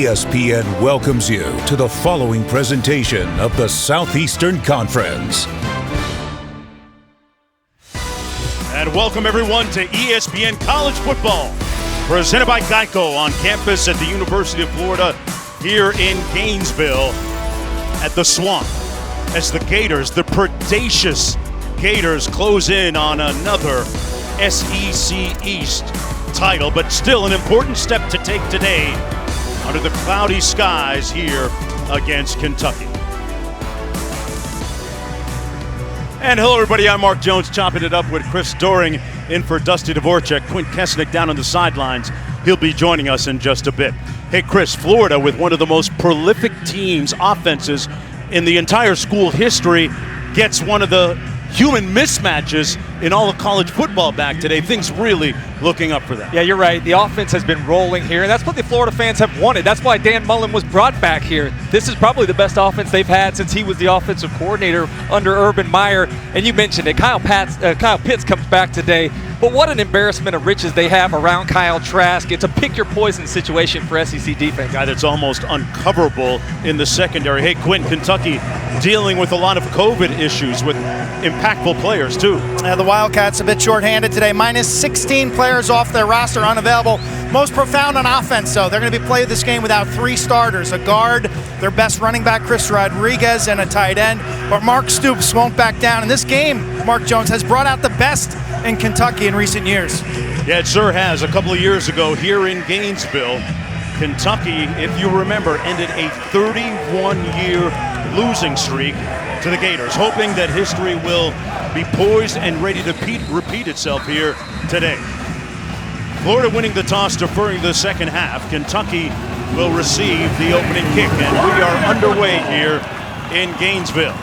ESPN welcomes you to the following presentation of the Southeastern Conference. And welcome everyone to ESPN College Football, presented by Geico on campus at the University of Florida here in Gainesville at the Swamp. As the Gators, the predacious Gators, close in on another SEC East title, but still an important step to take today under the cloudy skies here against Kentucky. And hello everybody, I'm Mark Jones, chopping it up with Chris Doring in for Dusty Dvorak. Quint Kesnick down on the sidelines. He'll be joining us in just a bit. Hey Chris, Florida with one of the most prolific teams, offenses in the entire school history, gets one of the human mismatches in all of college football back today. Things really looking up for them. Yeah, you're right. The offense has been rolling here, and that's what the Florida fans have wanted. That's why Dan Mullen was brought back here. This is probably the best offense they've had since he was the offensive coordinator under Urban Meyer. And you mentioned it, Kyle Pitts comes back today. But what an embarrassment of riches they have around Kyle Trask. It's a pick-your-poison situation for SEC defense. Guy that's almost uncoverable in the secondary. Hey, Quint, Kentucky dealing with a lot of COVID issues with impactful players, too. The Wildcats a bit shorthanded today. Minus 16 players off their roster, unavailable. Most profound on offense, though. They're going to be playing this game without three starters. A guard, their best running back, Chris Rodriguez, and a tight end. But Mark Stoops won't back down. And this game, Mark Jones, has brought out the best in Kentucky in recent years. Yeah, it sure has. A couple of years ago here in Gainesville, Kentucky, if you remember, ended a 31-year losing streak to the Gators, hoping that history will be poised and ready to repeat itself here today. Florida winning the toss, deferring the second half. Kentucky will receive the opening kick, and we are underway here in Gainesville.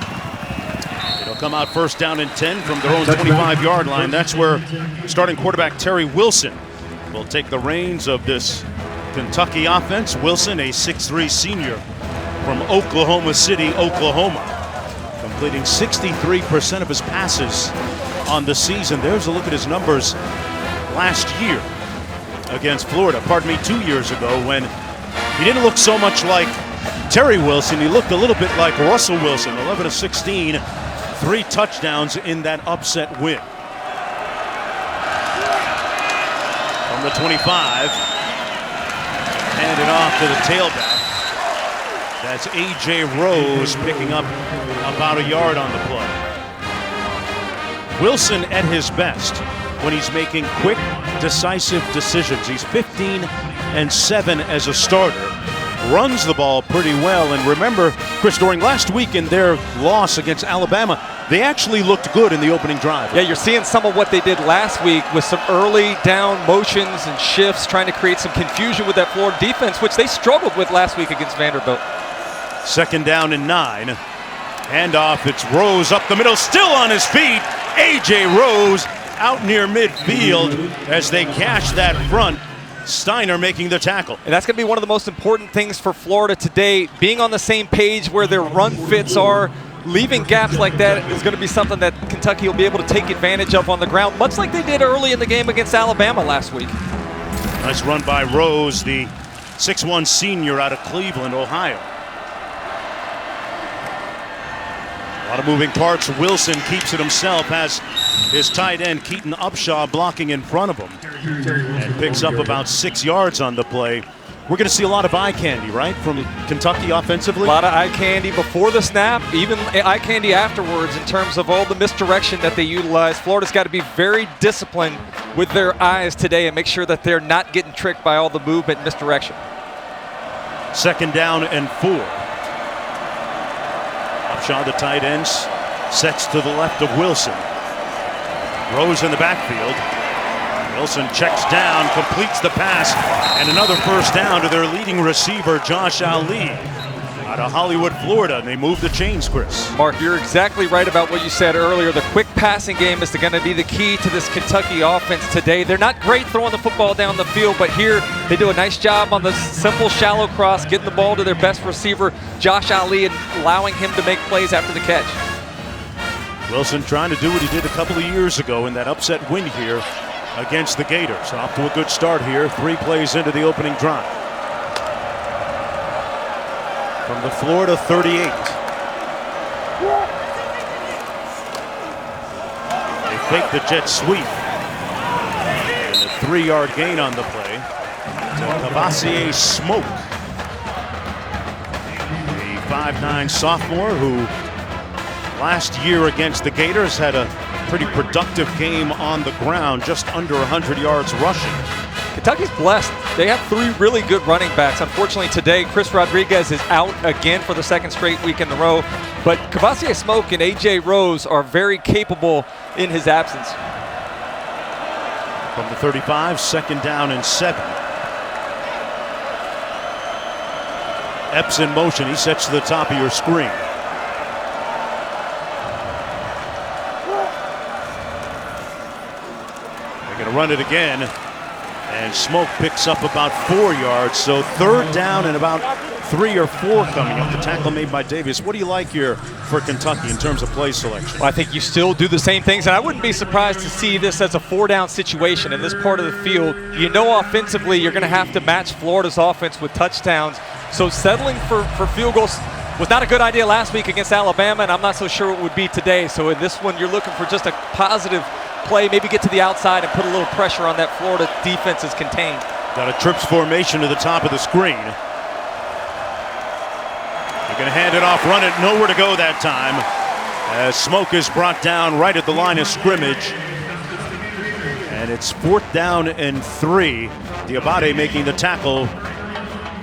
It'll come out first down and 10 from their own 25-yard line. That's where starting quarterback Terry Wilson will take the reins of this Kentucky offense. Wilson, a 6'3 senior from Oklahoma City, Oklahoma, completing 63% of his passes on the season. There's a look at his numbers last year against Florida. 2 years ago, when he didn't look so much like Terry Wilson. He looked a little bit like Russell Wilson. 11 of 16, 3 touchdowns in that upset win. From the 25, handed off to the tailback. That's A.J. Rose picking up about a yard on the play. Wilson at his best when he's making quick, decisive decisions. He's 15-7 as a starter. Runs the ball pretty well. And remember, Chris, during last week in their loss against Alabama, they actually looked good in the opening drive. Yeah, you're seeing some of what they did last week with some early down motions and shifts, trying to create some confusion with that Florida defense, which they struggled with last week against Vanderbilt. Second down and 9. Handoff, it's Rose up the middle, still on his feet. A.J. Rose out near midfield as they cash that front. Steiner making the tackle. And that's going to be one of the most important things for Florida today, being on the same page where their run fits are. Leaving gaps like that is going to be something that Kentucky will be able to take advantage of on the ground, much like they did early in the game against Alabama last week. Nice run by Rose, the 6'1 senior out of Cleveland, Ohio. A lot of moving parts. Wilson keeps it himself, has his tight end Keaton Upshaw blocking in front of him, and picks up about 6 yards on the play. We're going to see a lot of eye candy, right, from Kentucky offensively? A lot of eye candy before the snap, even eye candy afterwards in terms of all the misdirection that they utilize. Florida's got to be very disciplined with their eyes today and make sure that they're not getting tricked by all the movement and misdirection. Second down and 4. Upshaw, the tight ends, sets to the left of Wilson. Rose in the backfield. Wilson checks down, completes the pass, and another first down to their leading receiver, Josh Ali, out of Hollywood, Florida. And they move the chains, Chris. Mark, you're exactly right about what you said earlier. The quick passing game is going to be the key to this Kentucky offense today. They're not great throwing the football down the field, but here they do a nice job on the simple shallow cross, getting the ball to their best receiver, Josh Ali, and allowing him to make plays after the catch. Wilson trying to do what he did a couple of years ago in that upset win here against the Gators. Off to a good start here, 3 plays into the opening drive. from the Florida 38. They fake the jet sweep. And a 3-yard gain on the play to Cavassier Smoke, a 5'9" sophomore who last year against the Gators had a pretty productive game on the ground, just under 100 yards rushing. Kentucky's blessed. They have 3 really good running backs. Unfortunately today, Chris Rodriguez is out again for the 2nd straight week in a row. But Cavassier Smoke and A.J. Rose are very capable in his absence. From the 35, 2nd down and 7. Epps in motion. He sets to the top of your screen. They're going to run it again. And Smoke picks up about 4 yards. So 3rd down and about 3 or 4 coming up. The tackle made by Davis. What do you like here for Kentucky in terms of play selection? Well, I think you still do the same things, and I wouldn't be surprised to see this as a 4-down situation in this part of the field. You know, offensively, you're going to have to match Florida's offense with touchdowns. So settling for field goals was not a good idea last week against Alabama, and I'm not so sure it would be today. So in this one, you're looking for just a positive play, maybe get to the outside and put a little pressure on that Florida defense is contained. Got a trips formation to the top of the screen. They're going to hand it off, run it, nowhere to go that time, as Smoke is brought down right at the line of scrimmage. And it's 4th down and 3. Diabate making the tackle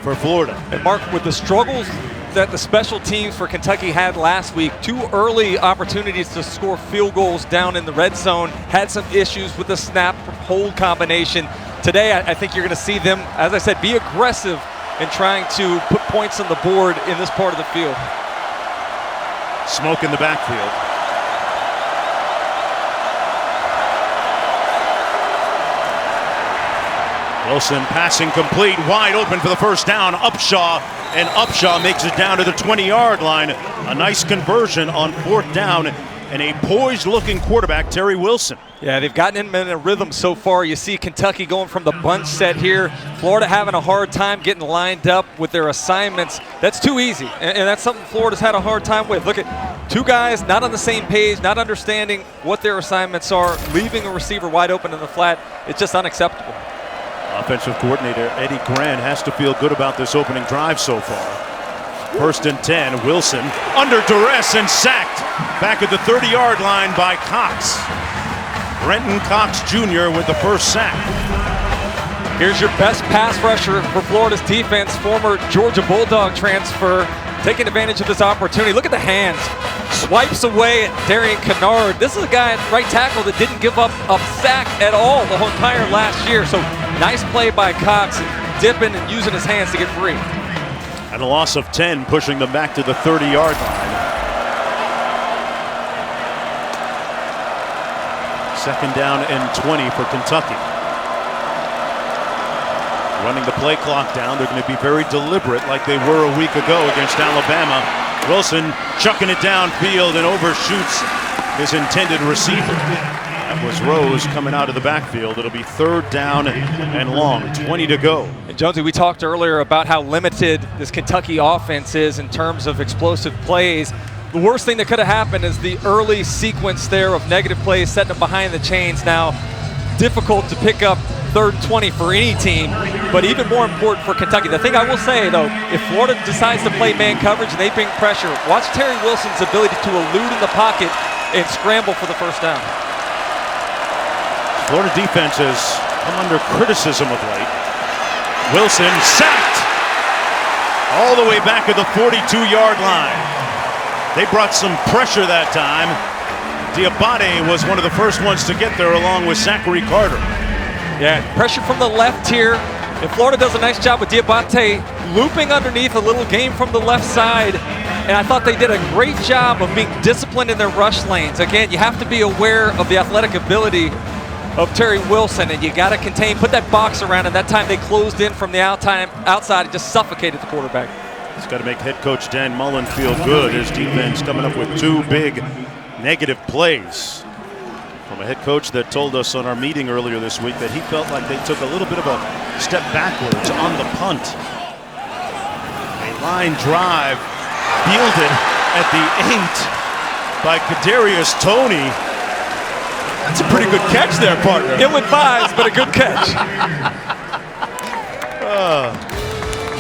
for Florida. And Mark, with the struggles that the special teams for Kentucky had last week, 2 early opportunities to score field goals down in the red zone, had some issues with the snap hold combination. Today, I think you're going to see them, as I said, be aggressive in trying to put points on the board in this part of the field. Smoke in the backfield. Wilson passing complete, wide open for the 1st down. Upshaw, and Upshaw makes it down to the 20-yard line. A nice conversion on 4th down, and a poised-looking quarterback, Terry Wilson. Yeah, they've gotten him in a rhythm so far. You see Kentucky going from the bunch set here. Florida having a hard time getting lined up with their assignments. That's too easy, and that's something Florida's had a hard time with. Look at 2 guys not on the same page, not understanding what their assignments are, leaving a receiver wide open in the flat. It's just unacceptable. Offensive coordinator Eddie Gran has to feel good about this opening drive so far. 1st and 10, Wilson under duress and sacked back at the 30-yard line by Cox. Brenton Cox Jr. with the 1st sack. Here's your best pass rusher for Florida's defense, former Georgia Bulldog transfer, taking advantage of this opportunity. Look at the hands. Swipes away at Darian Kennard. This is a guy at right tackle that didn't give up a sack at all the whole entire last year. So nice play by Cox, dipping and using his hands to get free. And a loss of 10, pushing them back to the 30-yard line. 2nd down and 20 for Kentucky. Running the play clock down. They're going to be very deliberate like they were a week ago against Alabama. Wilson chucking it downfield and overshoots his intended receiver. That was Rose coming out of the backfield. It'll be 3rd down and long, 20 to go. And Jonesy, we talked earlier about how limited this Kentucky offense is in terms of explosive plays. The worst thing that could have happened is the early sequence there of negative plays, setting them behind the chains. Now, difficult to pick up 3rd and 20 for any team, but even more important for Kentucky. The thing I will say, though, if Florida decides to play man coverage and they bring pressure, watch Terry Wilson's ability to elude in the pocket and scramble for the 1st down. Florida defense has come under criticism of late. Wilson sacked all the way back at the 42-yard line. They brought some pressure that time. Diabate was one of the first ones to get there along with Zachary Carter. Yeah, pressure from the left here. And Florida does a nice job with Diabate looping underneath, a little game from the left side. And I thought they did a great job of being disciplined in their rush lanes. Again, you have to be aware of the athletic ability of Terry Wilson, and you got to contain, put that box around him. That time they closed in from the outside and just suffocated the quarterback. He's got to make head coach Dan Mullen feel good. His defense coming up with 2 big negative plays from a head coach that told us on our meeting earlier this week that he felt like they took a little bit of a step backwards on the punt. A Line drive, fielded at the 8 by Kadarius Toney. That's a pretty good catch there, partner. Ill-advised, but a good catch.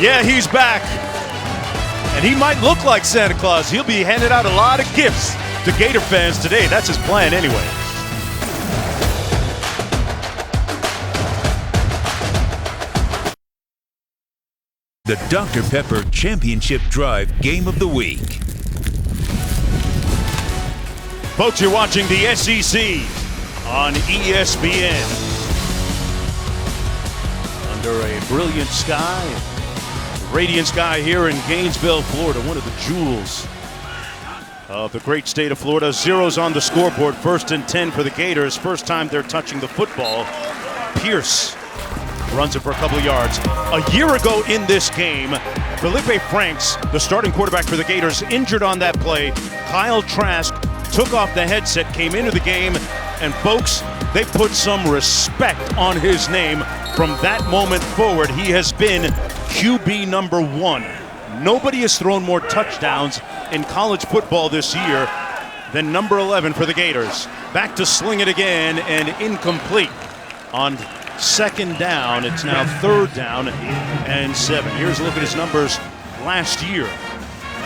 Yeah, he's back. And he might look like Santa Claus. He'll be handing out a lot of gifts to Gator fans today. That's his plan anyway. The Dr. Pepper Championship Drive Game of the Week. Folks, you're watching the SEC on ESPN. Under a brilliant sky, radiant sky here in Gainesville, Florida, one of the jewels of the great state of Florida. Zeros on the scoreboard, 1st and 10 for the Gators. First time they're touching the football. Pierce runs it for a couple of yards. A year ago in this game, Felipe Franks, the starting quarterback for the Gators, injured on that play. Kyle Trask took off the headset, came into the game, and folks, they put some respect on his name. From that moment forward, he has been QB number 1. Nobody has thrown more touchdowns in college football this year than number 11 for the Gators. Back to sling it again and incomplete on 2nd down. It's now 3rd down and 7. Here's a look at his numbers last year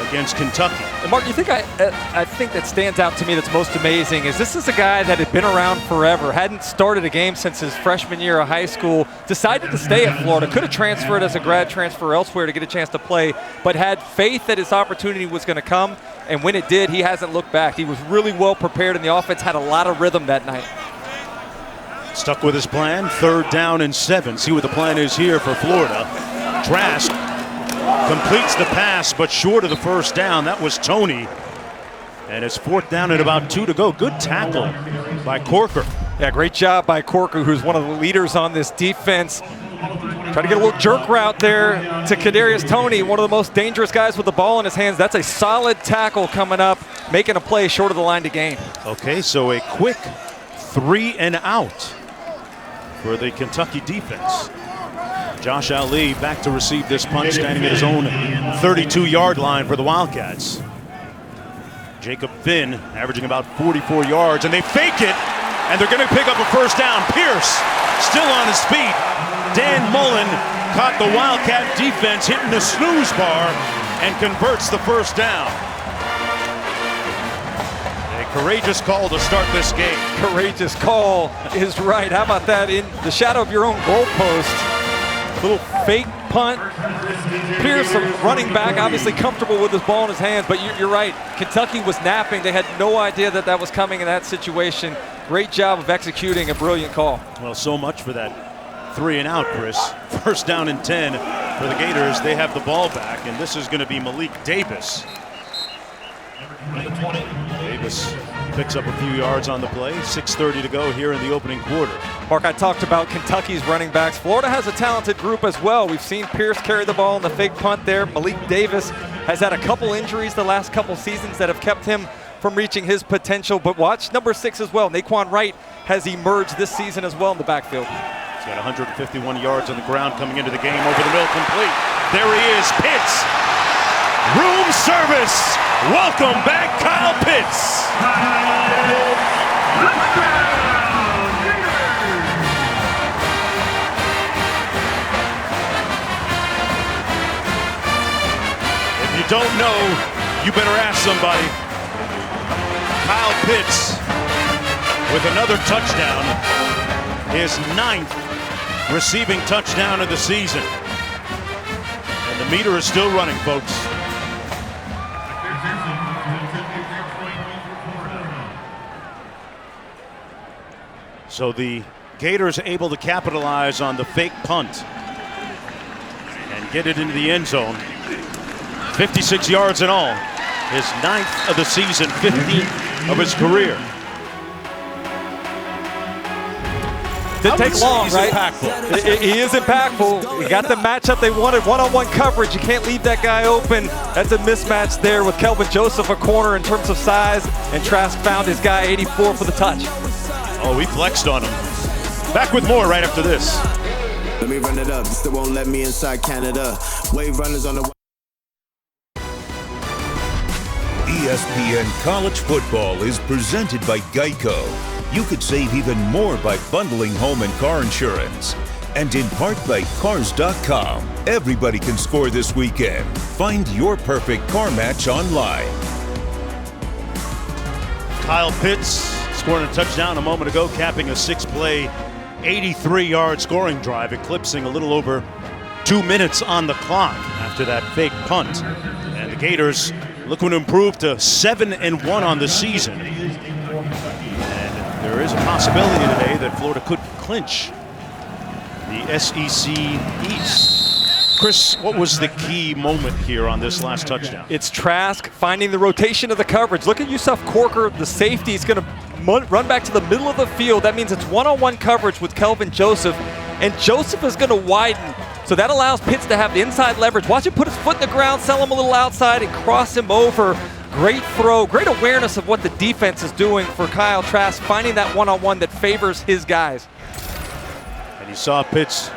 against Kentucky. And Mark, you think I think that stands out to me that's most amazing is this is a guy that had been around forever, hadn't started a game since his freshman year of high school, decided to stay at Florida, could have transferred as a grad transfer elsewhere to get a chance to play, but had faith that his opportunity was going to come, and when it did, he hasn't looked back. He was really well prepared, and the offense had a lot of rhythm that night. Stuck with his plan, 3rd down and 7. See what the plan is here for Florida. Trask completes the pass, but short of the 1st down. That was Toney. And it's 4th down and about 2 to go. Good tackle by Corker. Yeah, great job by Corker, who's one of the leaders on this defense. Try to get a little jerk route there to Kadarius Toney, one of the most dangerous guys with the ball in his hands. That's a solid tackle coming up, making a play short of the line to gain. Okay, so a quick 3 and out for the Kentucky defense. Josh Ali back to receive this punt, standing at his own 32-yard line for the Wildcats. Jacob Finn averaging about 44 yards, and they fake it, and they're going to pick up a 1st down. Pierce still on his feet. Dan Mullen caught the Wildcat defense hitting the snooze bar and converts the 1st down. A courageous call to start this game. Courageous call is right. How about that? In the shadow of your own goalpost. Little fake punt. Pierce, a running back, obviously comfortable with his ball in his hands, but you're right. Kentucky was napping. They had no idea that that was coming in that situation. Great job of executing a brilliant call. Well, so much for that 3 and out, Chris. 1st down and 10 for the Gators. They have the ball back, and this is going to be Malik Davis. Davis picks up a few yards on the play. 6:30 to go here in the opening quarter. Mark, I talked about Kentucky's running backs. Florida has a talented group as well. We've seen Pierce carry the ball in the fake punt there. Malik Davis has had a couple injuries the last couple seasons that have kept him from reaching his potential. But watch number 6 as well. Naquan Wright has emerged this season as well in the backfield. He's got 151 yards on the ground coming into the game. Over the middle, complete. There he is, Pitts. Room service. Welcome back, Kyle Pitts. If you don't know, you better ask somebody. Kyle Pitts with another touchdown, his 9th receiving touchdown of the season. And the meter is still running, folks. So the Gators able to capitalize on the fake punt and get it into the end zone. 56 yards in all. His 9th of the season, 15th of his career. Didn't take long, He's right? impactful. He is impactful. He got the matchup they wanted, one-on-one coverage. You can't leave that guy open. That's a mismatch there with Kelvin Joseph, a corner in terms of size, and Trask found his guy 84 for the touch. Oh, we flexed on him. Back with more right after this. Let me run it up. Still won't let me inside Canada. Wave runners on the ESPN College Football is presented by Geico. You could save even more by bundling home and car insurance. And in part by Cars.com. Everybody can score this weekend. Find your perfect car match online. Kyle Pitts scoring a touchdown a moment ago, capping a 6-play, 83-yard scoring drive, eclipsing a little over 2 minutes on the clock after that fake punt. And the Gators looking to improve to 7-1 on the season. And there is a possibility today that Florida could clinch the SEC East. Chris, what was the key moment here on this last touchdown? It's Trask finding the rotation of the coverage. Look at Yusuf Corker, the safety. He's going to run back to the middle of the field. That means it's one-on-one coverage with Kelvin Joseph. And Joseph is going to widen. So that allows Pitts to have the inside leverage. Watch him put his foot in the ground, sell him a little outside, and cross him over. Great throw, great awareness of what the defense is doing for Kyle Trask, finding that one-on-one that favors his guys. And you saw Pitts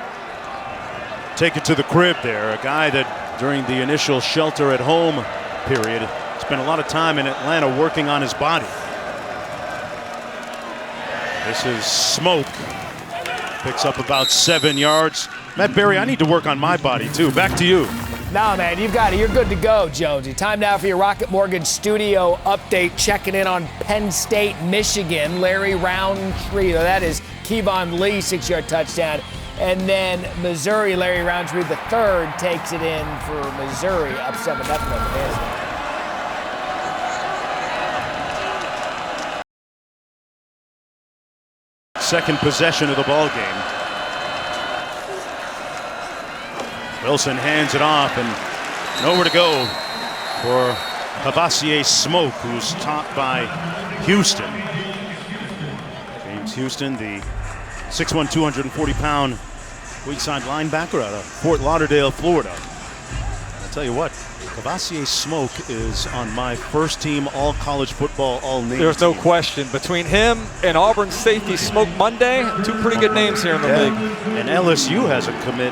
take it to the crib there, a guy that during the initial shelter at home period spent a lot of time in Atlanta working on his body. This is Smoke. Picks up about 7 yards. Matt Berry, I need to work on my body too. Back to you. No, man, you've got it. You're good to go, Jonesy. Time now for your Rocket Mortgage Studio update. Checking in on Penn State, Michigan. Larry Roundtree, that is Kevon Lee, 6-yard touchdown. And then Missouri, Larry Roundtree, the third, takes it in for Missouri, up 7-0 on the Bears. Second possession of the ball game. Wilson hands it off and nowhere to go for Cavassier Smoke, who's topped by Houston. James Houston, the 6'1", 240-pound weak side linebacker out of Fort Lauderdale, Florida. I'll tell you what, Cavassier Smoke is on my first team all college football, all name. There's no question. Between him and Auburn safety Smoke Monday, two pretty good names here in the league. And LSU has a commit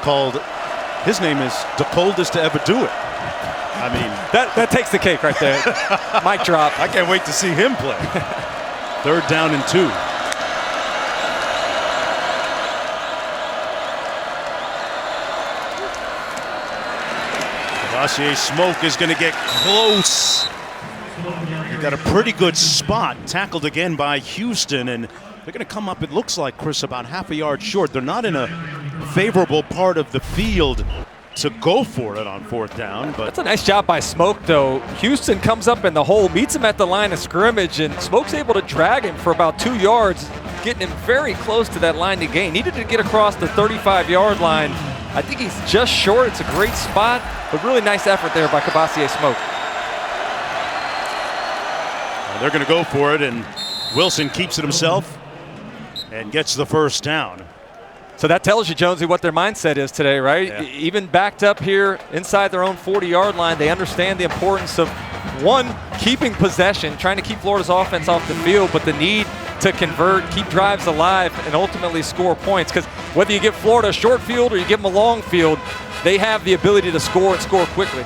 called, his name is the coldest to ever do it. I mean, that takes the cake right there. Mic drop. I can't wait to see him play. 3rd down and 2. Cavassier Smoke is going to get close. He got a pretty good spot, tackled again by Houston, and they're going to come up, it looks like, Chris, about half a yard short. They're not in a favorable part of the field to go for it on 4th down. But that's a nice job by Smoke, though. Houston comes up in the hole, meets him at the line of scrimmage, and Smoke's able to drag him for about 2 yards, getting him very close to that line to gain. Needed to get across the 35-yard line. I think he's just short. It's a great spot, but really nice effort there by Cavassier Smoke. They're going to go for it, and Wilson keeps it himself and gets the 1st down. So that tells you, Jonesy, what their mindset is today, right? Yeah. Even backed up here inside their own 40-yard line, they understand the importance of, one, keeping possession, trying to keep Florida's offense off the field, but the need to convert, keep drives alive, and ultimately score points. Because whether you give Florida a short field or you give them a long field, they have the ability to score and score quickly.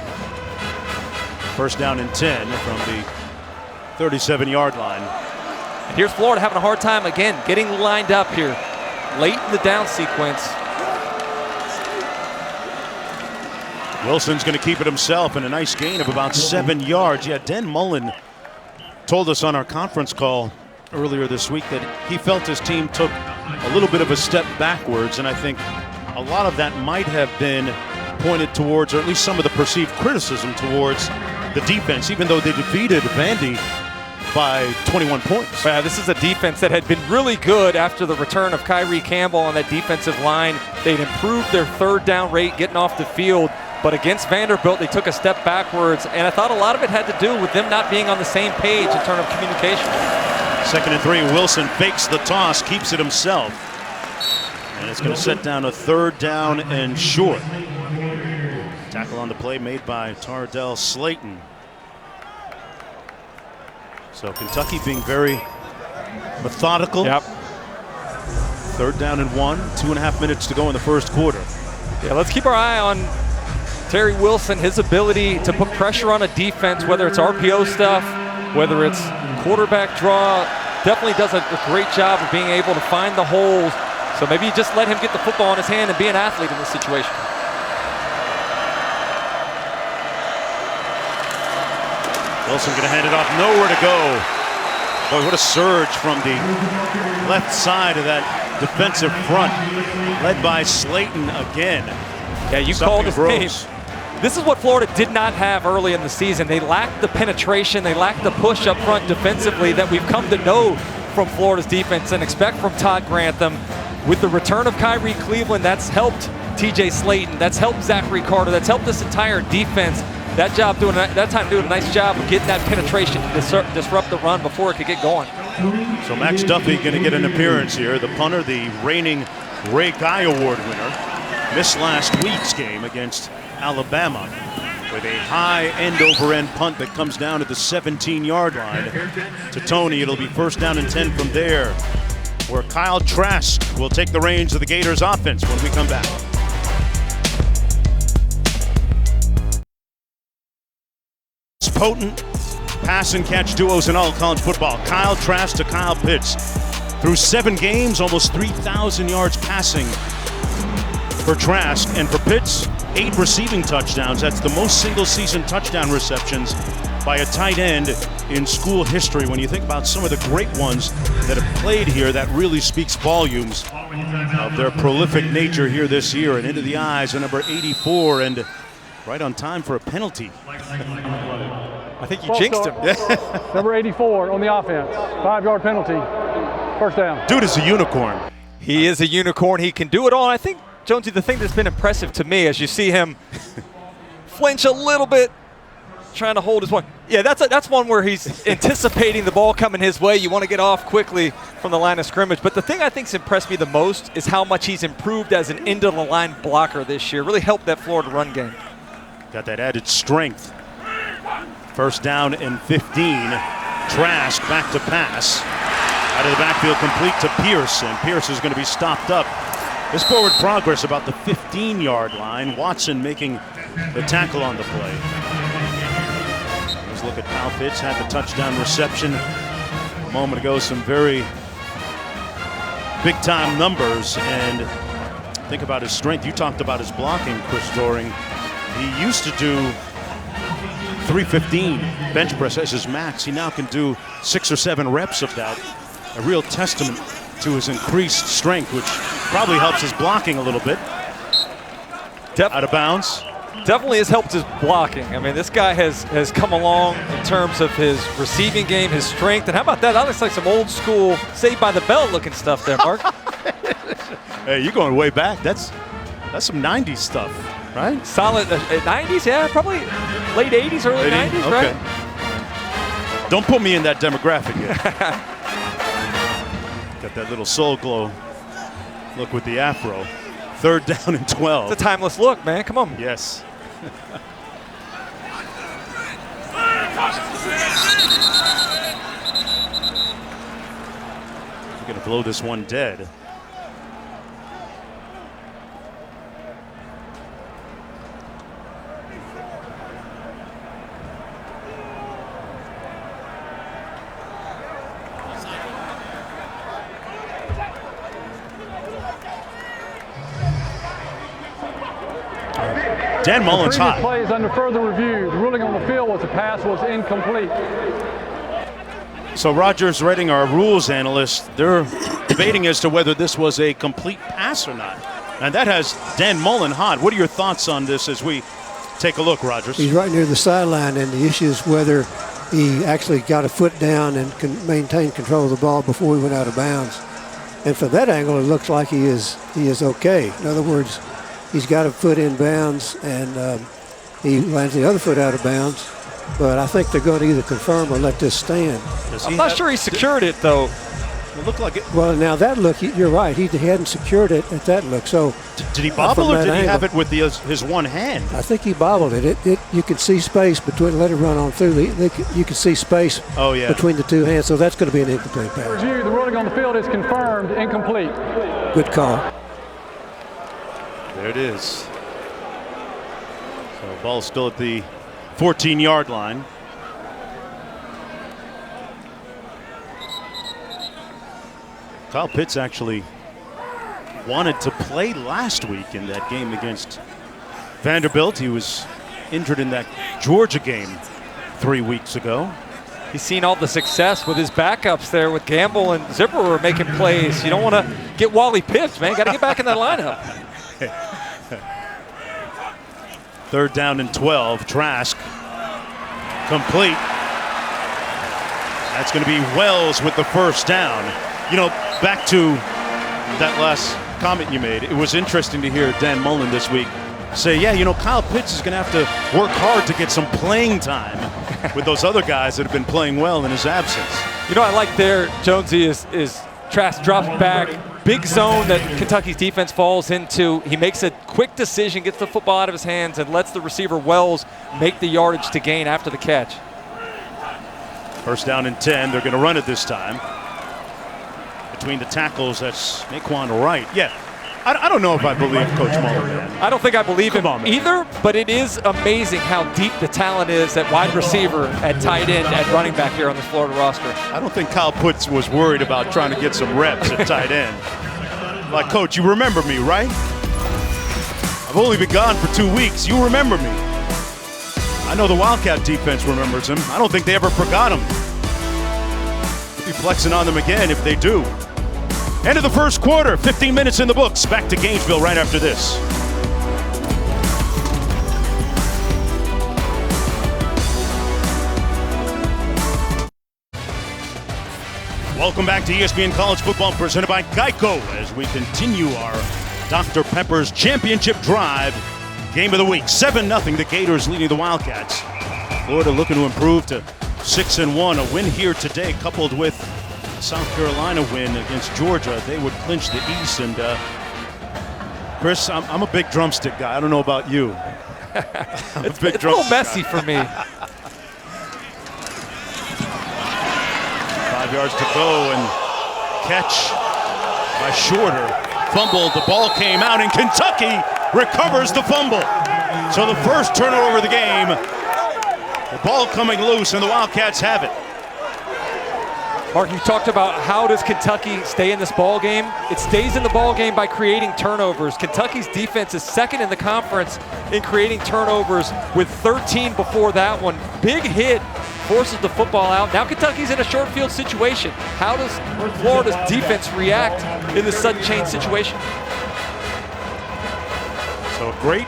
1st down and 10 from the 37-yard line. And here's Florida having a hard time, again, getting lined up here late in the down sequence. Wilson's going to keep it himself, and a nice gain of about 7 yards. Yeah, Dan Mullen told us on our conference call earlier this week that he felt his team took a little bit of a step backwards, and I think a lot of that might have been pointed towards, or at least some of the perceived criticism towards the defense, even though they defeated Vandy by 21 points. This is a defense that had been really good after the return of Kyrie Campbell on that defensive line. They'd improved their 3rd down rate getting off the field, but against Vanderbilt they took a step backwards, and I thought a lot of it had to do with them not being on the same page in terms of communication. 2nd and 3, Wilson fakes the toss, keeps it himself, and it's going to set down a 3rd down and short. Tackle on the play made by Tardell Slayton. So Kentucky being very methodical. Yep. 3rd down and 1, 2.5 minutes to go in the 1st quarter. Yeah, let's keep our eye on Terry Wilson, his ability to put pressure on a defense, whether it's RPO stuff, whether it's quarterback draw, definitely does a great job of being able to find the holes. So maybe you just let him get the football in his hand and be an athlete in this situation. Wilson going to hand it off, nowhere to go. Boy, what a surge from the left side of that defensive front, led by Slayton again. Yeah, you called his name. This is what Florida did not have early in the season. They lacked the penetration, they lacked the push up front defensively that we've come to know from Florida's defense and expect from Todd Grantham. With the return of Kyrie Cleveland, that's helped TJ Slayton, that's helped Zachary Carter, that's helped this entire defense. That time doing a nice job of getting that penetration to disrupt the run before it could get going. So Max Duffy going to get an appearance here. The punter, the reigning Ray Guy Award winner, missed last week's game against Alabama with a high end-over-end punt that comes down at the 17-yard line to Tony. It'll be first down and 10 from there, where Kyle Trask will take the reins of the Gators offense when we come back. Potent pass and catch duos in all of college football. Kyle Trask to Kyle Pitts. Through 7 games, almost 3,000 yards passing for Trask, and for Pitts, 8 receiving touchdowns. That's the most single-season touchdown receptions by a tight end in school history. When you think about some of the great ones that have played here, that really speaks volumes of their prolific nature here this year. And into the eyes of number 84, and right on time for a penalty. I think you jinxed him. Number 84 on the offense. 5-yard penalty. First down. Dude is a unicorn. He is a unicorn. He can do it all. And I think, Jonesy, the thing that's been impressive to me as you see him flinch a little bit, trying to hold his one. Yeah, that's one where he's anticipating the ball coming his way. You want to get off quickly from the line of scrimmage. But the thing I think's impressed me the most is how much he's improved as an end-of-the-line blocker this year. Really helped that Florida run game. Got that added strength. First down and 15. Trask back to pass. Out of the backfield, complete to Pierce, and Pierce is going to be stopped up. His forward progress about the 15-yard line. Watson making the tackle on the play. Let's look at Kyle Pitts. Had the touchdown reception a moment ago. Some very big-time numbers, and think about his strength. You talked about his blocking, Chris Doring. He used to do 315 bench press as his max. He now can do 6 or 7 reps of that. A real testament to his increased strength, which probably helps his blocking a little bit. Out of bounds. Definitely has helped his blocking. I mean, this guy has come along in terms of his receiving game, his strength. And how about that? That looks like some old school Saved by the Bell looking stuff there, Mark. Hey, you're going way back. That's some 90s stuff, right? Solid 90s, yeah, probably late 80s, early 90s, okay. Right? Don't put me in that demographic yet. Got that little Soul Glow look with the afro. Third down and 12. It's a timeless look, man. Come on. Yes. We're going to blow this one dead. Dan Mullen's hot. The play is under further review. The ruling on the field was the pass was incomplete. So Rogers Redding, our rules analyst, they're debating as to whether this was a complete pass or not. And that has Dan Mullen hot. What are your thoughts on this as we take a look, Rogers? He's right near the sideline, and the issue is whether he actually got a foot down and can maintain control of the ball before he went out of bounds. And from that angle, it looks like he is okay. In other words, he's got a foot in bounds, and he lands the other foot out of bounds. But I think they're going to either confirm or let this stand. I'm not sure he secured it, though. It looked like it. Well, now that look, you're right. He hadn't secured it at that look. So did he bobble or did he have it with his one hand? I think he bobbled it. You could see space between. Let it run on through. You could see space between the two hands. So that's going to be an incomplete pass. Review. The ruling on the field is confirmed incomplete. Good call. There it is. So Ball still at the 14-yard line. Kyle Pitts actually wanted to play last week in that game against Vanderbilt. He was injured in that Georgia game 3 weeks ago. He's seen all the success with his backups there with Gamble and Zipper making plays. You don't want to get Wally Pitts, man. Got to get back in that lineup. 3rd down and 12. Trask complete. That's going to be Wells with the first down. You know, back to that last comment you made, it was interesting to hear Dan Mullen this week say, yeah, you know, Kyle Pitts is going to have to work hard to get some playing time with those other guys that have been playing well in his absence. You know, I like there, Jonesy, is Trask drops back, big zone that Kentucky's defense falls into. He makes a quick decision, gets the football out of his hands, and lets the receiver Wells make the yardage to gain after the catch. 1st down and 10. They're going to run it this time. Between the tackles, that's Naquan Wright. Yeah, I don't know if I believe Coach Mullen, man. I don't think I believe him either, but it is amazing how deep the talent is at wide receiver, at tight end, at running back here on this Florida roster. I don't think Kyle Pitts was worried about trying to get some reps at tight end. Like, Coach, you remember me, right? I've only been gone for 2 weeks. You remember me. I know the Wildcat defense remembers him. I don't think they ever forgot him. We'll be flexing on them again if they do. End of the first quarter, 15 minutes in the books. Back to Gainesville right after this. Welcome back to ESPN College Football presented by Geico as we continue our Dr. Pepper's Championship Drive game of the week. 7-0, the Gators leading the Wildcats. Florida looking to improve to 6-1. A win here today coupled with South Carolina win against Georgia, they would clinch the East. And Chris, I'm a big drumstick guy. I don't know about you. It's a little messy for me. 5 yards to go and catch by Shorter. Fumbled, the ball came out, and Kentucky recovers the fumble. So the first turnover of the game, the ball coming loose, and the Wildcats have it. Mark, you talked about how does Kentucky stay in this ball game. It stays in the ball game by creating turnovers. Kentucky's defense is 2nd in the conference in creating turnovers with 13 before that one. Big hit, forces the football out. Now Kentucky's in a short field situation. How does Florida's defense react in this sudden change situation? So a great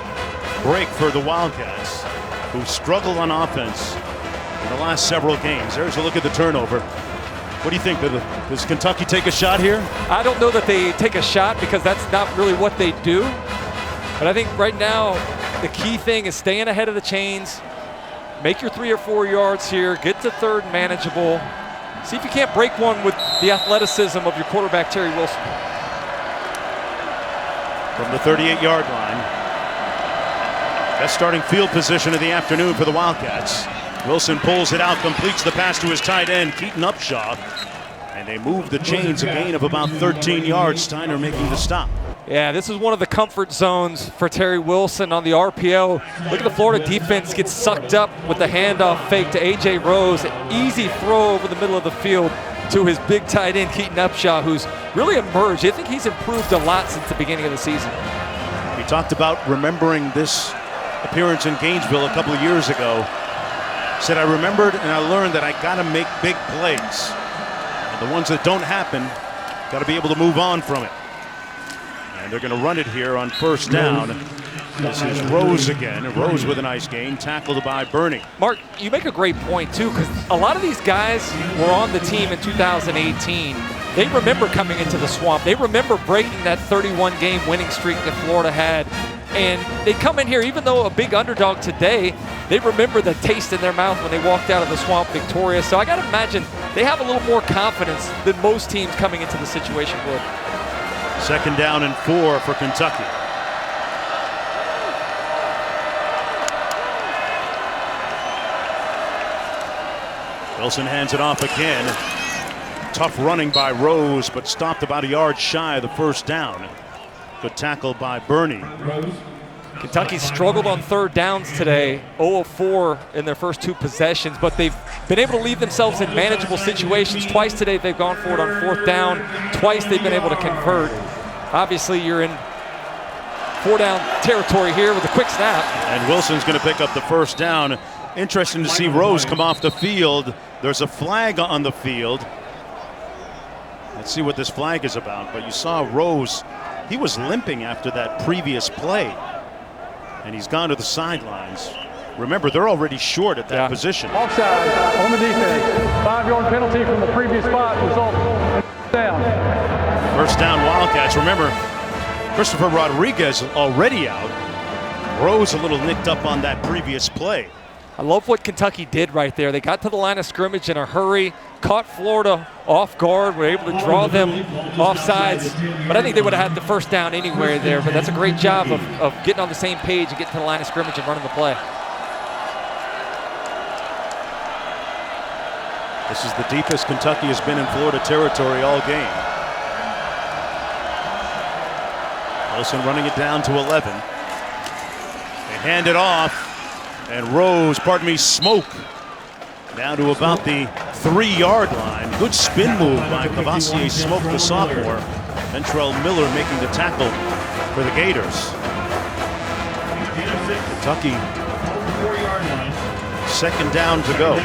break for the Wildcats, who struggled on offense in the last several games. There's a look at the turnover. What do you think? Does Kentucky take a shot here? I don't know that they take a shot because that's not really what they do. But I think right now the key thing is staying ahead of the chains. Make your 3 or 4 yards here. Get to 3rd manageable. See if you can't break one with the athleticism of your quarterback, Terry Wilson. From the 38-yard line. Best starting field position of the afternoon for the Wildcats. Wilson pulls it out, completes the pass to his tight end, Keaton Upshaw. And they move the chains, a gain of about 13 yards. Steiner making the stop. Yeah, this is one of the comfort zones for Terry Wilson on the RPO. Look at the Florida defense get sucked up with the handoff fake to A.J. Rose. An easy throw over the middle of the field to his big tight end, Keaton Upshaw, who's really emerged. I think he's improved a lot since the beginning of the season. We talked about remembering this appearance in Gainesville a couple of years ago. Said I remembered and I learned that I got to make big plays. And the ones that don't happen, got to be able to move on from it. And they're going to run it here on 1st down. This is Rose again. Rose with a nice gain, tackled by Burney. Mark, you make a great point too, because a lot of these guys were on the team in 2018. They remember coming into the Swamp. They remember breaking that 31-game winning streak that Florida had. And they come in here, even though a big underdog today, they remember the taste in their mouth when they walked out of the Swamp victorious. So I got to imagine they have a little more confidence than most teams coming into the situation would. 2nd down and 4 for Kentucky. Wilson hands it off again. Tough running by Rose, but stopped about a yard shy of the 1st down. Good tackle by Burney. Kentucky struggled on third downs today, 0 of 4 in their first 2 possessions, but they've been able to leave themselves in manageable situations. Twice today they've gone for it on fourth down. Twice they've been able to convert. Obviously you're in 4-down territory here with a quick snap. And Wilson's going to pick up the first down. Interesting to see Rose come off the field. There's a flag on the field. Let's see what this flag is about. But you saw Rose, he was limping after that previous play. And he's gone to the sidelines. Remember, they're already short at that position. Offside on the defense. 5-yard penalty from the previous spot. Result down. First down Wildcats. Remember, Christopher Rodriguez already out. Rose a little nicked up on that previous play. I love what Kentucky did right there. They got to the line of scrimmage in a hurry, caught Florida off guard, were able to draw them offsides. But I think they would have had the first down anywhere there. But that's a great job of getting on the same page and getting to the line of scrimmage and running the play. This is the deepest Kentucky has been in Florida territory all game. Wilson running it down to 11. They hand it off. And Rose, Smoke, down to about the 3-yard line. Good spin move by Cavassier Smoke, the sophomore. Ventrell Miller making the tackle for the Gators. Kentucky, 4-yard line. second down to go.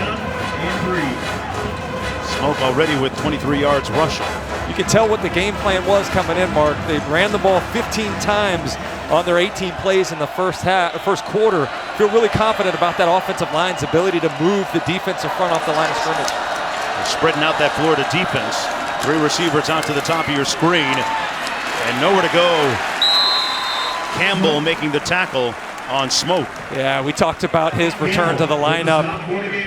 Smoke already with 23 yards rushing. You can tell what the game plan was coming in, Mark. They ran the ball 15 times on their 18 plays in the first quarter. Feel really confident about that offensive line's ability to move the defensive front off the line of scrimmage. They're spreading out that Florida defense. 3 receivers out to the top of your screen. And nowhere to go. Campbell making the tackle on Smoke. Yeah, we talked about his return to the lineup.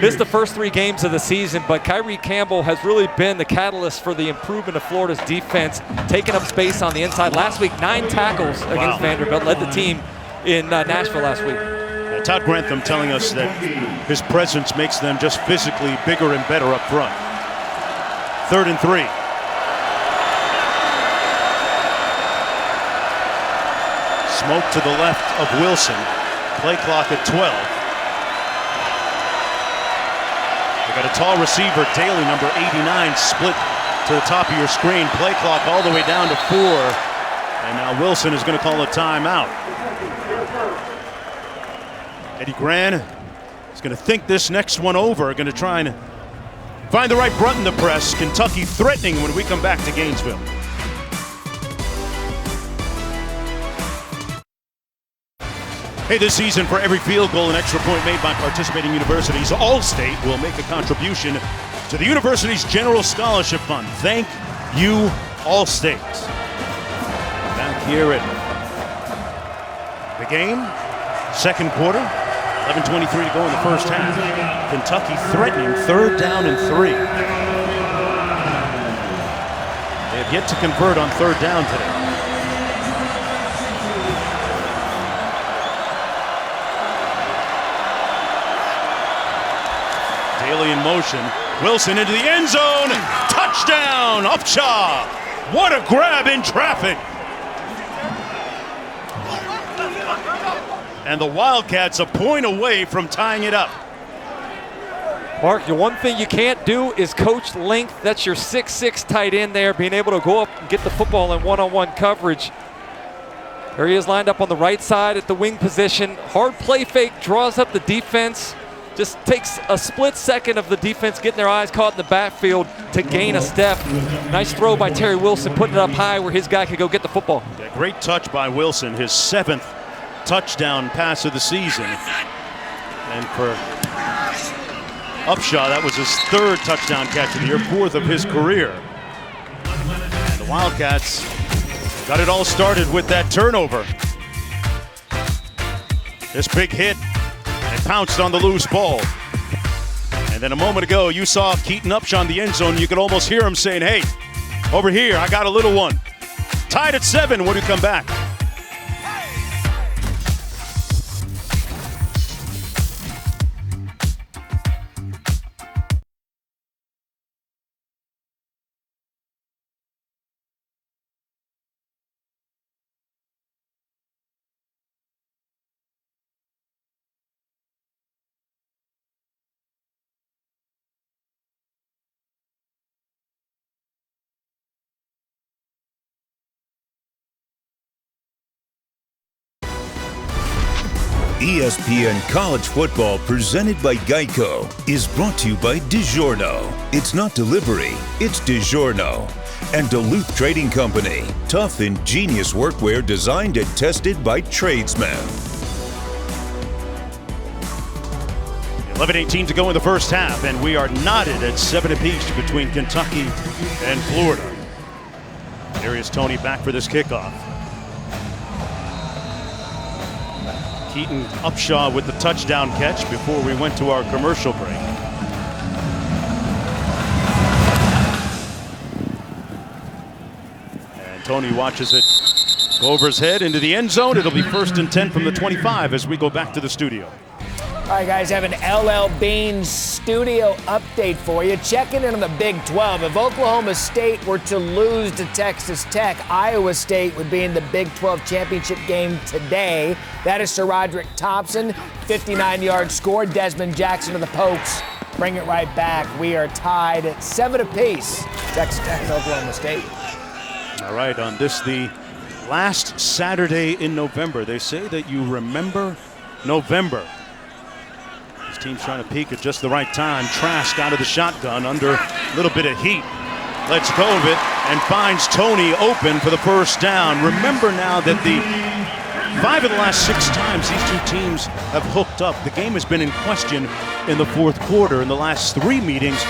Missed the first 3 games of the season, but Kyrie Campbell has really been the catalyst for the improvement of Florida's defense, taking up space on the inside. Last week, 9 tackles against Vanderbilt, led the team in Nashville last week. Todd Grantham telling us that his presence makes them just physically bigger and better up front. 3rd and 3. Smoke to the left of Wilson. Play clock at 12. They got a tall receiver, Daly, number 89, split to the top of your screen. Play clock all the way down to 4. And now Wilson is going to call a timeout. Eddie Gran is going to think this next one over, going to try and find the right button to press. Kentucky threatening when we come back to Gainesville. Hey, this season, for every field goal and extra point made by participating universities, Allstate will make a contribution to the university's General Scholarship Fund. Thank you, Allstate. Back here at the game, second quarter, 11:23 to go in the first half. Kentucky threatening 3rd down and 3. They have yet to convert on 3rd down today. Daly in motion. Wilson into the end zone. Touchdown, Upshaw. What a grab in traffic. And the Wildcats a point away from tying it up. Mark, the one thing you can't do is coach length. That's your 6'6" tight end there, being able to go up and get the football in one-on-one coverage. There he is lined up on the right side at the wing position. Hard play fake, draws up the defense. Just takes a split second of the defense getting their eyes caught in the backfield to gain a step. Nice throw by Terry Wilson, putting it up high where his guy could go get the football. Yeah, great touch by Wilson, his 7th touchdown pass of the season. And for Upshaw, that was his 3rd touchdown catch of the year, 4th of his career. And the Wildcats got it all started with that turnover. This big hit. And pounced on the loose ball. And then a moment ago, you saw Keaton Upshaw in the end zone. You could almost hear him saying, hey, over here, I got a little one. Tied at 7 when we come back. ESPN College Football presented by Geico is brought to you by DiGiorno. It's not delivery, it's DiGiorno. And Duluth Trading Company, tough, ingenious workwear designed and tested by tradesmen. 11:18 to go in the first half, and we are knotted at 7 apiece between Kentucky and Florida. Here is Tony back for this kickoff. Keaton Upshaw with the touchdown catch before we went to our commercial break. And Tony watches it go over his head into the end zone. It'll be 1st and 10 from the 25 as we go back to the studio. All right, guys, have an LL Bean studio update for you. Checking in on the Big 12. If Oklahoma State were to lose to Texas Tech, Iowa State would be in the Big 12 championship game today. That is Sir Roderick Thompson, 59-yard score. Desmond Jackson of the Pokes bring it right back. We are tied at 7 apiece. Texas Tech and Oklahoma State. All right, on this, the last Saturday in November. They say that you remember November. This team's trying to peak at just the right time. Trask out of the shotgun under a little bit of heat. Lets go of it and finds Tony open for the first down. Remember now that the 5 of the last 6 times these two teams have hooked up, the game has been in question in the fourth quarter. In the last 3 meetings,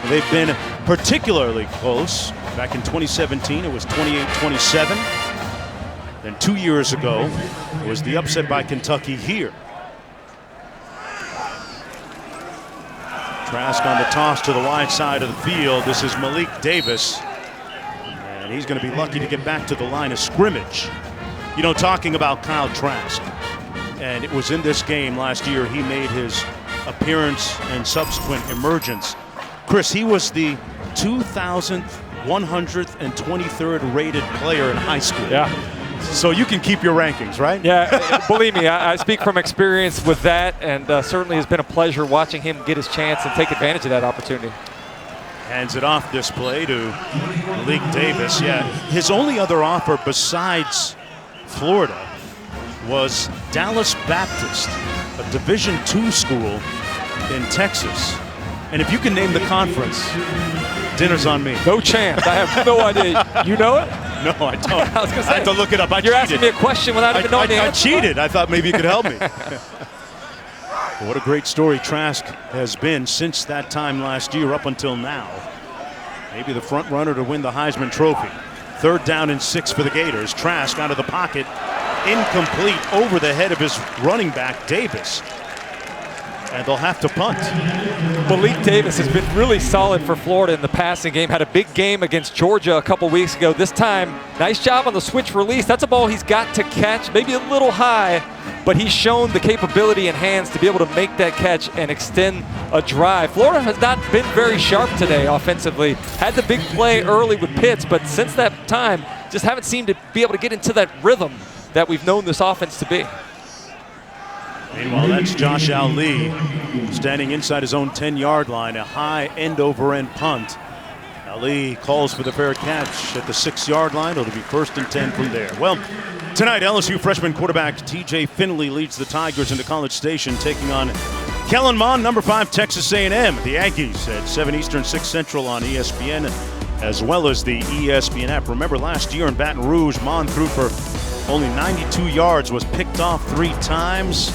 they've been particularly close. Back in 2017, it was 28-27. Then 2 years ago, it was the upset by Kentucky here. Trask on the toss to the wide side of the field. This is Malik Davis. And he's going to be lucky to get back to the line of scrimmage. You know, talking about Kyle Trask, and it was in this game last year he made his appearance and subsequent emergence. Chris, he was the 2,123rd rated player in high school. Yeah. So you can keep your rankings, right? Yeah, believe me, I speak from experience with that, and certainly has been a pleasure watching him get his chance and take advantage of that opportunity. Hands it off this play to Malik Davis. Yeah, his only other offer besides Florida was Dallas Baptist, a Division II school in Texas. And if you can name the conference, dinner's on me. No chance. I have no idea. You know it? No, I don't. I was going to say, I had to look it up. You're asking me a question without even knowing the answer. I cheated. I thought maybe you could help me. What a great story Trask has been since that time last year up until now. Maybe the front runner to win the Heisman Trophy. 3rd down and 6 for the Gators. Trask out of the pocket. Incomplete over the head of his running back, Davis. And they'll have to punt. Malik Davis has been really solid for Florida in the passing game. Had a big game against Georgia a couple weeks ago. This time, nice job on the switch release. That's a ball he's got to catch, maybe a little high, but he's shown the capability in hands to be able to make that catch and extend a drive. Florida has not been very sharp today offensively. Had the big play early with Pitts, but since that time, just haven't seemed to be able to get into that rhythm that we've known this offense to be. Meanwhile, that's Josh Ali standing inside his own 10-yard line, a high end-over-end punt. Ali calls for the fair catch at the 6-yard line. It'll be 1st and 10 from there. Well, tonight, LSU freshman quarterback T.J. Finley leads the Tigers into College Station, taking on Kellen Mond, number 5 Texas A&M. The Aggies at 7 Eastern, 6 Central on ESPN, as well as the ESPN app. Remember, last year in Baton Rouge, Mond threw for only 92 yards, was picked off 3 times.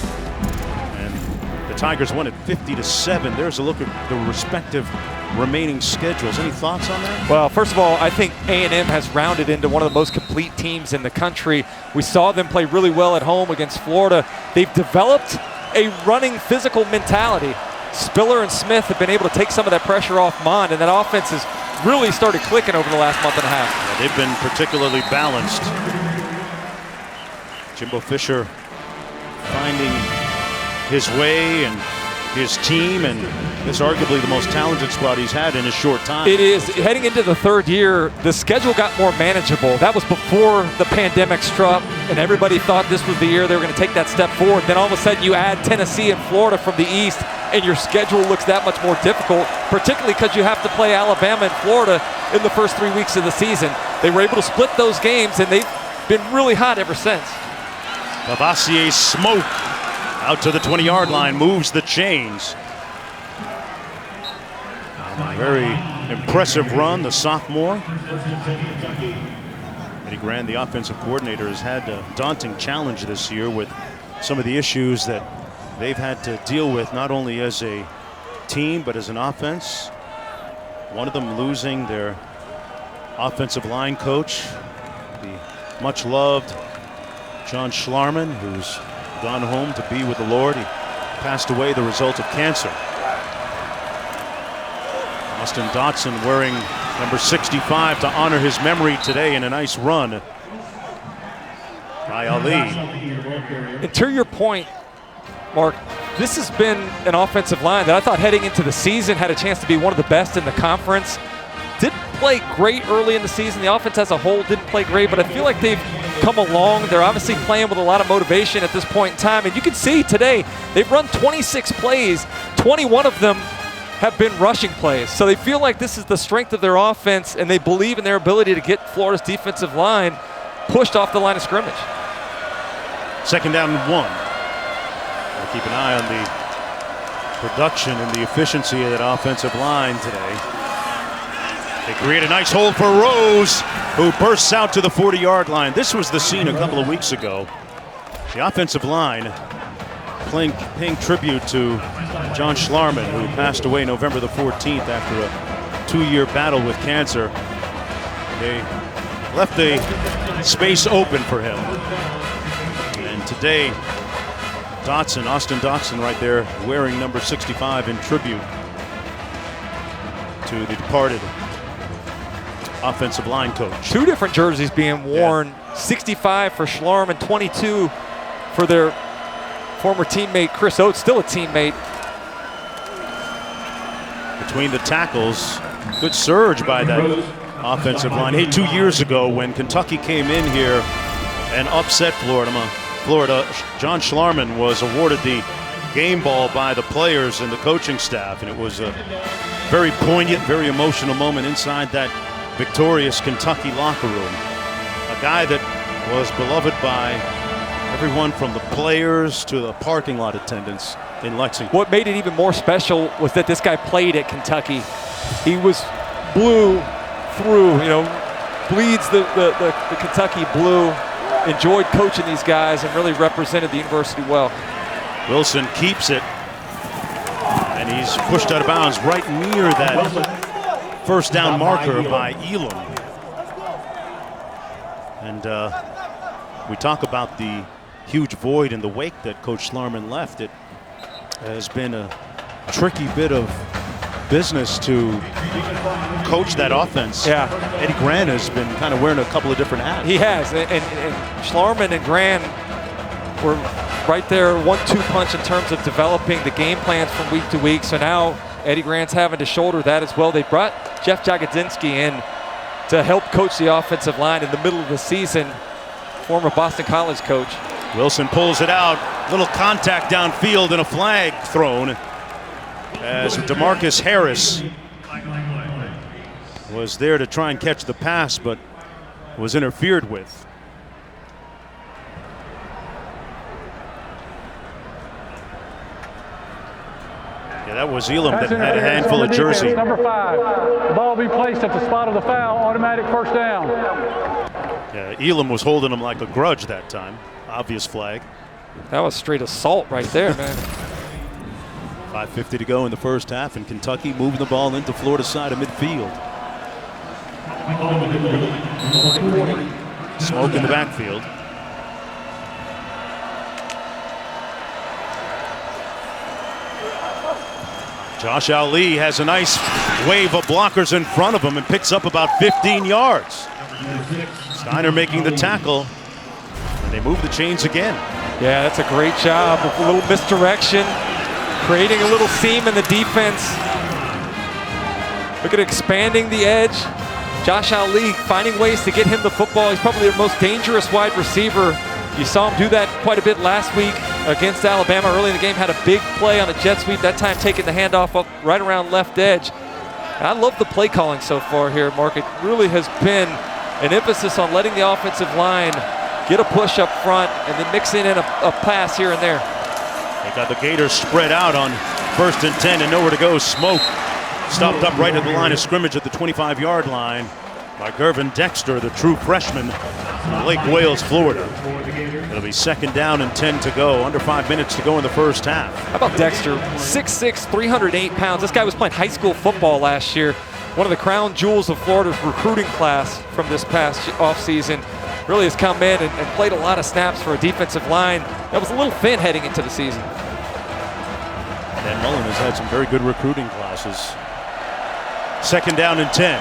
Tigers won at 50-7. There's a look at the respective remaining schedules. Any thoughts on that? Well, first of all, I think A&M has rounded into one of the most complete teams in the country. We saw them play really well at home against Florida. They've developed a running physical mentality. Spiller and Smith have been able to take some of that pressure off Mond, and that offense has really started clicking over the last month and a half. Yeah, they've been particularly balanced. Jimbo Fisher finding his way and his team, and it's arguably the most talented squad he's had in a short time. It is. Heading into the 3rd year, the schedule got more manageable. That was before the pandemic struck, and everybody thought this was the year they were going to take that step forward. Then all of a sudden you add Tennessee and Florida from the East, and your schedule looks that much more difficult, particularly because you have to play Alabama and Florida in the first 3 weeks of the season. They were able to split those games, and they've been really hot ever since. Lavassier Smoke Out to the 20-yard line, moves the chains. Very impressive run, the sophomore. Eddie Gran, the offensive coordinator, has had a daunting challenge this year with some of the issues that they've had to deal with, not only as a team, but as an offense. One of them losing their offensive line coach, the much-loved John Schlarman, who's gone home to be with the Lord. He passed away the result of cancer. Austin Dotson wearing number 65 to honor his memory today in a nice run by Ali. And to your point, Mark, this has been an offensive line that I thought heading into the season had a chance to be one of the best in the conference. Didn't play great early in the season. The offense as a whole didn't play great, but I feel like they've come along. They're obviously playing with a lot of motivation at this point in time. And you can see today, they've run 26 plays, 21 of them have been rushing plays. So they feel like this is the strength of their offense, and they believe in their ability to get Florida's defensive line pushed off the line of scrimmage. 2nd down and 1. We'll keep an eye on the production and the efficiency of that offensive line today. They create a nice hole for Rose, who bursts out to the 40-yard line. This was the scene a couple of weeks ago. The offensive line paying tribute to John Schlarman, who passed away November the 14th after a 2-year battle with cancer. They left the space open for him. And today, Austin Dotson right there wearing number 65 in tribute to the departed offensive line coach. 2 different jerseys being worn, yeah. 65 for Schlarman, 22 for their former teammate Chris Oates, still a teammate. Between the tackles, good surge by that offensive line. Hey, 2 years ago when Kentucky came in here and upset Florida, John Schlarman was awarded the game ball by the players and the coaching staff, and it was a very poignant, very emotional moment inside that victorious Kentucky locker room. A guy that was beloved by everyone from the players to the parking lot attendants in Lexington. What made it even more special was that this guy played at Kentucky. He was blue through, bleeds the Kentucky blue, enjoyed coaching these guys and really represented the university well. Wilson keeps it, and he's pushed out of bounds right near that 1st down marker by Elam. And we talk about the huge void in the wake that Coach Schlarman left. It has been a tricky bit of business to coach that offense. Yeah. Eddie Gran has been kind of wearing a couple of different hats. He has, and Schlarman and Gran were right there 1-2 punch in terms of developing the game plans from week to week. So now Eddie Gran's having to shoulder that as well. They brought Jeff Jagodzinski in to help coach the offensive line in the middle of the season, former Boston College coach. Wilson pulls it out, little contact downfield and a flag thrown as DeMarcus Harris was there to try and catch the pass, but was interfered with. Yeah, that was Elam that had a handful of jerseys. Number 5, the ball will be placed at the spot of the foul, automatic 1st down. Yeah, Elam was holding him like a grudge that time. Obvious flag. That was straight assault right there, man. 5:50 to go in the 1st half, and Kentucky moving the ball into Florida's side of midfield. Smoke in the backfield. Josh Ali has a nice wave of blockers in front of him and picks up about 15 yards. Steiner making the tackle, and they move the chains again. Yeah, that's a great job of a little misdirection, creating a little seam in the defense. Look at expanding the edge. Josh Ali finding ways to get him the football. He's probably their most dangerous wide receiver. You saw him do that quite a bit last week against Alabama. Early in the game, had a big play on a jet sweep, that time taking the handoff up right around left edge. And I love the play calling so far here, Mark. It really has been an emphasis on letting the offensive line get a push up front and then mixing in a pass here and there. They got the Gators spread out on 1st and 10 and nowhere to go. Smoke stopped up right at the line of scrimmage at the 25-yard line by Gervin Dexter, the true freshman from Lake Wales, Florida. It'll be 2nd down and 10 to go. Under 5 minutes to go in the first half. How about Dexter? 6'6", 308 pounds. This guy was playing high school football last year. One of the crown jewels of Florida's recruiting class from this past offseason. Really has come in and played a lot of snaps for a defensive line that was a little thin heading into the season. Dan Mullen has had some very good recruiting classes. 2nd down and 10.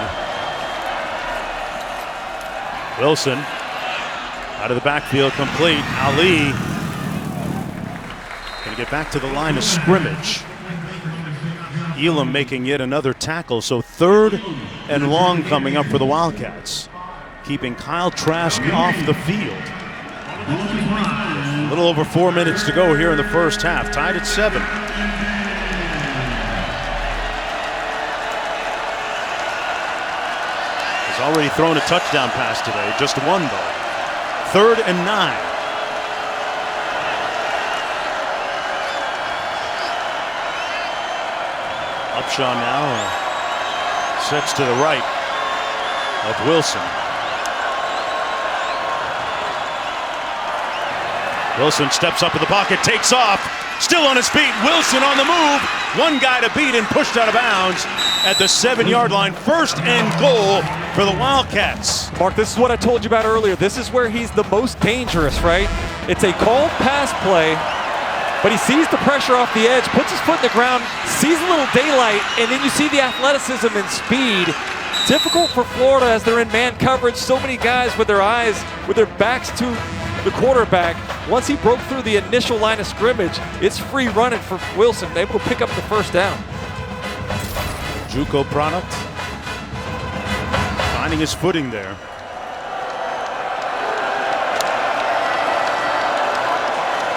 Wilson out of the backfield, complete. Ali going to get back to the line of scrimmage. Elam making yet another tackle, so 3rd and long coming up for the Wildcats, keeping Kyle Trask off the field. A little over 4 minutes to go here in the first half, tied at 7. He's already thrown a touchdown pass today, just one though. 3rd and 9. Upshaw now sets to the right of Wilson. Wilson steps up in the pocket, takes off, still on his feet. Wilson on the move. One guy to beat and pushed out of bounds at the 7-yard line. 1st and goal for the Wildcats. Mark, this is what I told you about earlier. This is where he's the most dangerous, right? It's a called pass play, but he sees the pressure off the edge, puts his foot in the ground, sees a little daylight, and then you see the athleticism and speed. Difficult for Florida as they're in man coverage. So many guys with their eyes, with their backs to the quarterback. Once he broke through the initial line of scrimmage, it's free running for Wilson, able to pick up the 1st down. JUCO product, finding his footing there.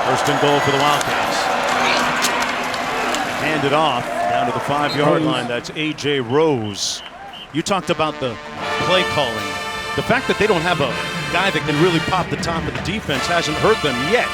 First and goal for the Wildcats. Handed off down to the 5-yard line. That's A.J. Rose. You talked about the play calling. The fact that they don't have a guy that can really pop the top of the defense hasn't hurt them yet,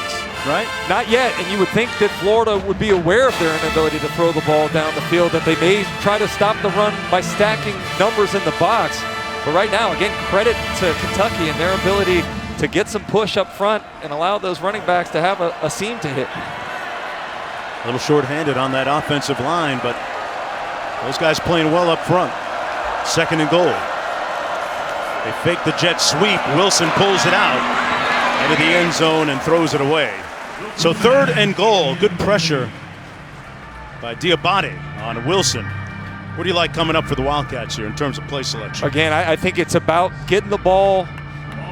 right? Not yet, and you would think that Florida would be aware of their inability to throw the ball down the field, that they may try to stop the run by stacking numbers in the box. But right now, again, credit to Kentucky and their ability to get some push up front and allow those running backs to have a seam to hit. A little short-handed on that offensive line, but those guys playing well up front. 2nd and goal. They fake the jet sweep. Wilson pulls it out into the end zone and throws it away. So 3rd and goal. Good pressure by Diabate on Wilson. What do you like coming up for the Wildcats here in terms of play selection? Again, I think it's about getting the ball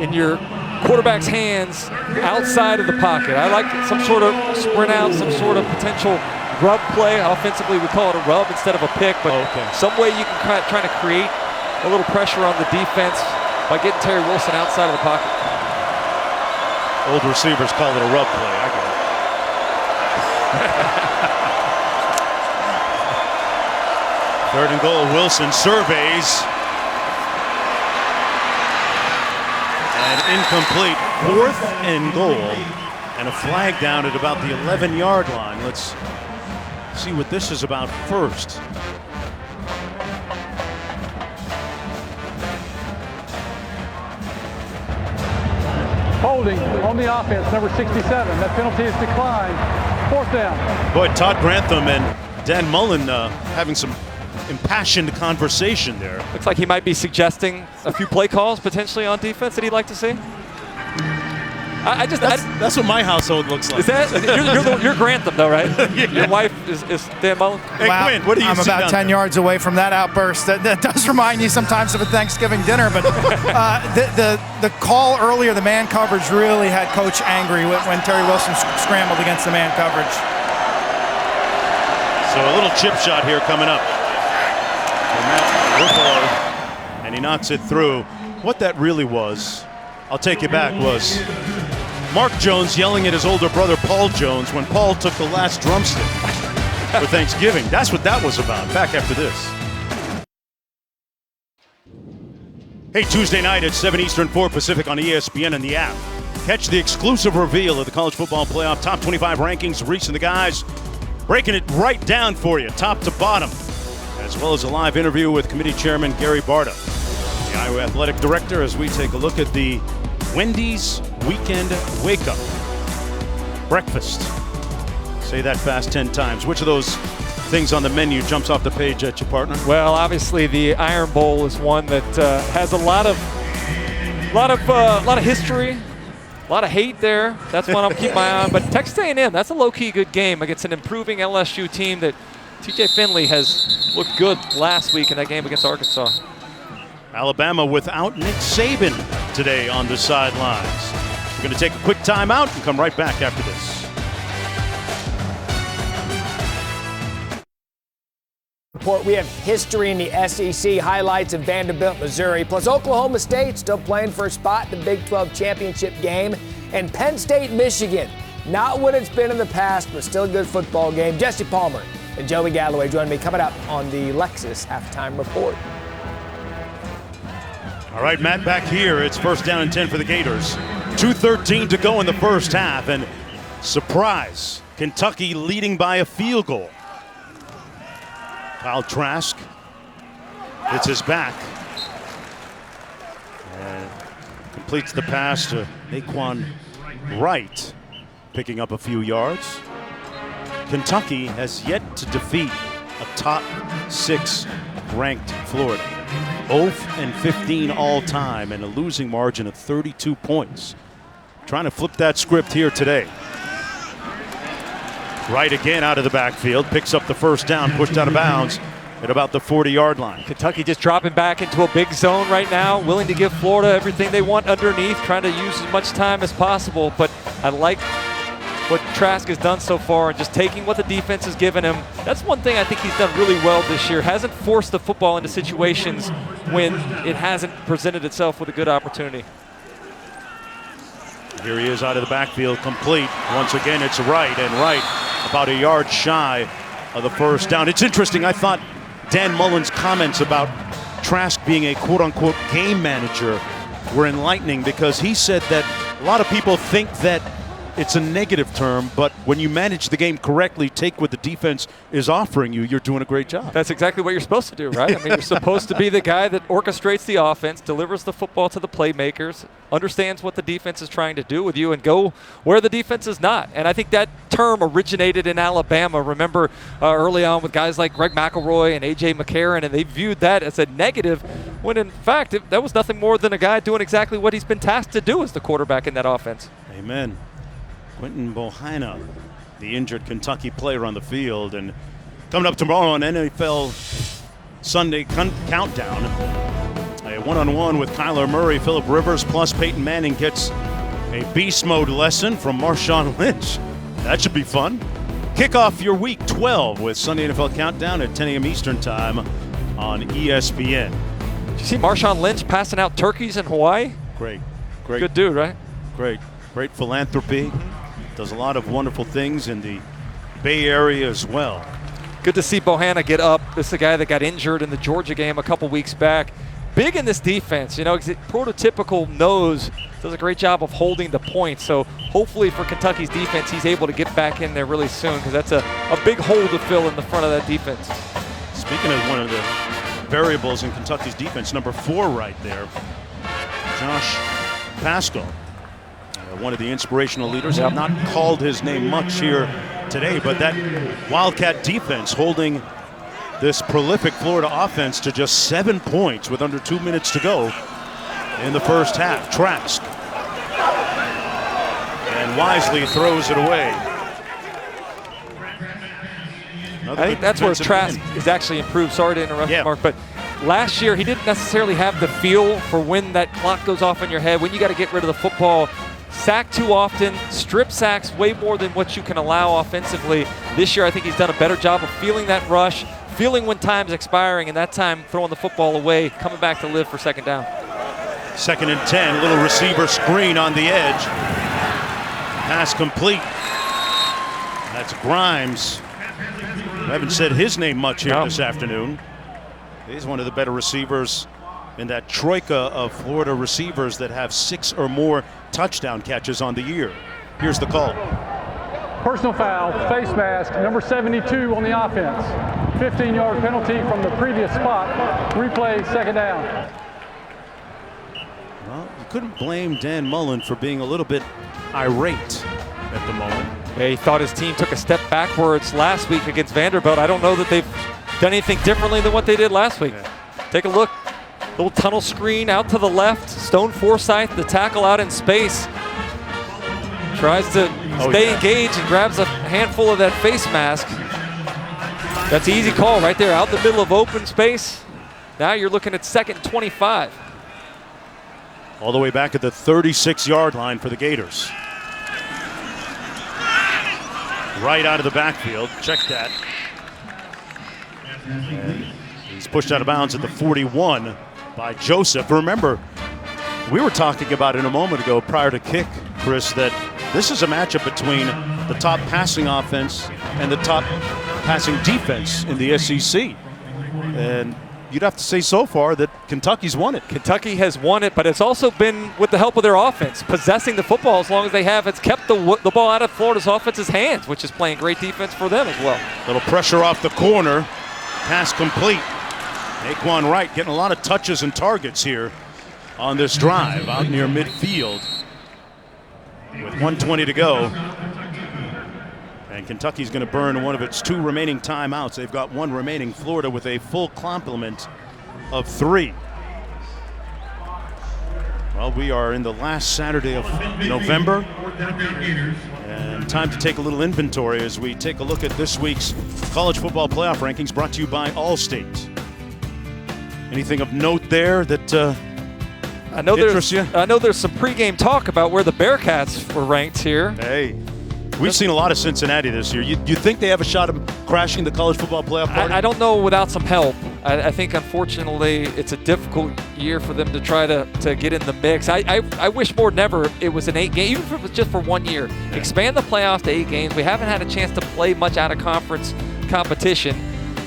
in your quarterback's hands outside of the pocket. I like some sort of sprint out, some sort of potential rub play. Offensively, we call it a rub instead of a pick, but some way you can try to create a little pressure on the defense by getting Terry Wilson outside of the pocket. Old receivers call it a rub play. I get it. 3rd and goal. Wilson surveys. And incomplete. 4th and goal. And a flag down at about the 11-yard line. Let's see what this is about first. Holding on the offense, number 67. That penalty is declined. 4th down. Boy, Todd Grantham and Dan Mullen having some impassioned conversation there. Looks like he might be suggesting a few play calls potentially on defense that he'd like to see. That's what my household looks like. Is that you're Grantham though, right? Yeah. Your wife is Dan Mullen. Hey, wow. Quinn, what do you I'm see about 10 yards away from that outburst. That does remind you sometimes of a Thanksgiving dinner, but the call earlier, the man coverage really had Coach angry when Terry Wilson scrambled against the man coverage. So a little chip shot here coming up. And he knocks it through. What that really was, I'll take you back, was Mark Jones yelling at his older brother Paul Jones when Paul took the last drumstick for Thanksgiving. That's what that was about. Back after this. Hey, Tuesday night at 7 Eastern, 4 Pacific on ESPN and the app. Catch the exclusive reveal of the College Football Playoff Top 25 rankings. Reese and the guys breaking it right down for you, top to bottom, as well as a live interview with committee chairman Gary Barta, the Iowa Athletic Director, as we take a look at the Wendy's Weekend Wake Up Breakfast. Say that fast 10 times. Which of those things on the menu jumps off the page at your partner? Well, obviously the Iron Bowl is one that has a lot of history. A lot of hate there. That's one I'll keep my eye on. But Texas A&M, that's a low-key good game against an improving LSU team that TJ Finley has looked good last week in that game against Arkansas. Alabama without Nick Saban today on the sidelines. We're going to take a quick timeout and come right back after this. We have history in the SEC, highlights of Vanderbilt, Missouri, plus Oklahoma State still playing for a spot in the Big 12 championship game, and Penn State, Michigan. Not what it's been in the past, but still a good football game. Jesse Palmer and Joey Galloway join me coming up on the Lexus Halftime Report. All right, Matt, back here. It's first down and 10 for the Gators. 2:13 to go in the first half, and surprise, Kentucky leading by a field goal. Kyle Trask hits his back and completes the pass to Naquan Wright, picking up a few yards. Kentucky has yet to defeat a top 6 ranked Florida. 0-15 all time and a losing margin of 32 points. Trying to flip that script here today. Right again out of the backfield, picks up the first down, pushed out of bounds at about the 40-yard line. Kentucky just dropping back into a big zone right now, willing to give Florida everything they want underneath, trying to use as much time as possible. But I like what Trask has done so far and just taking what the defense has given him. That's one thing I think he's done really well this year. Hasn't forced the football into situations when it hasn't presented itself with a good opportunity. Here he is out of the backfield, complete. Once again, it's Wright, and Wright about a yard shy of the first down. It's interesting, I thought Dan Mullen's comments about Trask being a quote-unquote game manager were enlightening, because he said that a lot of people think that it's a negative term, but when you manage the game correctly, take what the defense is offering you, you're doing a great job. That's exactly what you're supposed to do, right? I mean, you're supposed to be the guy that orchestrates the offense, delivers the football to the playmakers, understands what the defense is trying to do with you, and go where the defense is not. And I think that term originated in Alabama. Remember early on with guys like Greg McElroy and A.J. McCarron, and they viewed that as a negative, when in fact that was nothing more than a guy doing exactly what he's been tasked to do as the quarterback in that offense. Amen. Quentin Bohanna, the injured Kentucky player on the field. And coming up tomorrow on NFL Sunday Countdown, a one-on-one with Kyler Murray, Phillip Rivers, plus Peyton Manning gets a beast mode lesson from Marshawn Lynch. That should be fun. Kick off your week 12 with Sunday NFL Countdown at 10 a.m. Eastern Time on ESPN. Did you see Marshawn Lynch passing out turkeys in Hawaii? Great. Good dude, right? Great philanthropy. Does a lot of wonderful things in the Bay Area as well. Good to see Bohanna get up. This is a guy that got injured in the Georgia game a couple weeks back. Big in this defense, you know, prototypical nose, does a great job of holding the point. So hopefully for Kentucky's defense, he's able to get back in there really soon, because that's a big hole to fill in the front of that defense. Speaking of one of the variables in Kentucky's defense, number 4 right there, Josh Pascal. One of the inspirational leaders. Have not called his name much here today, but that Wildcat defense holding this prolific Florida offense to just 7 points with under 2 minutes to go in the first half. Trask. And wisely throws it away. I think that's where Trask is actually improved. Sorry to interrupt you, Mark, but last year he didn't necessarily have the feel for when that clock goes off in your head, when you got to get rid of the football. Sack too often, strip sacks way more than what you can allow offensively. This year I think he's done a better job of feeling that rush, feeling when time's expiring, and that time throwing the football away, coming back to live for second down. 2nd and 10, little receiver screen on the edge. Pass complete. That's Grimes. I haven't said his name much here this afternoon. He's one of the better receivers in that troika of Florida receivers that have 6 or more touchdown catches on the year. Here's the call. Personal foul, face mask, number 72 on the offense. 15-yard penalty from the previous spot. Replay, second down. Well, you couldn't blame Dan Mullen for being a little bit irate at the moment. Yeah, he thought his team took a step backwards last week against Vanderbilt. I don't know that they've done anything differently than what they did last week. Yeah. Take a look. Little tunnel screen out to the left. Stone Forsythe, the tackle out in space. Tries to stay engaged and grabs a handful of that face mask. That's an easy call right there, out the middle of open space. Now you're looking at 2nd and 25. All the way back at the 36-yard line for the Gators. Right out of the backfield. Check that. And he's pushed out of bounds at the 41 by Joseph. Remember, we were talking about it a moment ago prior to kick, Chris, that this is a matchup between the top passing offense and the top passing defense in the SEC. And you'd have to say so far that Kentucky's won it. Kentucky has won it, but it's also been with the help of their offense. Possessing the football as long as they have, it's kept the ball out of Florida's offense's hands, which is playing great defense for them as well. Little pressure off the corner. Pass complete. Naquan Wright getting a lot of touches and targets here on this drive out near midfield with 1:20 to go. And Kentucky's going to burn one of its 2 remaining timeouts. They've got 1 remaining. Florida with a full complement of 3. Well, we are in the last Saturday of November. And time to take a little inventory as we take a look at this week's college football playoff rankings brought to you by Allstate. Anything of note there that interests you? I know there's some pregame talk about where the Bearcats were ranked here. Hey, we've seen a lot of Cincinnati this year. You think they have a shot of crashing the college football playoff party? I don't know without some help. I think, unfortunately, it's a difficult year for them to try to get in the mix. I wish more than ever it was an 8 game, even if it was just for 1 year. Yeah. Expand the playoffs to 8 games. We haven't had a chance to play much out-of-conference competition.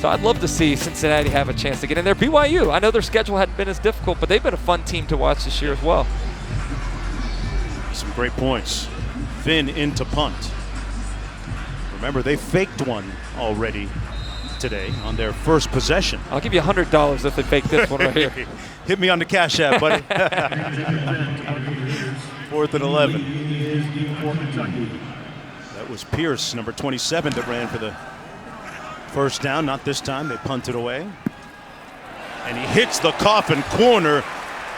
So I'd love to see Cincinnati have a chance to get in there. BYU, I know their schedule hadn't been as difficult, but they've been a fun team to watch this year as well. Some great points. Finn into punt. Remember, they faked one already today on their first possession. I'll give you $100 if they fake this one right here. Hit me on the Cash App, buddy. 4th and 11. That was Pierce, number 27, that ran for the first down. Not this time. They punted away. And he hits the coffin corner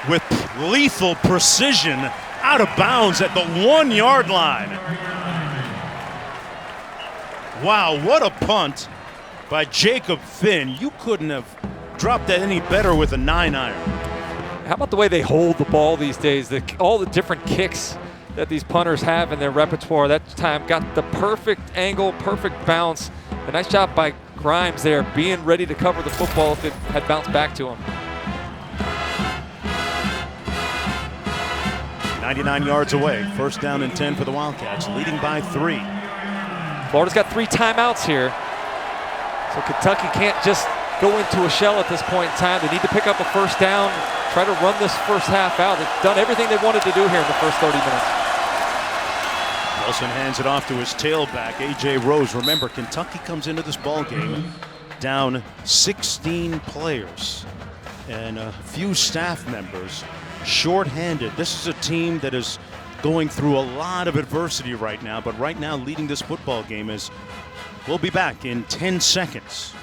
with lethal precision out of bounds at the 1-yard line. Wow, what a punt by Jacob Finn. You couldn't have dropped that any better with a 9-iron. How about the way they hold the ball these days? All the different kicks that these punters have in their repertoire. That time got the perfect angle, perfect bounce. A nice job by Grimes there, being ready to cover the football if it had bounced back to him. 99 yards away. 1st down and 10 for the Wildcats, leading by 3. Florida's got 3 timeouts here. So Kentucky can't just go into a shell at this point in time. They need to pick up a 1st down, try to run this first half out. They've done everything they wanted to do here in the first 30 minutes. Wilson hands it off to his tailback, A.J. Rose. Remember, Kentucky comes into this ball game down 16 players and a few staff members, shorthanded. This is a team that is going through a lot of adversity right now, but right now leading this football game is, we'll be back in 10 seconds.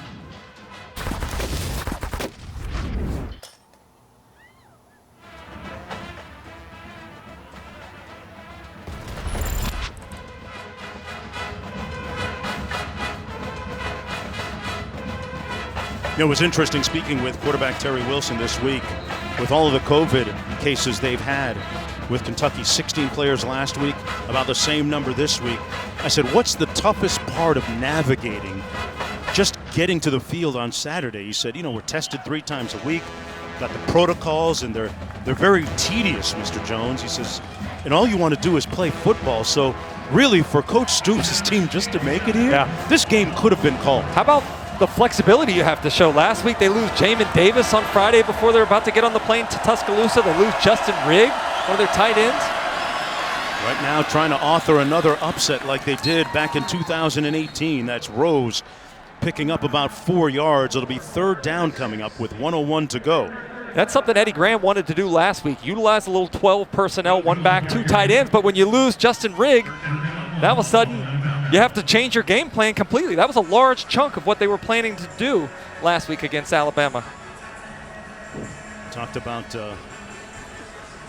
You know, it was interesting speaking with quarterback Terry Wilson this week with all of the COVID cases they've had with Kentucky, 16 players last week, about the same number this week. I said, what's the toughest part of navigating just getting to the field on Saturday? He said, you know, we're tested 3 times a week, got the protocols, and they're very tedious, Mr. Jones. He says, and all you want to do is play football. So really, for Coach Stoops' team just to make it here, this game could have been called. How about the flexibility you have to show. Last week they lose Jamin Davis on Friday before they're about to get on the plane to Tuscaloosa. They lose Justin Rigg, one of their tight ends. Right now trying to author another upset like they did back in 2018. That's Rose picking up about 4 yards. It'll be third down coming up with 1:01 to go. That's something Eddie Graham wanted to do last week. Utilize a little 12 personnel, 1 back, 2 tight ends. But when you lose Justin Rigg, all of a sudden you have to change your game plan completely. That was a large chunk of what they were planning to do last week against Alabama. Talked about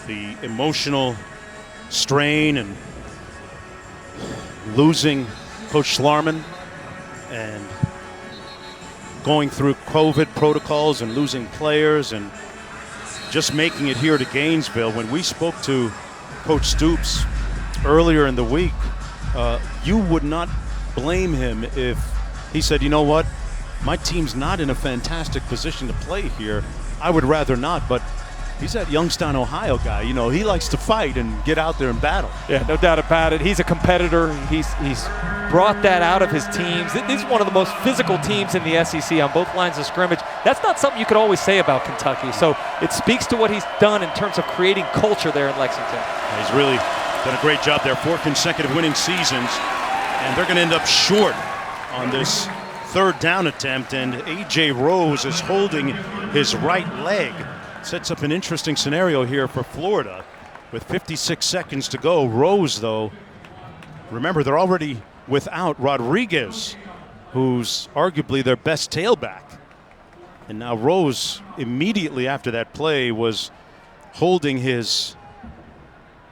the emotional strain and losing Coach Schlarman and going through COVID protocols and losing players and just making it here to Gainesville. When we spoke to Coach Stoops earlier in the week, you would not blame him if he said, you know what, my team's not in a fantastic position to play here. I would rather not, but he's that Youngstown, Ohio guy. You know, he likes to fight and get out there and battle. Yeah, no doubt about it. He's a competitor. He's brought that out of his teams. This is one of the most physical teams in the SEC on both lines of scrimmage. That's not something you could always say about Kentucky. So it speaks to what he's done in terms of creating culture there in Lexington. He's really done a great job there. 4 consecutive winning seasons, and they're going to end up short on this third down attempt, and A.J. Rose is holding his right leg. Sets up an interesting scenario here for Florida with 56 seconds to go. Rose, though, remember, they're already without Rodriguez, who's arguably their best tailback. And now Rose, immediately after that play, was holding his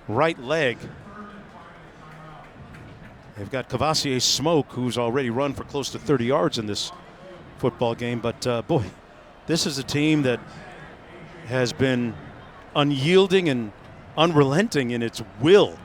right leg. They've got Cavassier Smoke, who's already run for close to 30 yards in this football game. But, boy, this is a team that has been unyielding and unrelenting in its will.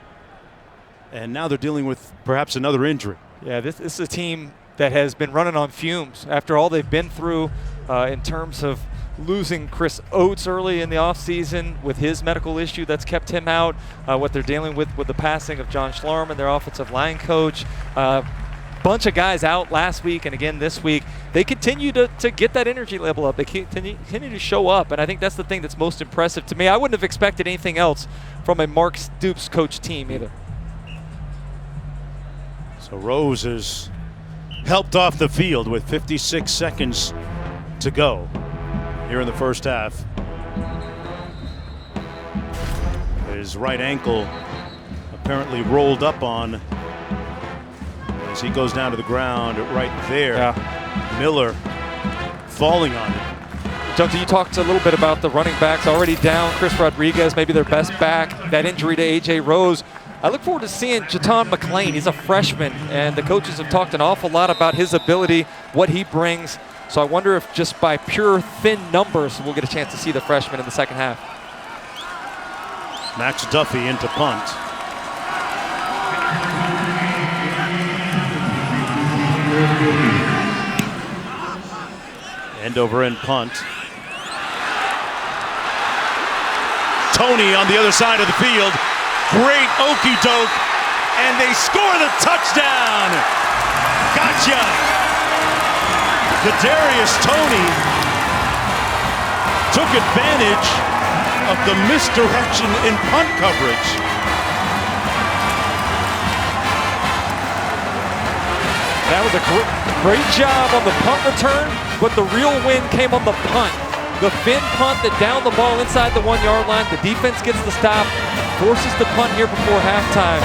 And now they're dealing with perhaps another injury. Yeah, this is a team that has been running on fumes after all they've been through in terms of losing Chris Oates early in the offseason with his medical issue that's kept him out, what they're dealing with the passing of John Schlarman, their offensive line coach. Bunch of guys out last week and again this week. They continue to get that energy level up. They continue to show up, and I think that's the thing that's most impressive to me. I wouldn't have expected anything else from a Mark Stoops coach team either. So Rose is helped off the field with 56 seconds to go here in the first half. His right ankle apparently rolled up on as he goes down to the ground right there. Yeah. Miller falling on it. Junkie, you talked a little bit about the running backs already down. Chris Rodriguez, maybe their best back. That injury to A.J. Rose. I look forward to seeing Jaton McClain. He's a freshman, and the coaches have talked an awful lot about his ability, what he brings. So I wonder if just by pure thin numbers, we'll get a chance to see the freshman in the second half. Max Duffy into punt. End over end punt. Tony on the other side of the field. Great okey doke, and they score the touchdown. Gotcha. Kadarius Toney took advantage of the misdirection in punt coverage. That was a great job on the punt return, but the real win came on the punt. The fin punt that downed the ball inside the 1 yard line. The defense gets the stop, forces the punt here before halftime.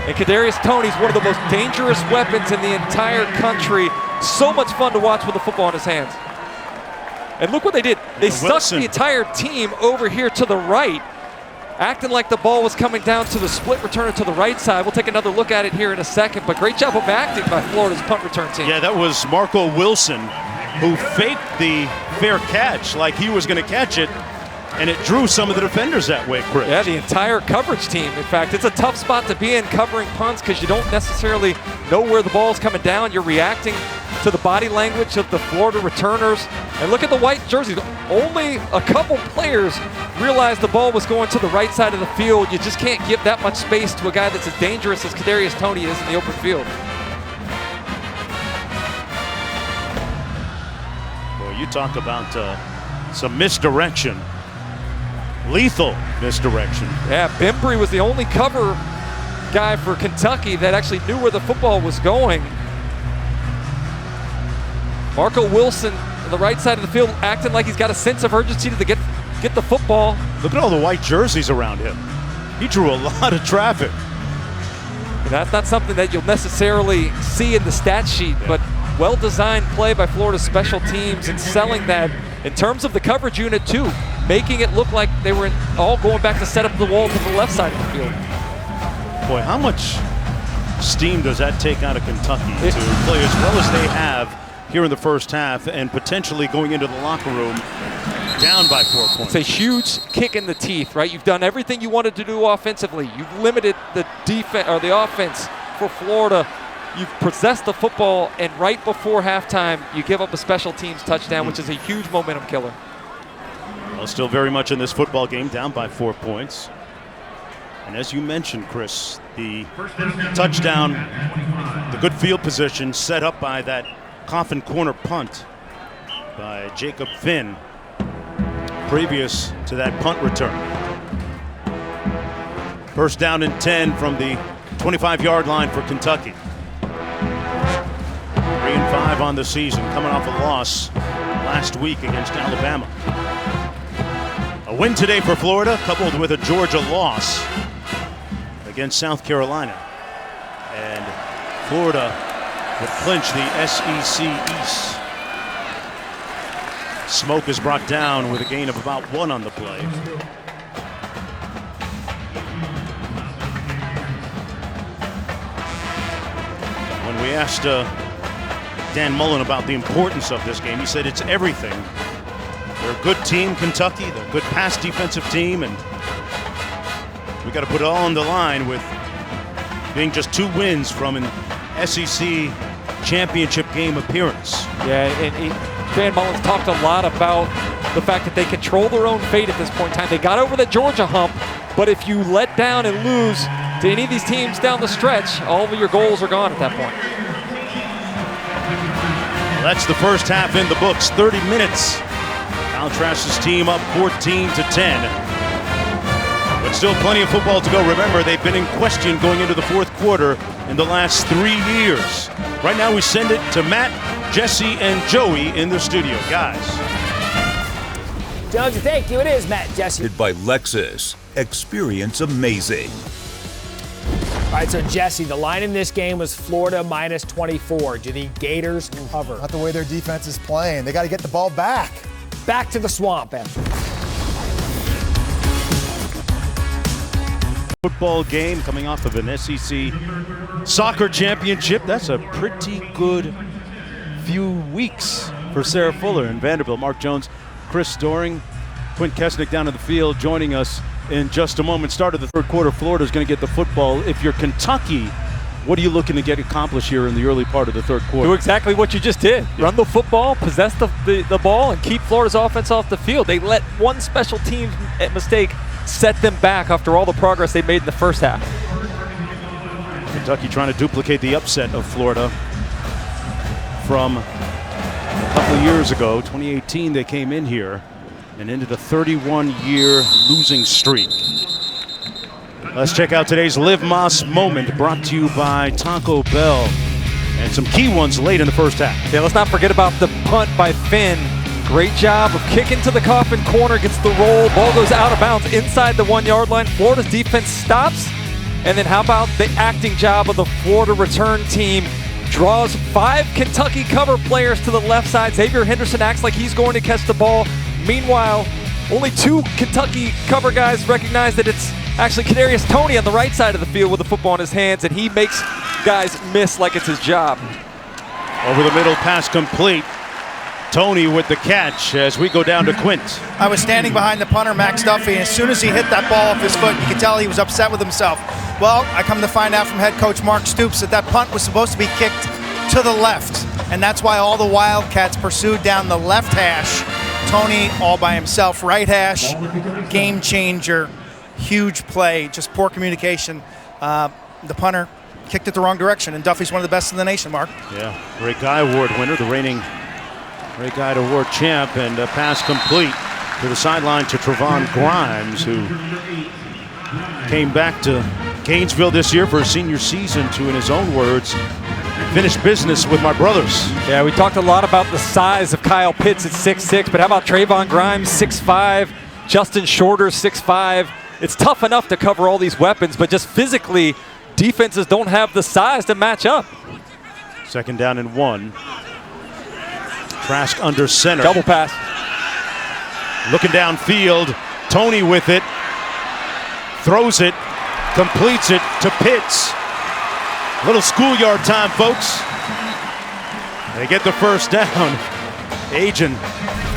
And Kadarius Toney's one of the most dangerous weapons in the entire country. So much fun to watch with the football in his hands. And look what they did. They stuck the entire team over here to the right, acting like the ball was coming down to the split returner to the right side. We'll take another look at it here in a second, but great job of acting by Florida's punt return team. Yeah, that was Marco Wilson who faked the fair catch like he was going to catch it, and it drew some of the defenders that way, Chris. Yeah, the entire coverage team. In fact, it's a tough spot to be in covering punts because you don't necessarily know where the ball's coming down. You're reacting to the body language of the Florida returners. And look at the white jerseys. Only a couple players realized the ball was going to the right side of the field. You just can't give that much space to a guy that's as dangerous as Kadarius Toney is in the open field. Well, you talk about some misdirection. Lethal misdirection. Yeah, Bembry was the only cover guy for Kentucky that actually knew where the football was going. Marco Wilson on the right side of the field acting like he's got a sense of urgency to get the football. Look at all the white jerseys around him. He drew a lot of traffic. And that's not something that you'll necessarily see in the stat sheet, but well-designed play by Florida's special teams and selling that in terms of the coverage unit too, making it look like they were all going back to set up the wall to the left side of the field. Boy, how much steam does that take out of Kentucky to play as well as they have here in the first half and potentially going into the locker room down by 4 points? It's a huge kick in the teeth, right? You've done everything you wanted to do offensively. You've limited the defense or the offense for Florida. You've possessed the football, and right before halftime, you give up a special teams touchdown, which is a huge momentum killer. Well, still very much in this football game, down by 4 points. And as you mentioned, Chris, the touchdown, the good field position set up by that coffin corner punt by Jacob Finn previous to that punt return. First down and 10 from the 25-yard line for Kentucky. 3-5 on the season, coming off a loss last week against Alabama. A win today for Florida, coupled with a Georgia loss against South Carolina. And Florida would clinch the SEC East. Smoke is brought down with a gain of about 1 on the play. When we asked Dan Mullen about the importance of this game, he said it's everything. They're a good team, Kentucky. They're a good pass defensive team, and we got to put it all on the line with being just 2 wins from an SEC championship game appearance. Yeah, and Dan Mullen's talked a lot about the fact that they control their own fate at this point in time. They got over the Georgia hump, but if you let down and lose to any of these teams down the stretch, all of your goals are gone at that point. Well, that's the first half in the books. 30 minutes. Altra's team up 14-10. But still plenty of football to go. Remember, they've been in question going into the fourth quarter in the last 3 years. Right now we send it to Matt, Jesse, and Joey in the studio. Guys. Jonesy, thank you. It is Matt, Jesse. By Lexus. Experience amazing. All right, so Jesse, the line in this game was Florida minus 24. Do the Gators cover? Not the way their defense is playing. They got to get the ball back. Back to the swamp after. Football game coming off of an SEC soccer championship. That's a pretty good few weeks for Sarah Fuller and Vanderbilt. Mark Jones, Chris Doring, Quint Kesnick down in the field joining us in just a moment. Start of the third quarter, Florida's going to get the football. If you're Kentucky, what are you looking to get accomplished here in the early part of the third quarter? Do exactly what you just did. Yeah. Run the football, possess the ball, and keep Florida's offense off the field. They let one special team mistake set them back after all the progress they made in the first half. Kentucky trying to duplicate the upset of Florida from a couple of years ago. 2018, they came in here and ended a 31-year losing streak. Let's check out today's Liv Moss moment, brought to you by Taco Bell. And some key ones late in the first half. Yeah, let's not forget about the punt by Finn. Great job of kicking to the coffin corner, gets the roll, ball goes out of bounds inside the 1 yard line. Florida's defense stops. And then how about the acting job of the Florida return team? Draws 5 Kentucky cover players to the left side. Xavier Henderson acts like he's going to catch the ball. Meanwhile, only 2 Kentucky cover guys recognize that it's actually Kadarius Toney on the right side of the field with the football in his hands, and he makes guys miss like it's his job. Over the middle, pass complete. Toney with the catch as we go down to Quint. I was standing behind the punter, Max Duffy, and as soon as he hit that ball off his foot, you could tell he was upset with himself. Well, I come to find out from head coach Mark Stoops that punt was supposed to be kicked to the left, and that's why all the Wildcats pursued down the left hash. Toney all by himself, right hash, game changer, huge play, just poor communication. The punter kicked it the wrong direction, and Duffy's one of the best in the nation, Mark. Yeah, great guy award winner, the reigning Great Guide Award champ, and a pass complete to the sideline to Trevon Grimes, who came back to Gainesville this year for his senior season to, in his own words, finish business with my brothers. Yeah, we talked a lot about the size of Kyle Pitts at 6'6", but how about Trevon Grimes, 6'5", Justin Shorter, 6'5". It's tough enough to cover all these weapons, but just physically, defenses don't have the size to match up. 2nd down and 1. Trask under center. Double pass. Looking downfield, Tony with it, throws it, completes it to Pitts. Little schoolyard time, folks. They get the first down. Agent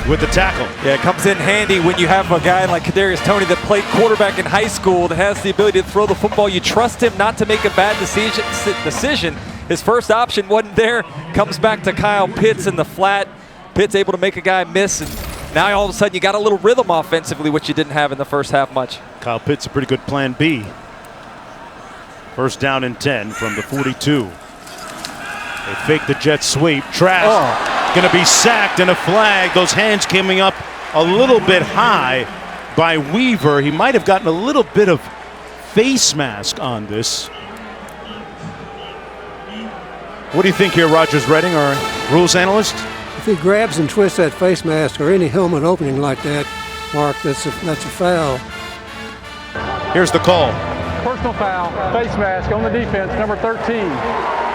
with the tackle. Yeah, it comes in handy when you have a guy like Kadarius Toney that played quarterback in high school, that has the ability to throw the football. You trust him not to make a bad decision. His first option wasn't there. Comes back to Kyle Pitts in the flat. Pitts able to make a guy miss, and now all of a sudden you got a little rhythm offensively, which you didn't have in the first half much. Kyle Pitts, a pretty good plan B. 1st down and 10 from the 42. They fake the jet sweep. Trask going to be sacked, and a flag. Those hands coming up a little bit high by Weaver. He might have gotten a little bit of face mask on this. What do you think here, Rogers Redding, our rules analyst? If he grabs and twists that face mask or any helmet opening like that, Mark, that's a foul. Here's the call. Personal foul, face mask on the defense, number 13.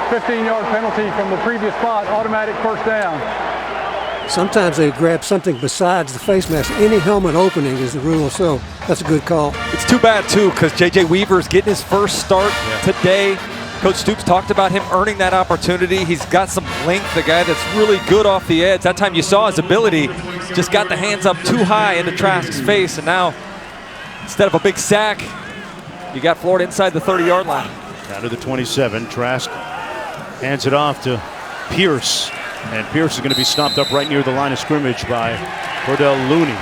15-yard penalty from the previous spot, automatic 1st down. Sometimes they grab something besides the face mask. Any helmet opening is the rule, so that's a good call. It's too bad, too, because J.J. Weaver's getting his first start today. Coach Stoops talked about him earning that opportunity. He's got some length, the guy that's really good off the edge. That time you saw his ability, just got the hands up too high into Trask's face, and now instead of a big sack, you got Florida inside the 30-yard line. Down to the 27, Trask hands it off to Pierce, and Pierce is going to be stopped up right near the line of scrimmage by Cordell Looney.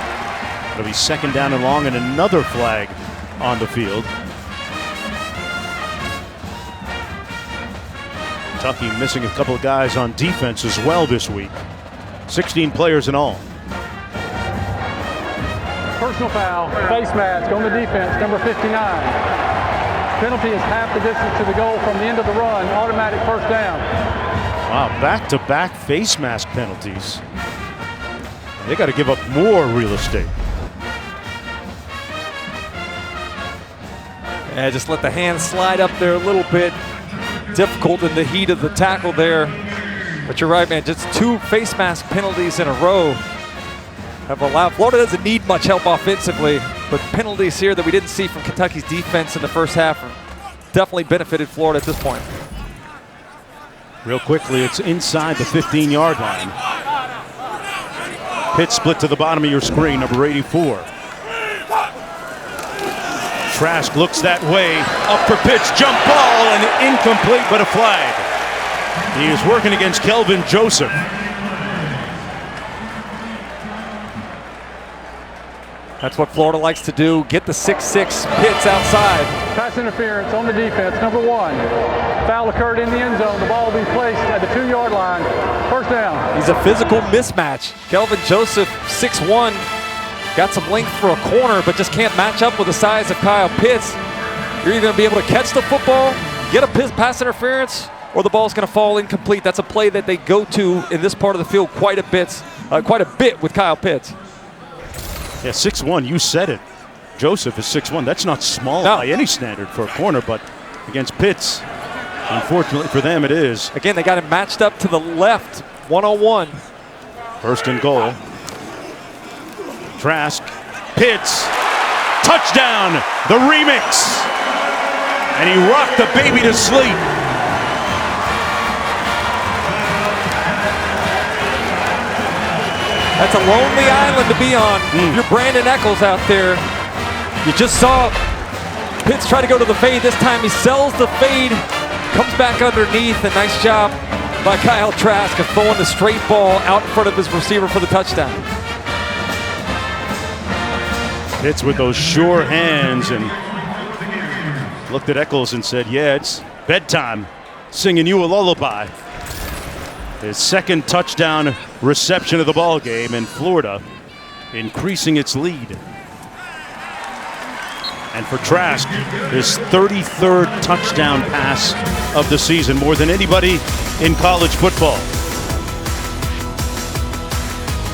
It'll be 2nd down and long, and another flag on the field. Kentucky missing a couple of guys on defense as well this week. 16 players in all. Personal foul, face mask on the defense, number 59. Penalty is half the distance to the goal from the end of the run, automatic 1st down. Wow, back-to-back face mask penalties. They got to give up more real estate. Yeah, just let the hand slide up there a little bit. Difficult in the heat of the tackle there. But you're right, man, just 2 face mask penalties in a row have allowed. Florida doesn't need much help offensively, but penalties here that we didn't see from Kentucky's defense in the first half definitely benefited Florida at this point. Real quickly, it's inside the 15-yard line. Pitts split to the bottom of your screen, number 84. Trask looks that way, up for Pitts, jump ball, and incomplete, but a flag. He is working against Kelvin Joseph. That's what Florida likes to do, get the 6'6" Pitts outside. Pass interference on the defense, number 1. Foul occurred in the end zone. The ball will be placed at the 2-yard line. 1st down. He's a physical mismatch. Kelvin Joseph, 6'1", got some length for a corner, but just can't match up with the size of Kyle Pitts. You're either going to be able to catch the football, get a pass interference, or the ball's going to fall incomplete. That's a play that they go to in this part of the field quite a bit with Kyle Pitts. Yeah, 6'1", you said it. Joseph is 6'1". That's not small by any standard for a corner, but against Pitts, unfortunately for them, it is. Again, they got him matched up to the left, 1-on-1. 1st and goal. Trask, Pitts, touchdown, the remix. And he rocked the baby to sleep. That's a lonely island to be on. If you're Brandon Eccles out there, you just saw Pitts try to go to the fade. This time he sells the fade, comes back underneath. A nice job by Kyle Trask of throwing the straight ball out in front of his receiver for the touchdown. Pitts with those sure hands and looked at Eccles and said, yeah, it's bedtime, singing you a lullaby. His second touchdown reception of the ball game, and Florida increasing its lead. And for Trask, his 33rd touchdown pass of the season, more than anybody in college football.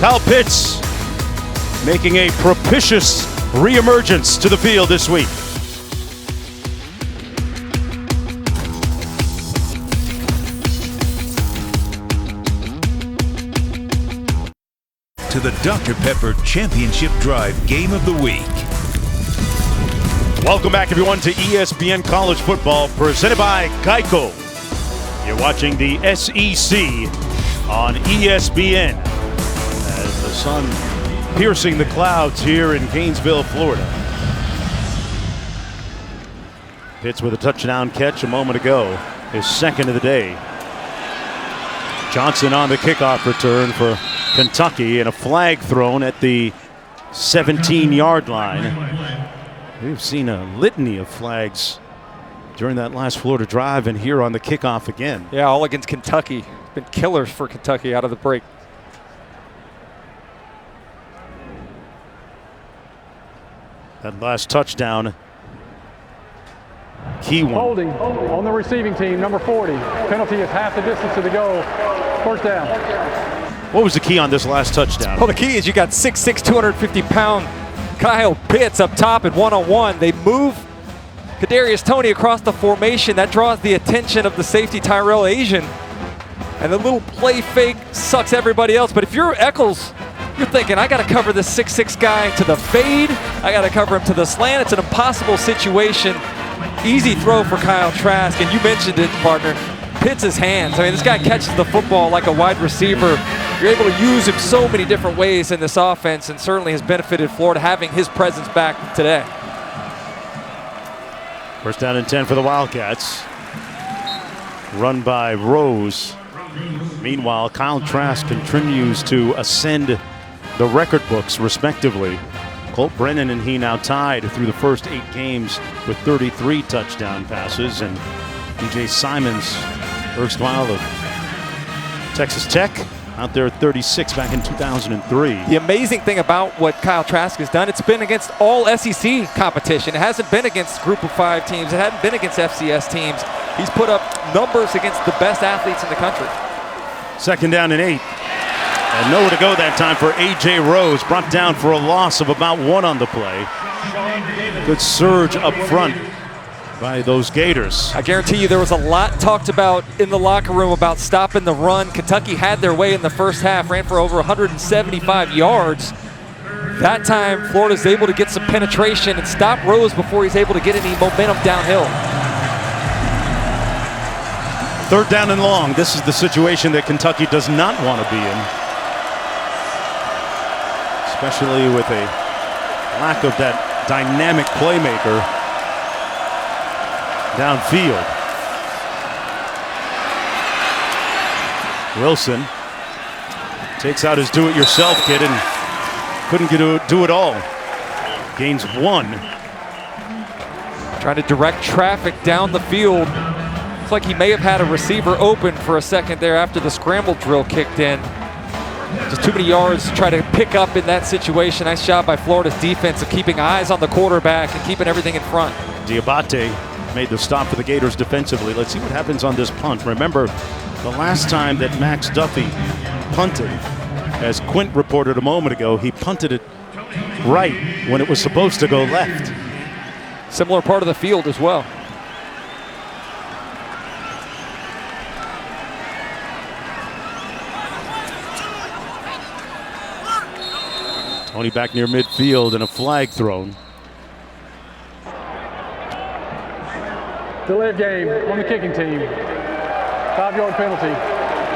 Kyle Pitts making a propitious reemergence to the field this week. To the Dr. Pepper Championship Drive Game of the Week. Welcome back, everyone, to ESPN College Football, presented by Geico. You're watching the SEC on ESPN as the sun piercing the clouds here in Gainesville, Florida. Pitts with a touchdown catch a moment ago, his second of the day. Johnson on the kickoff return for Kentucky, and a flag thrown at the 17-yard line. We've seen a litany of flags during that last Florida drive, and here on the kickoff again. Yeah, all against Kentucky. Been killers for Kentucky out of the break. That last touchdown, key one. Holding on the receiving team, number 40. Penalty is half the distance to the goal. First down. What was the key on this last touchdown? Well, the key is you got 6'6", 250-pound Kyle Pitts up top at one-on-one. They move Kadarius Toney across the formation. That draws the attention of the safety Tyrell Asian. And the little play fake sucks everybody else. But if you're Eccles, you're thinking, I got to cover this 6'6" guy to the fade. I got to cover him to the slant. It's an impossible situation. Easy throw for Kyle Trask. And you mentioned it, partner. Pitts' hands. I mean, this guy catches the football like a wide receiver. You're able to use him so many different ways in this offense, and certainly has benefited Florida having his presence back today. First down and 10 for the Wildcats. Run by Rose. Meanwhile, Kyle Trask continues to ascend the record books respectively. Colt Brennan and he now tied through the first 8 games with 33 touchdown passes, and DJ Simons, erstwhile of Texas Tech, out there at 36 back in 2003. The amazing thing about what Kyle Trask has done, it's been against all SEC competition. It hasn't been against Group of 5 teams. It hadn't been against FCS teams. He's put up numbers against the best athletes in the country. Second down and 8. And nowhere to go that time for A.J. Rose, brought down for a loss of about 1 on the play. Good surge up front by those Gators. I guarantee you there was a lot talked about in the locker room about stopping the run. Kentucky had their way in the first half, ran for over 175 yards. That time, Florida's able to get some penetration and stop Rose before he's able to get any momentum downhill. Third down and long. This is the situation that Kentucky does not want to be in, especially with a lack of that dynamic playmaker downfield. Wilson takes out his do-it-yourself kit and couldn't do it all. Gains 1. Trying to direct traffic down the field. Looks like he may have had a receiver open for a second there after the scramble drill kicked in. Just too many yards to try to pick up in that situation. Nice job by Florida's defense of keeping eyes on the quarterback and keeping everything in front. Diabate made the stop for the Gators defensively. Let's see what happens on this punt. Remember, the last time that Max Duffy punted, as Quint reported a moment ago, he punted it right when it was supposed to go left. Similar part of the field as well. Tony back near midfield and a flag thrown. Delay of game on the kicking team. 5-yard penalty.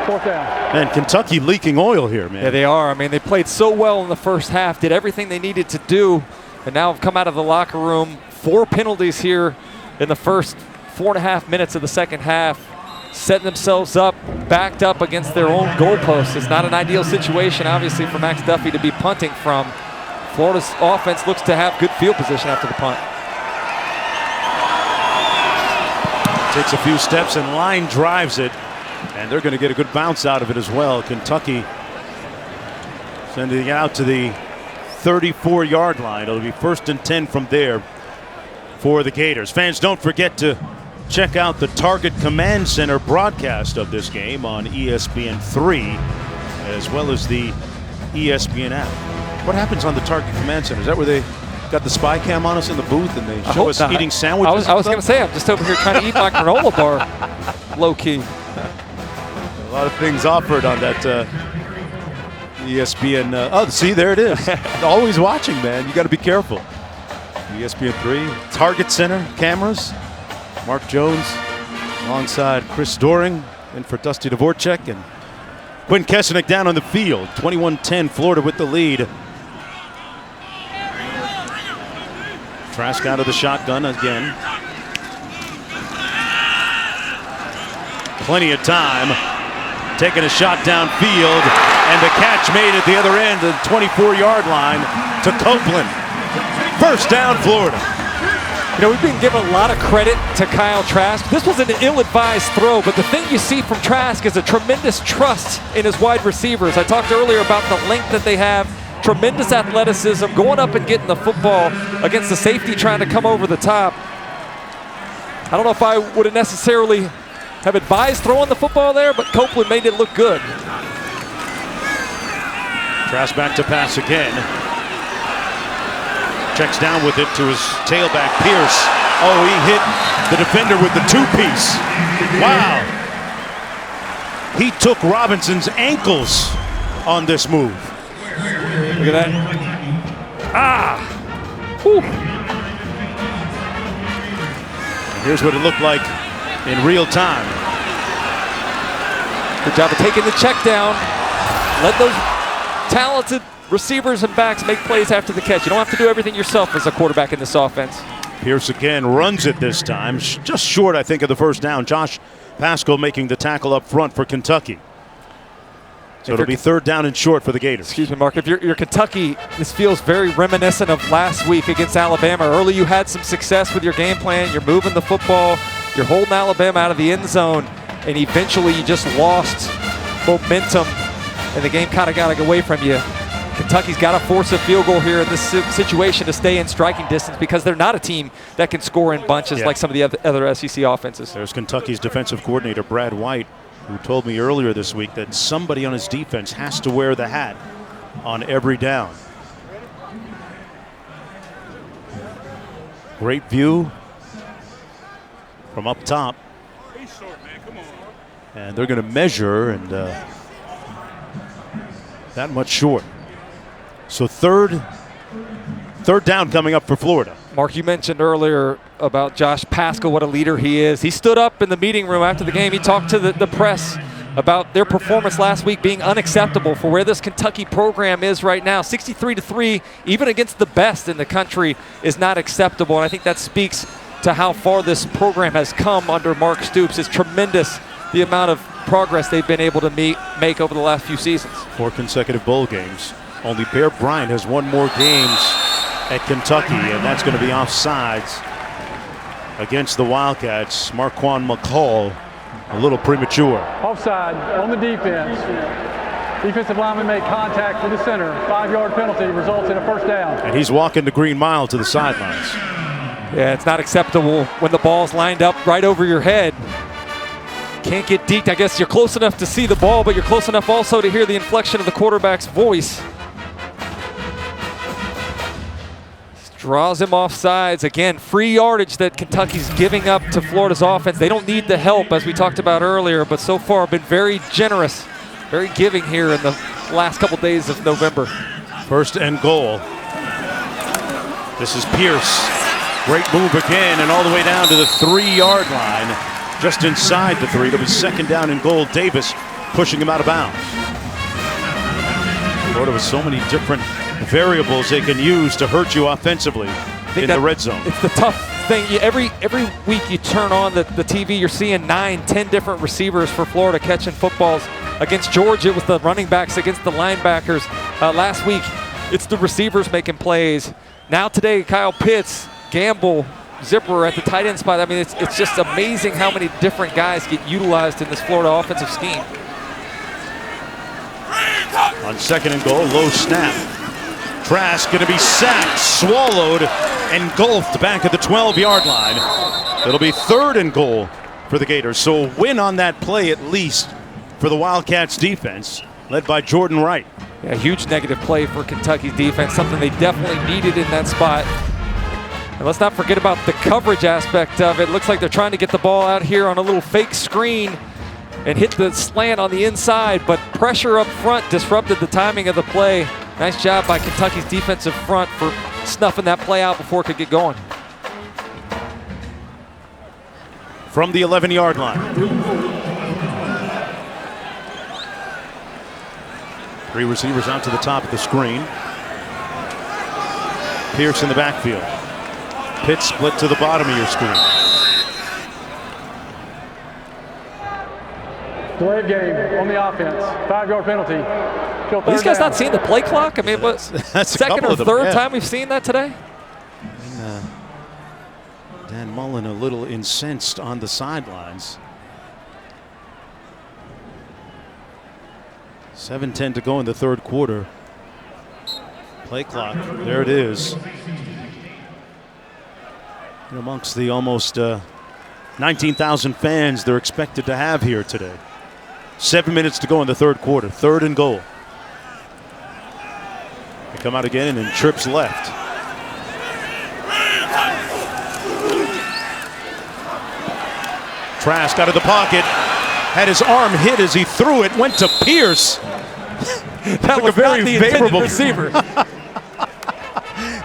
Fourth down. And Kentucky leaking oil here, man. Yeah, they are. I mean, they played so well in the first half, did everything they needed to do, and now have come out of the locker room. 4 penalties here in the first 4.5 minutes of the second half, setting themselves up, backed up against their own goalposts. It's not an ideal situation, obviously, for Max Duffy to be punting from. Florida's offense looks to have good field position after the punt. Takes a few steps and line drives it And they're going to get a good bounce out of it as well. Kentucky sending it out to the 34-yard line. It'll be 1st and 10 from there for the Gators. Fans, don't forget to check out the Target Command Center broadcast of this game on ESPN3, as well as the ESPN app. What happens on the Target Command Center? Is that where they got the spy cam on us in the booth and they show us eating sandwiches? I was going to say, I'm just over here trying to eat my granola bar, low-key. A lot of things offered on that ESPN. Oh, see, there it is. Always watching, man. You got to be careful. ESPN3, Target Center, cameras. Mark Jones alongside Chris Doring, in for Dusty Dvorak, and Quinn Kesenick down on the field. 21-10, Florida with the lead. Trask out of the shotgun again. Plenty of time. Taking a shot downfield, and the catch made at the other end, the 24-yard line to Copeland. First down, Florida. You know, we've been giving a lot of credit to Kyle Trask. This was an ill-advised throw, but the thing you see from Trask is a tremendous trust in his wide receivers. I talked earlier about the length that they have, tremendous athleticism, going up and getting the football against the safety trying to come over the top. I don't know if I would have necessarily have advised throwing the football there, but Copeland made it look good. Trask back to pass again. Checks down with it to his tailback, Pierce. Oh, he hit the defender with the two-piece. Wow. He took Robinson's ankles on this move. Look at that. Ah! Whew. And here's what it looked like in real time. Good job of taking the check down. Let those talented receivers and backs make plays after the catch. You don't have to do everything yourself as a quarterback in this offense. Pierce again runs it this time. Just short, I think, of the first down. Josh Pascal making the tackle up front for Kentucky. So it'll be 3rd down and short for the Gators. Excuse me, Mark. If you're Kentucky, this feels very reminiscent of last week against Alabama. Early you had some success with your game plan. You're moving the football. You're holding Alabama out of the end zone. And eventually you just lost momentum. And the game kind of got away from you. Kentucky's got to force a field goal here in this situation to stay in striking distance because they're not a team that can score in bunches like some of the other SEC offenses. There's Kentucky's defensive coordinator, Brad White, who told me earlier this week that somebody on his defense has to wear the hat on every down. Great view from up top. And they're going to measure, and that much short. So third down coming up for Florida. Mark, you mentioned earlier about Josh Pascal, what a leader he is. He stood up in the meeting room after the game. He talked to the press about their performance last week being unacceptable for where this Kentucky program is right now. 63-3, even against the best in the country, is not acceptable. And I think that speaks to how far this program has come under Mark Stoops. It's tremendous the amount of progress they've been able to make over the last few seasons. 4 consecutive bowl games. Only Bear Bryant has won more games at Kentucky, and that's going to be offsides against the Wildcats. Marquand McCall a little premature. Offside on the defense. Defensive lineman made contact with the center. 5-yard penalty results in a first down. And he's walking the green mile to the sidelines. Yeah, it's not acceptable when the ball's lined up right over your head. Can't get deked. I guess you're close enough to see the ball, but you're close enough also to hear the inflection of the quarterback's voice. Draws him off sides. Again, free yardage that Kentucky's giving up to Florida's offense. They don't need the help, as we talked about earlier, but so far been very generous, very giving here in the last couple days of November. 1st and goal. This is Pierce. Great move again, and all the way down to the 3-yard line. Just inside the 3. It'll be 2nd down and goal. Davis pushing him out of bounds. Florida with so many different variables they can use to hurt you offensively in the red zone. It's the tough thing. Every week you turn on the TV, you're seeing 9, 10 different receivers for Florida catching footballs. Against Georgia, it was the running backs against the linebackers. Last week, it's the receivers making plays. Now today, Kyle Pitts, Gamble, Zipper at the tight end spot. I mean, it's just amazing how many different guys get utilized in this Florida offensive scheme. On 2nd and goal, low snap. Trask going to be sacked, swallowed, engulfed back at the 12-yard line. It'll be 3rd and goal for the Gators. So a win on that play at least for the Wildcats defense, led by Jordan Wright. Yeah, huge negative play for Kentucky's defense, something they definitely needed in that spot. And let's not forget about the coverage aspect of it. Looks like they're trying to get the ball out here on a little fake screen and hit the slant on the inside, but pressure up front disrupted the timing of the play. Nice job by Kentucky's defensive front for snuffing that play out before it could get going. From the 11-yard line. 3 receivers out to the top of the screen. Pierce in the backfield. Pitt split to the bottom of your screen. Delay of game on the offense. 5-yard penalty. These guys not seeing the play clock? I mean, what, second or third time we've seen that today? And, Dan Mullen a little incensed on the sidelines. 7:10 to go in the 3rd quarter. Play clock, there it is. And amongst the almost 19,000 fans they're expected to have here today. 7 minutes to go in the 3rd quarter, 3rd and goal. They come out again and trips left. Trask out of the pocket, had his arm hit as he threw it, went to Pierce. That was a very not the favorable receiver.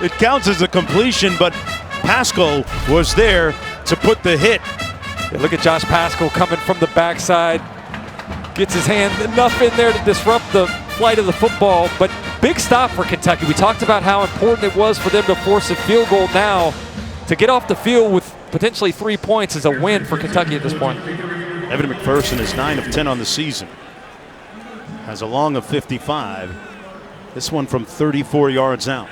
It counts as a completion, but Pascal was there to put the hit. Yeah, look at Josh Pascal coming from the backside. Gets his hand enough in there to disrupt the flight of the football, but big stop for Kentucky. We talked about how important it was for them to force a field goal now. To get off the field with potentially 3 points is a win for Kentucky at this point. Evan McPherson is 9 of 10 on the season. Has a long of 55. This one from 34 yards out.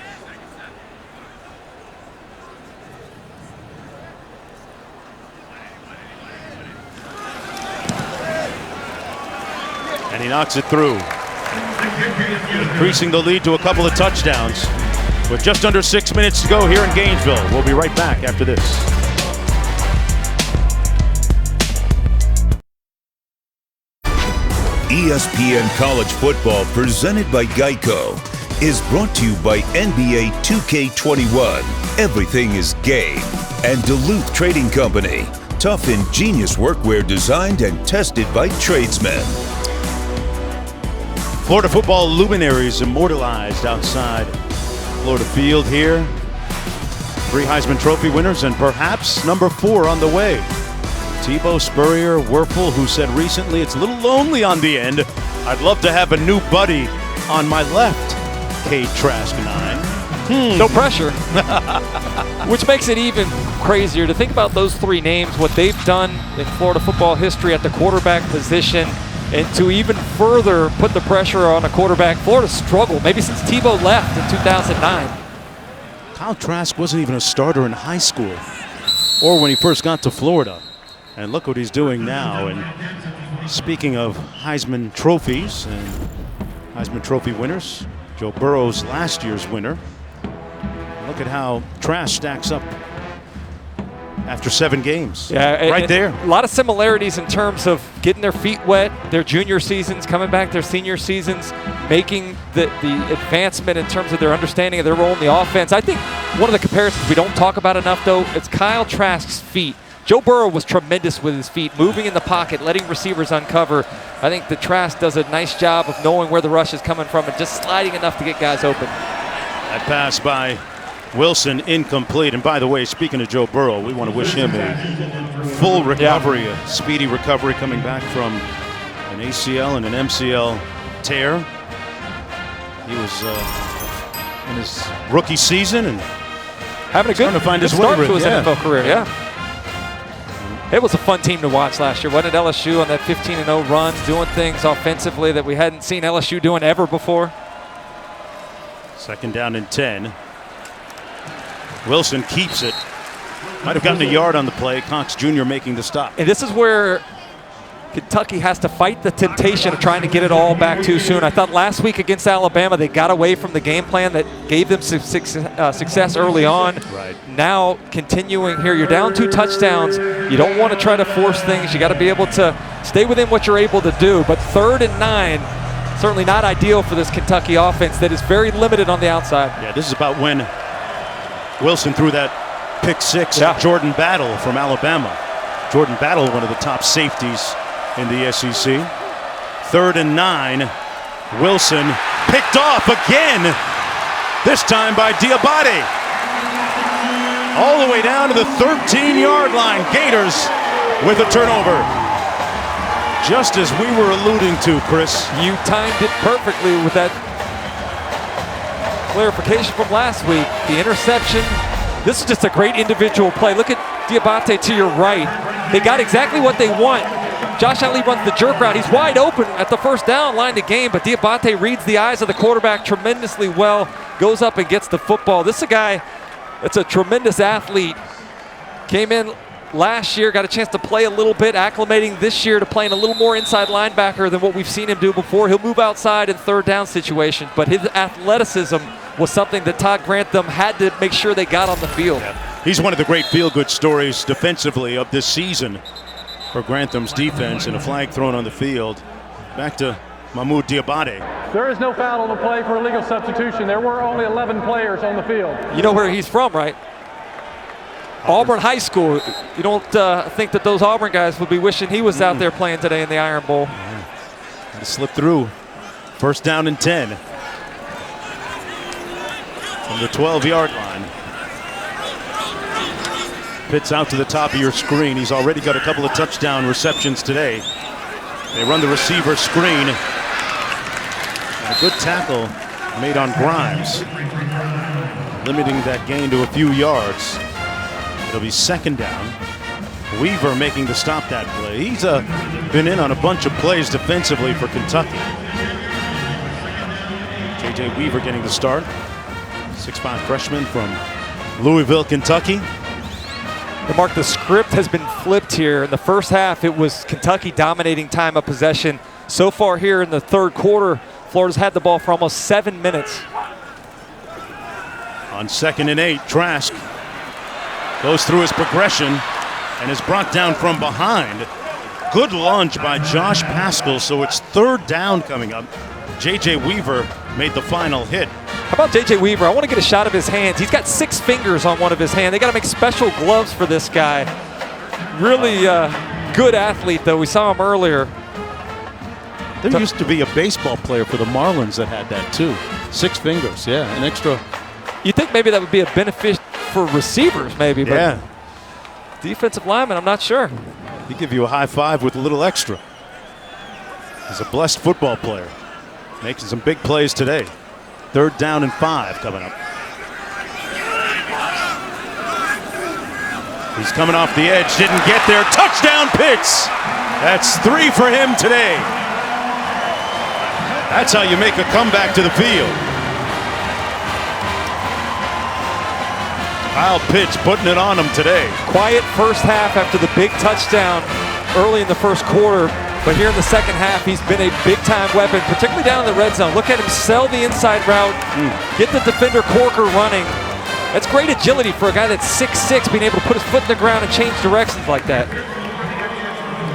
And he knocks it through, increasing the lead to a couple of touchdowns with just under 6 minutes to go here in Gainesville. We'll be right back after this. ESPN College Football, presented by Geico, is brought to you by NBA 2K21. Everything is game. And Duluth Trading Company. Tough, ingenious workwear designed and tested by tradesmen. Florida football luminaries immortalized outside Florida Field here. 3 Heisman Trophy winners and perhaps number 4 on the way. Tebow, Spurrier, Werfel, who said recently it's a little lonely on the end. I'd love to have a new buddy on my left. Cade Trask 9. No pressure. Which makes it even crazier to think about those 3 names, what they've done in Florida football history at the quarterback position, and to even further put the pressure on a quarterback. Florida struggled maybe since Tebow left in 2009. Kyle Trask wasn't even a starter in high school or when he first got to Florida. And look what he's doing now. And speaking of Heisman trophies and Heisman Trophy winners, Joe Burrow's last year's winner. Look at how Trask stacks up after 7 games. Yeah, right there. A lot of similarities in terms of getting their feet wet, their junior seasons, coming back their senior seasons, making the advancement in terms of their understanding of their role in the offense. I think one of the comparisons we don't talk about enough, though, it's Kyle Trask's feet. Joe Burrow was tremendous with his feet, moving in the pocket, letting receivers uncover. I think the Trask does a nice job of knowing where the rush is coming from and just sliding enough to get guys open. That pass by Wilson incomplete. And by the way, speaking of Joe Burrow, we want to wish him a full recovery, a speedy recovery coming back from an ACL and an MCL tear. He was in his rookie season and having a good, to find good his start to his NFL career. Yeah. It was a fun team to watch last year. Wasn't it LSU on that 15-0 run, doing things offensively that we hadn't seen LSU doing ever before? 2nd down and 10. Wilson keeps it. Might have gotten a yard on the play. Cox Jr. making the stop. And this is where Kentucky has to fight the temptation of trying to get it all back too soon. I thought last week against Alabama, they got away from the game plan that gave them success early on. Right. Now continuing here, you're down 2 touchdowns. You don't want to try to force things. You got to be able to stay within what you're able to do. But 3rd and 9, certainly not ideal for this Kentucky offense that is very limited on the outside. Yeah, this is about when Wilson threw that pick 6 to Jordan Battle from Alabama. Jordan Battle, one of the top safeties in the SEC. 3rd and 9. Wilson picked off again. This time by Diabate. All the way down to the 13-yard line. Gators with a turnover. Just as we were alluding to, Chris. You timed it perfectly with that clarification from last week. The interception. This is just a great individual play. Look at Diabate to your right. They got exactly what they want. Josh Allen runs the jerk route. He's wide open at the first down line to gain, but Diabate reads the eyes of the quarterback tremendously well, goes up and gets the football. This is a guy that's a tremendous athlete. Came in last year, got a chance to play a little bit, acclimating this year to playing a little more inside linebacker than what we've seen him do before. He'll move outside in 3rd down situations, but his athleticism was something that Todd Grantham had to make sure they got on the field. Yeah. He's one of the great feel-good stories defensively of this season for Grantham's defense, and a flag thrown on the field. Back to Mahmoud Diabate. There is no foul on the play for illegal substitution. There were only 11 players on the field. You know where he's from, right? Auburn High School. You don't think that those Auburn guys would be wishing he was out there playing today in the Iron Bowl. Yeah. He slipped through. 1st down and 10. From the 12-yard line. Pitts out to the top of your screen. He's already got a couple of touchdown receptions today. They run the receiver screen. And a good tackle made on Grimes, limiting that gain to a few yards. It'll be 2nd down. Weaver making the stop that play. He's been in on a bunch of plays defensively for Kentucky. J.J. Weaver getting the start. 6'5" freshman from Louisville, Kentucky. And Mark, the script has been flipped here. In the first half, it was Kentucky dominating time of possession. So far here in the 3rd quarter, Florida's had the ball for almost 7 minutes. On 2nd and 8, Trask goes through his progression and is brought down from behind. Good launch by Josh Paschal, so it's 3rd down coming up. J.J. Weaver made the final hit. How about J.J. Weaver? I want to get a shot of his hands. He's got 6 fingers on one of his hands. They got to make special gloves for this guy. Really good athlete, though. We saw him earlier. There used to be a baseball player for the Marlins that had that, too. 6 fingers, yeah, an extra. You think maybe that would be a benefit for receivers, maybe, but yeah. Defensive lineman, I'm not sure. He'd give you a high five with a little extra. He's a blessed football player. Making some big plays today. 3rd down and 5 coming up. He's coming off the edge, didn't get there. Touchdown Pitts. That's 3 for him today. That's how you make a comeback to the field. Kyle Pitts putting it on him today. Quiet first half after the big touchdown early in the 1st quarter. But here in the 2nd half, he's been a big-time weapon, particularly down in the red zone. Look at him sell the inside route, get the defender Corker running. That's great agility for a guy that's 6'6", being able to put his foot in the ground and change directions like that.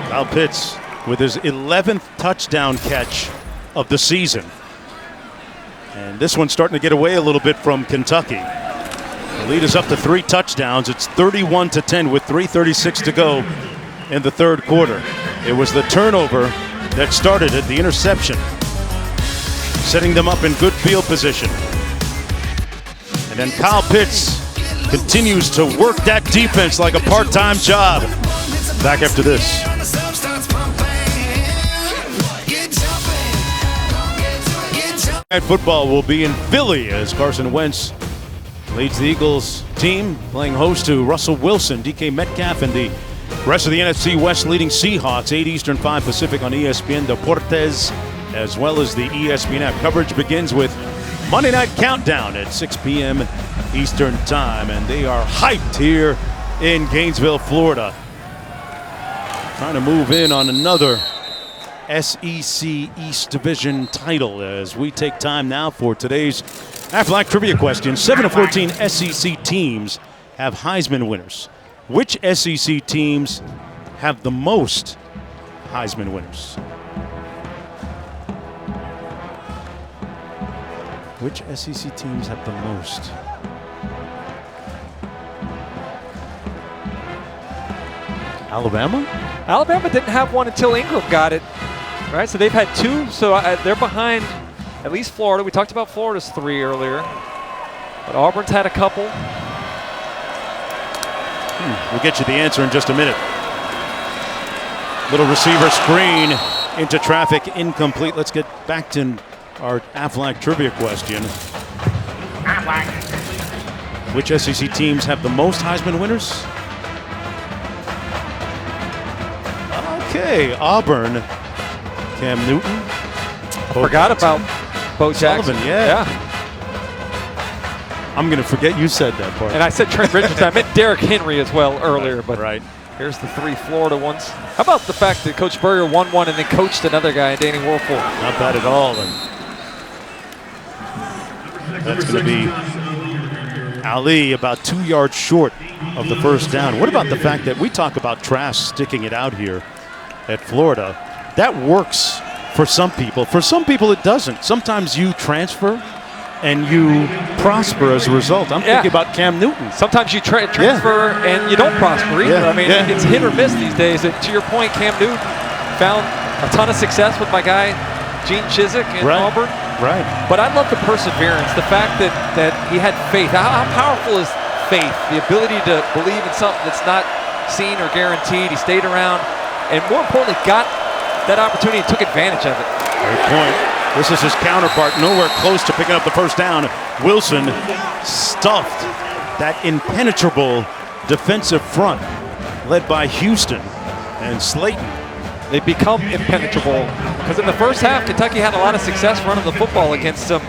Kyle Pitts with his 11th touchdown catch of the season. And this one's starting to get away a little bit from Kentucky. The lead is up to 3 touchdowns. It's 31-10 with 3:36 to go in the 3rd quarter. It was the turnover that started it, the interception, setting them up in good field position. And then Kyle Pitts continues to work that defense like a part-time job. Back after this. Football will be in Philly as Carson Wentz leads the Eagles team, playing host to Russell Wilson, DK Metcalf, and the rest of the NFC West leading Seahawks. 8 Eastern, 5 Pacific on ESPN Deportes, as well as the ESPN app. Coverage begins with Monday Night Countdown at 6 p.m. Eastern Time, and they are hyped here in Gainesville, Florida. Trying to move in on another SEC East Division title as we take time now for today's Aflac Trivia question. 7 of 14 SEC teams have Heisman winners. Which SEC teams have the most Heisman winners? Which SEC teams have the most? Alabama? Alabama didn't have one until Ingram got it, right? So they've had 2, so they're behind at least Florida. We talked about Florida's 3 earlier, but Auburn's had a couple. We'll get you the answer in just a minute. Little receiver screen into traffic, incomplete. Let's get back to our Aflac trivia question. Which SEC teams have the most Heisman winners? Okay, Auburn, Cam Newton. Forgot about Bo Jackson. Sullivan, yeah. I'm going to forget you said that part. And I said Trent Richardson. I meant Derrick Henry as well earlier, but right. Here's the 3 Florida ones. How about the fact that Coach Spurrier won one and then coached another guy, Danny Werfel? Not bad at all. And that's going to be Ali about 2 yards short of the first down. What about the fact that we talk about Trask sticking it out here at Florida? That works for some people. For some people, it doesn't. Sometimes you transfer and you prosper as a result. I'm thinking about Cam Newton. Sometimes you transfer and you don't prosper either. I mean, it's hit or miss these days. And to your point, Cam Newton found a ton of success with my guy, Gene Chizik in Auburn. Right. But I love the perseverance, the fact that he had faith. How powerful is faith? The ability to believe in something that's not seen or guaranteed. He stayed around and, more importantly, got that opportunity and took advantage of it. Great point. This is his counterpart, nowhere close to picking up the first down. Wilson stuffed that impenetrable defensive front led by Houston and Slayton. They've become impenetrable because in the first half, Kentucky had a lot of success running the football against them.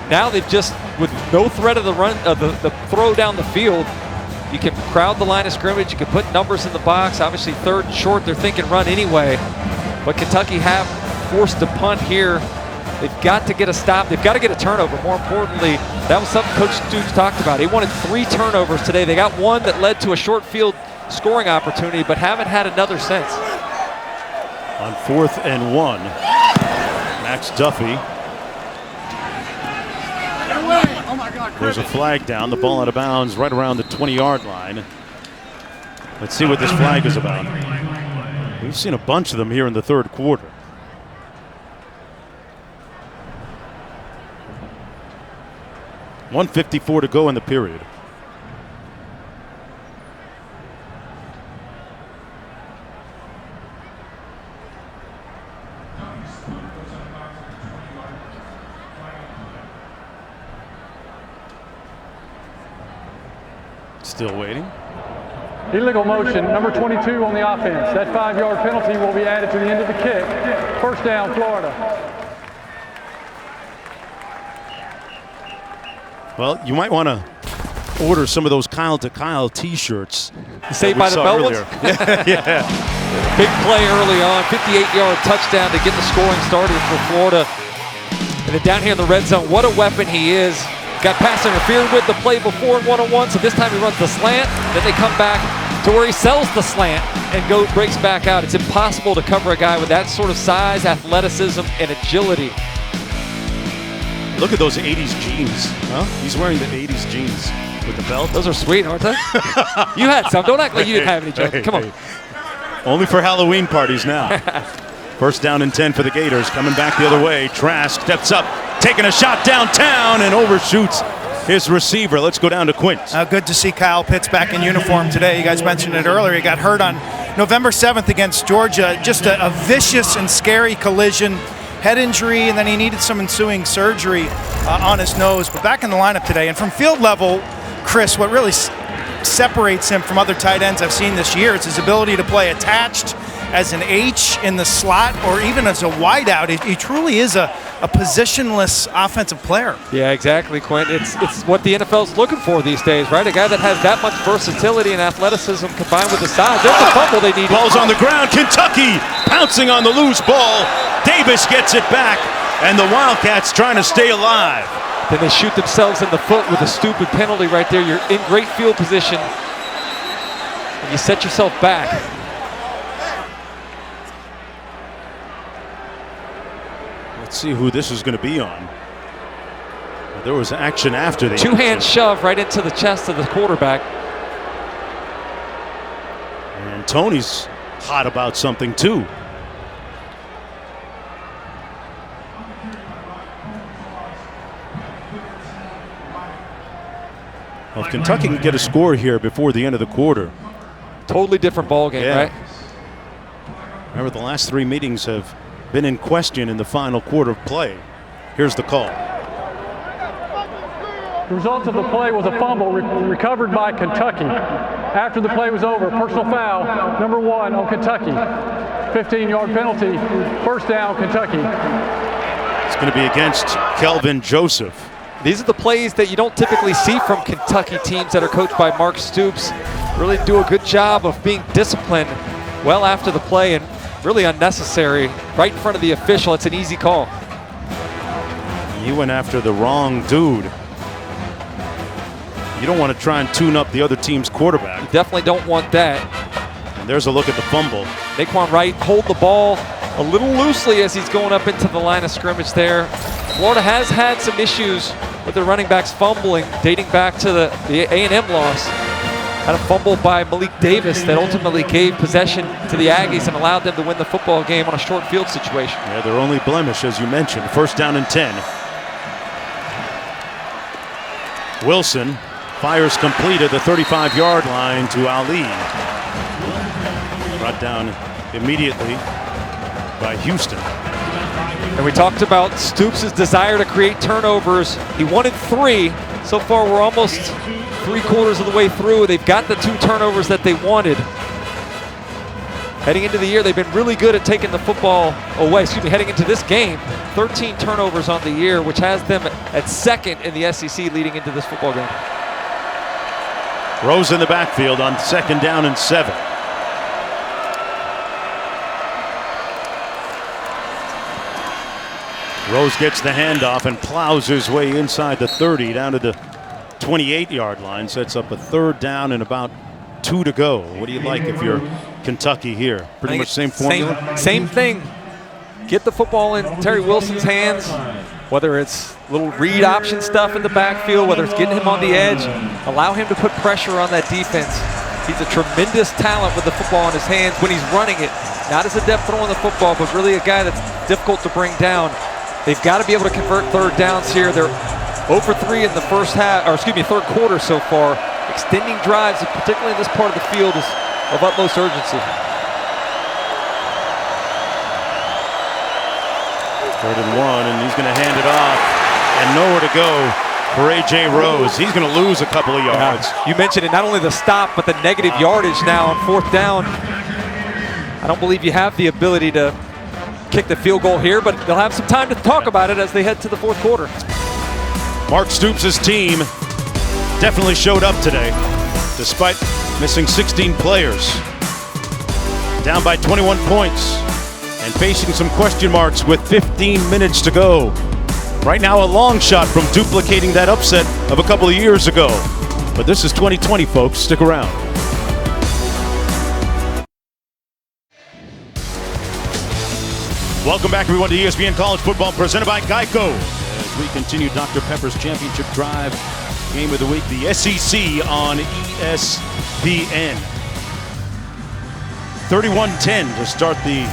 Now they've just, with no threat of the run, the throw down the field, you can crowd the line of scrimmage, you can put numbers in the box. Obviously, 3rd and short, they're thinking run anyway. But Kentucky have forced a punt here. They've got to get a stop. They've got to get a turnover. More importantly, that was something Coach Stoops talked about. He wanted 3 turnovers today. They got one that led to a short field scoring opportunity, but haven't had another since. On 4th and 1, Max Duffy. There's a flag down. The ball out of bounds right around the 20-yard line. Let's see what this flag is about. We've seen a bunch of them here in the 3rd quarter. .154 to go in the period. Still waiting. Illegal motion, number 22 on the offense. That 5-yard penalty will be added to the end of the kick. First down, Florida. Well, you might want to order some of those Kyle to Kyle T-shirts. Saved by the Bell ones? Yeah. Big play early on, 58-yard touchdown to get the scoring started for Florida. And then down here in the red zone, what a weapon he is. Got pass interfered with the play before in 1-on-1, so this time he runs the slant. Then they come back to where he sells the slant and breaks back out. It's impossible to cover a guy with that sort of size, athleticism, and agility. Look at those 80s jeans. Huh? He's wearing the 80s jeans with the belt. Those are sweet, aren't they? You had some. Don't act like you didn't have any, Joe. Come on. Only for Halloween parties now. First down and 10 for the Gators. Coming back the other way. Trask steps up, taking a shot downtown and overshoots his receiver. Let's go down to Quint. Good to see Kyle Pitts back in uniform today. You guys mentioned it earlier. He got hurt on November 7th against Georgia. Just a vicious and scary collision. Head injury, and then he needed some ensuing surgery on his nose. But back in the lineup today. And from field level, Chris, what really separates him from other tight ends I've seen this year is his ability to play attached as an H in the slot or even as a wideout. He truly is a positionless offensive player. Yeah, exactly, Quint. It's what the NFL's looking for these days, right? A guy that has that much versatility and athleticism combined with the size. There's the fumble they need. Ball's on the ground. Kentucky pouncing on the loose ball. Davis gets it back, and the Wildcats trying to stay alive. Then they shoot themselves in the foot with a stupid penalty right there. You're in great field position, and you set yourself back. Let's see who this is going to be on. There was action after the two-hand shove right into the chest of the quarterback. And Tony's hot about something too. Well, if Kentucky can get a score here before the end of the quarter. Totally different ball game, right? Remember, the last 3 meetings have been in question in the final quarter of play. Here's the call. The result of the play was a fumble recovered by Kentucky. After the play was over, personal foul, number 1 on Kentucky. 15-yard penalty, first down, Kentucky. It's going to be against Kelvin Joseph. These are the plays that you don't typically see from Kentucky teams that are coached by Mark Stoops. Really do a good job of being disciplined well after the play and really unnecessary. Right in front of the official, it's an easy call. He went after the wrong dude. You don't want to try and tune up the other team's quarterback. You definitely don't want that. And there's a look at the fumble. Naquan Wright hold the ball a little loosely as he's going up into the line of scrimmage there. Florida has had some issues with their running backs fumbling, dating back to the A&M loss. Had a fumble by Malik Davis that ultimately gave possession to the Aggies and allowed them to win the football game on a short field situation. Yeah, their only blemish, as you mentioned, first down and 10. Wilson fires complete at the 35-yard line to Ali. Brought down immediately by Houston. And we talked about Stoops' desire to create turnovers. He wanted 3. So far, we're almost 3/4 of the way through. They've got the 2 turnovers that they wanted. Heading into the year, they've been really good at taking the football away. Heading into this game, 13 turnovers on the year, which has them at second in the SEC leading into this football game. Rose in the backfield on 2nd down and 7. Rose gets the handoff and plows his way inside the 30 down to the 28-yard line. Sets up a 3rd down and about 2 to go. What do you like if you're Kentucky here? Pretty much same formula? Same thing. Get the football in Terry Wilson's hands, whether it's little read option stuff in the backfield, whether it's getting him on the edge, allow him to put pressure on that defense. He's a tremendous talent with the football in his hands when he's running it. Not as adept throwing the football, but really a guy that's difficult to bring down. They've got to be able to convert 3rd downs here. They're 0 for 3 in the third quarter so far. Extending drives, particularly in this part of the field, is of utmost urgency. 3rd and 1, and he's going to hand it off, and nowhere to go for A.J. Rose. He's going to lose a couple of yards. You mentioned it, not only the stop, but the negative yardage now on 4th down. I don't believe you have the ability to kick the field goal here, but they'll have some time to talk about it as they head to the 4th quarter. Mark Stoops' team definitely showed up today, despite missing 16 players. Down by 21 points and facing some question marks with 15 minutes to go. Right now, a long shot from duplicating that upset of a couple of years ago. But this is 2020, folks. Stick around. Welcome back, everyone, to ESPN College Football, presented by Geico. As we continue Dr. Pepper's Championship Drive, game of the week, the SEC on ESPN. 31-10 to start the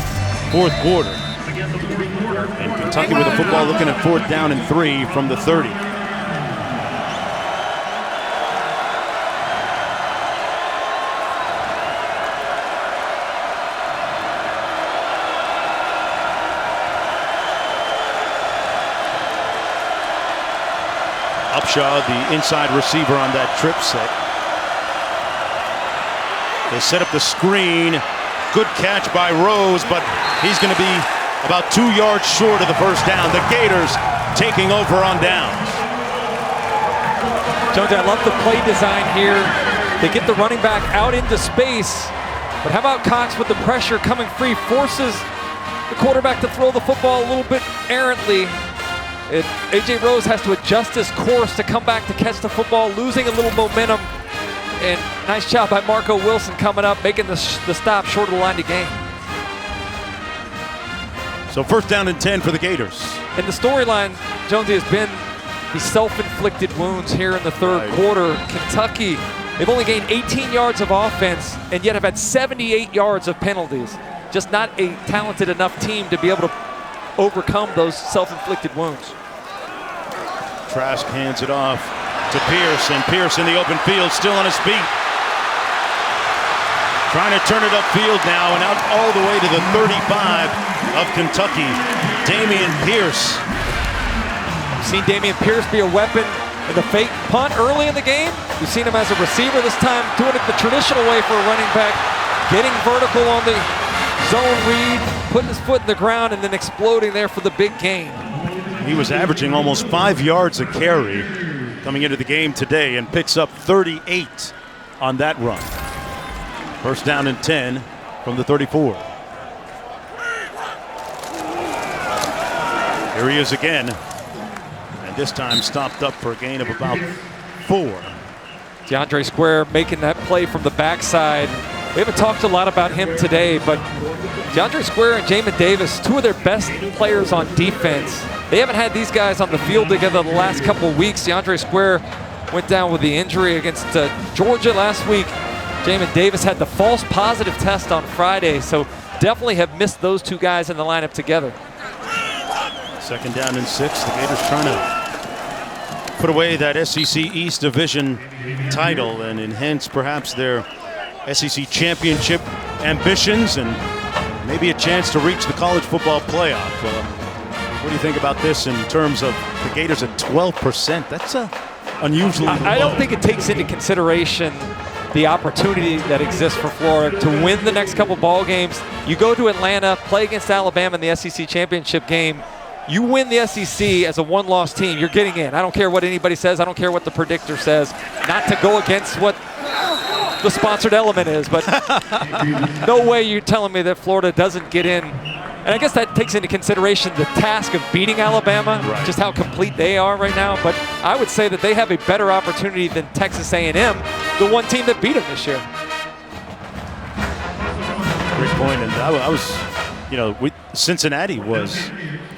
4th quarter. And Kentucky with the football looking at 4th down and 3 from the 30. Upshaw, the inside receiver on that trip set. They set up the screen, good catch by Rose, but he's going to be about 2 yards short of the first down. The Gators taking over on downs. Jonesy, I love the play design here. They get the running back out into space, but how about Cox with the pressure coming free, forces the quarterback to throw the football a little bit errantly. A.J. Rose has to adjust his course to come back to catch the football, losing a little momentum. And nice job by Marco Wilson coming up, making the stop short of the line to gain. So first down and 10 for the Gators. And the storyline, Jonesy, has been the self-inflicted wounds here in the third quarter. Kentucky, they've only gained 18 yards of offense and yet have had 78 yards of penalties. Just not a talented enough team to be able to overcome those self-inflicted wounds. Trask hands it off to Pierce, and Pierce in the open field, still on his feet. Trying to turn it upfield now and out all the way to the 35 of Kentucky. Dameon Pierce. We've seen Dameon Pierce be a weapon in the fake punt early in the game. We've seen him as a receiver this time, doing it the traditional way for a running back, getting vertical on the zone read, putting his foot in the ground, and then exploding there for the big gain. He was averaging almost 5 yards a carry coming into the game today and picks up 38 on that run. First down and 10 from the 34. Here he is again, and this time stopped up for a gain of about 4. DeAndre Square making that play from the backside. We haven't talked a lot about him today, but DeAndre Square and Jamin Davis, two of their best players on defense. They haven't had these guys on the field together the last couple of weeks. DeAndre Square went down with the injury against Georgia last week. Jamin Davis had the false positive test on Friday, so definitely have missed those two guys in the lineup together. Second down and 6. The Gators trying to put away that SEC East Division title and enhance perhaps their SEC championship ambitions and maybe a chance to reach the college football playoff. What do you think about this in terms of the Gators at 12%? That's unusually low. I don't think it takes into consideration the opportunity that exists for Florida to win the next couple ball games. You go to Atlanta, play against Alabama in the SEC championship game. You win the SEC as a one-loss team, you're getting in. I don't care what anybody says. I don't care what the predictor says. Not to go against what the sponsored element is, but no way you're telling me that Florida doesn't get in. And I guess that takes into consideration the task of beating Alabama, right, just how complete they are right now. But I would say that they have a better opportunity than Texas A&M, the one team that beat them this year. Great point. And I was, Cincinnati was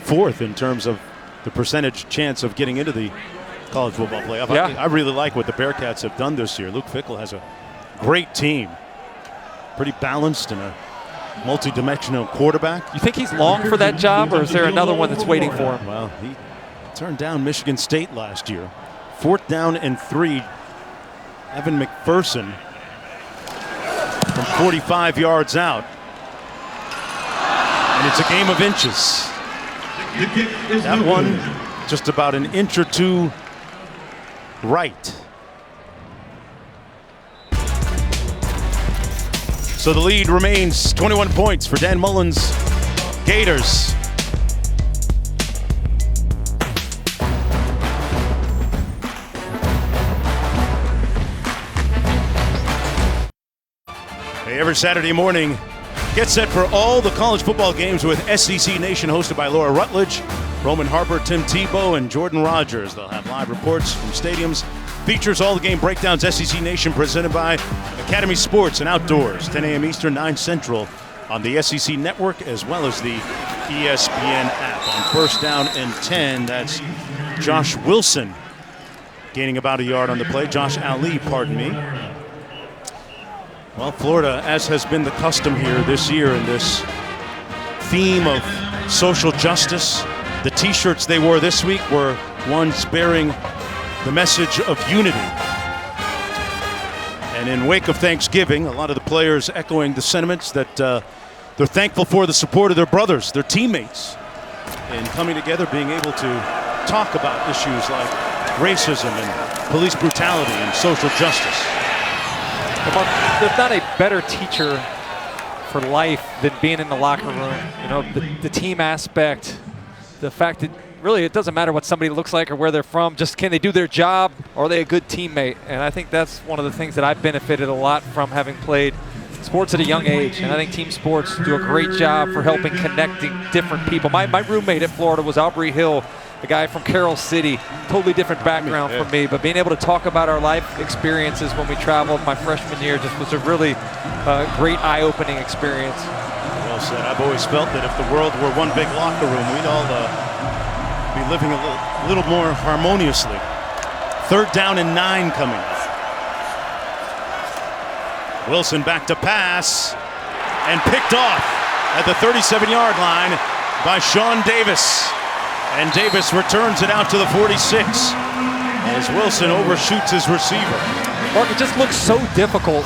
4th in terms of the percentage chance of getting into the college football playoff. Yeah. I really like what the Bearcats have done this year. Luke Fickell has a great team, pretty balanced and a multi-dimensional quarterback. You think he's long for that job, or is there another one that's waiting for him? Well, he turned down Michigan State last year. 4th down and 3. Evan McPherson from 45 yards out. And it's a game of inches. That one just about an inch or two right. So the lead remains 21 points for Dan Mullen's Gators. Hey, every Saturday morning, get set for all the college football games with SEC Nation, hosted by Laura Rutledge, Roman Harper, Tim Tebow, and Jordan Rogers. They'll have live reports from stadiums, features, all the game breakdowns. SEC Nation presented by Academy Sports and Outdoors, 10 a.m. Eastern, 9 Central on the SEC Network, as well as the ESPN app. On first down and 10, that's Josh Wilson gaining about a yard on the play. Josh Ali, pardon me. Well, Florida, as has been the custom here this year in this theme of social justice, the T-shirts they wore this week were ones bearing the message of unity. And in wake of Thanksgiving, a lot of the players echoing the sentiments that they're thankful for the support of their brothers, their teammates, in coming together, being able to talk about issues like racism and police brutality and social justice. There's not a better teacher for life than being in the locker room. You know, the team aspect, the fact that really it doesn't matter what somebody looks like or where they're from, just can they do their job, or are they a good teammate? And I think that's one of the things that I've benefited a lot from having played sports at a young age. And I think team sports do a great job for helping connecting different people. My roommate at Florida was Aubrey Hill, a guy from Carroll City, totally different background from me, but being able to talk about our life experiences when we traveled my freshman year just was a really great eye-opening experience. Well said. I've always felt that if the world were one big locker room, we'd all be living a little more harmoniously. 3rd down and 9 coming up. Wilson back to pass and picked off at the 37-yard line by Sean Davis. And Davis returns it out to the 46 as Wilson overshoots his receiver. Mark, it just looks so difficult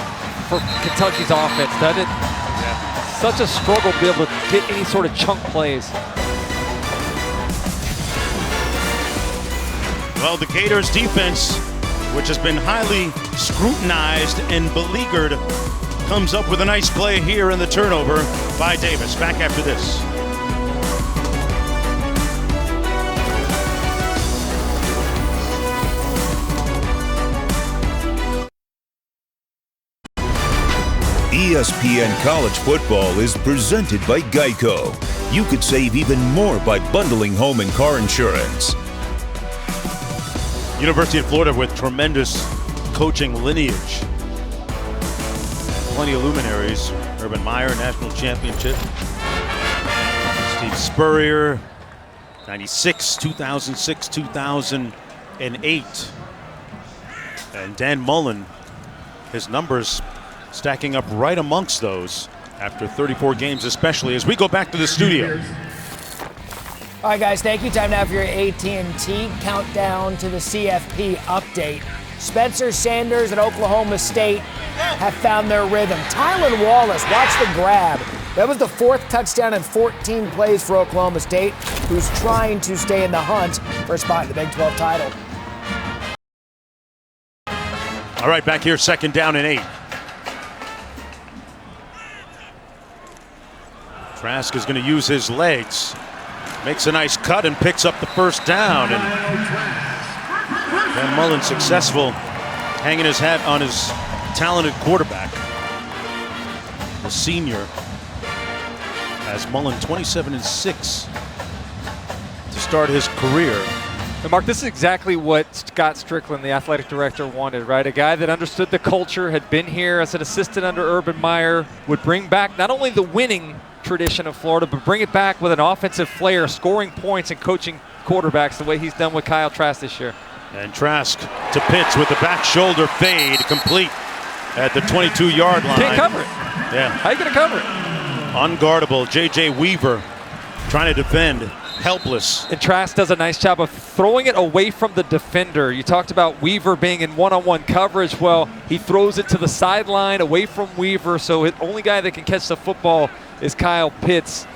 for Kentucky's offense, doesn't it? Yeah. Such a struggle to be able to get any sort of chunk plays. Well, the Gators defense, which has been highly scrutinized and beleaguered, comes up with a nice play here in the turnover by Davis. Back after this. ESPN College Football is presented by Geico. You could save even more by bundling home and car insurance. University of Florida with tremendous coaching lineage. Plenty of luminaries. Urban Meyer, national championship. Steve Spurrier, 96, 2006, 2008. And Dan Mullen, his numbers stacking up right amongst those after 34 games, especially as we go back to the studio. All right, guys, thank you. Time now for your AT&T countdown to the CFP update. Spencer Sanders and Oklahoma State have found their rhythm. Tylan Wallace, watch the grab. That was the 4th touchdown in 14 plays for Oklahoma State, who's trying to stay in the hunt for a spot in the Big 12 title. All right, back here, 2nd down and 8. Trask is going to use his legs. Makes a nice cut and picks up the 1st down. And Dan Mullen successful hanging his hat on his talented quarterback. The senior has Mullen 27-6 to start his career. And Mark, this is exactly what Scott Strickland, the athletic director, wanted, right? A guy that understood the culture, had been here as an assistant under Urban Meyer, would bring back not only the winning tradition of Florida, but bring it back with an offensive flair, scoring points and coaching quarterbacks the way he's done with Kyle Trask this year. And Trask to Pitts with the back shoulder fade, complete at the 22-yard line. Can't cover it. Yeah. How are you going to cover it? Unguardable. J.J. Weaver trying to defend, helpless. And Trask does a nice job of throwing it away from the defender. You talked about Weaver being in one-on-one coverage. Well, he throws it to the sideline away from Weaver, so the only guy that can catch the football is Kyle Pitts.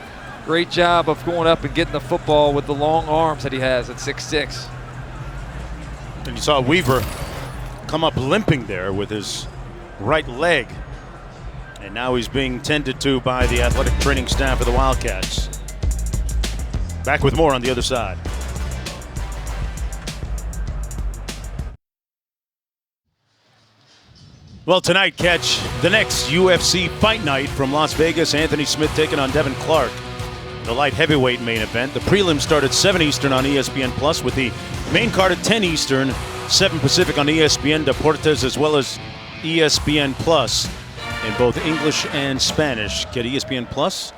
Great job of going up and getting the football with the long arms that he has at 6'6". And you saw Weaver come up limping there with his right leg. And now he's being tended to by the athletic training staff of the Wildcats. Back with more on the other side. Well, tonight, catch the next UFC Fight Night from Las Vegas. Anthony Smith taking on Devin Clark. The light heavyweight main event. The prelims start at 7 Eastern on ESPN Plus, with the main card at 10 Eastern, 7 Pacific on ESPN Deportes, as well as ESPN Plus in both English and Spanish. Get ESPN Plus,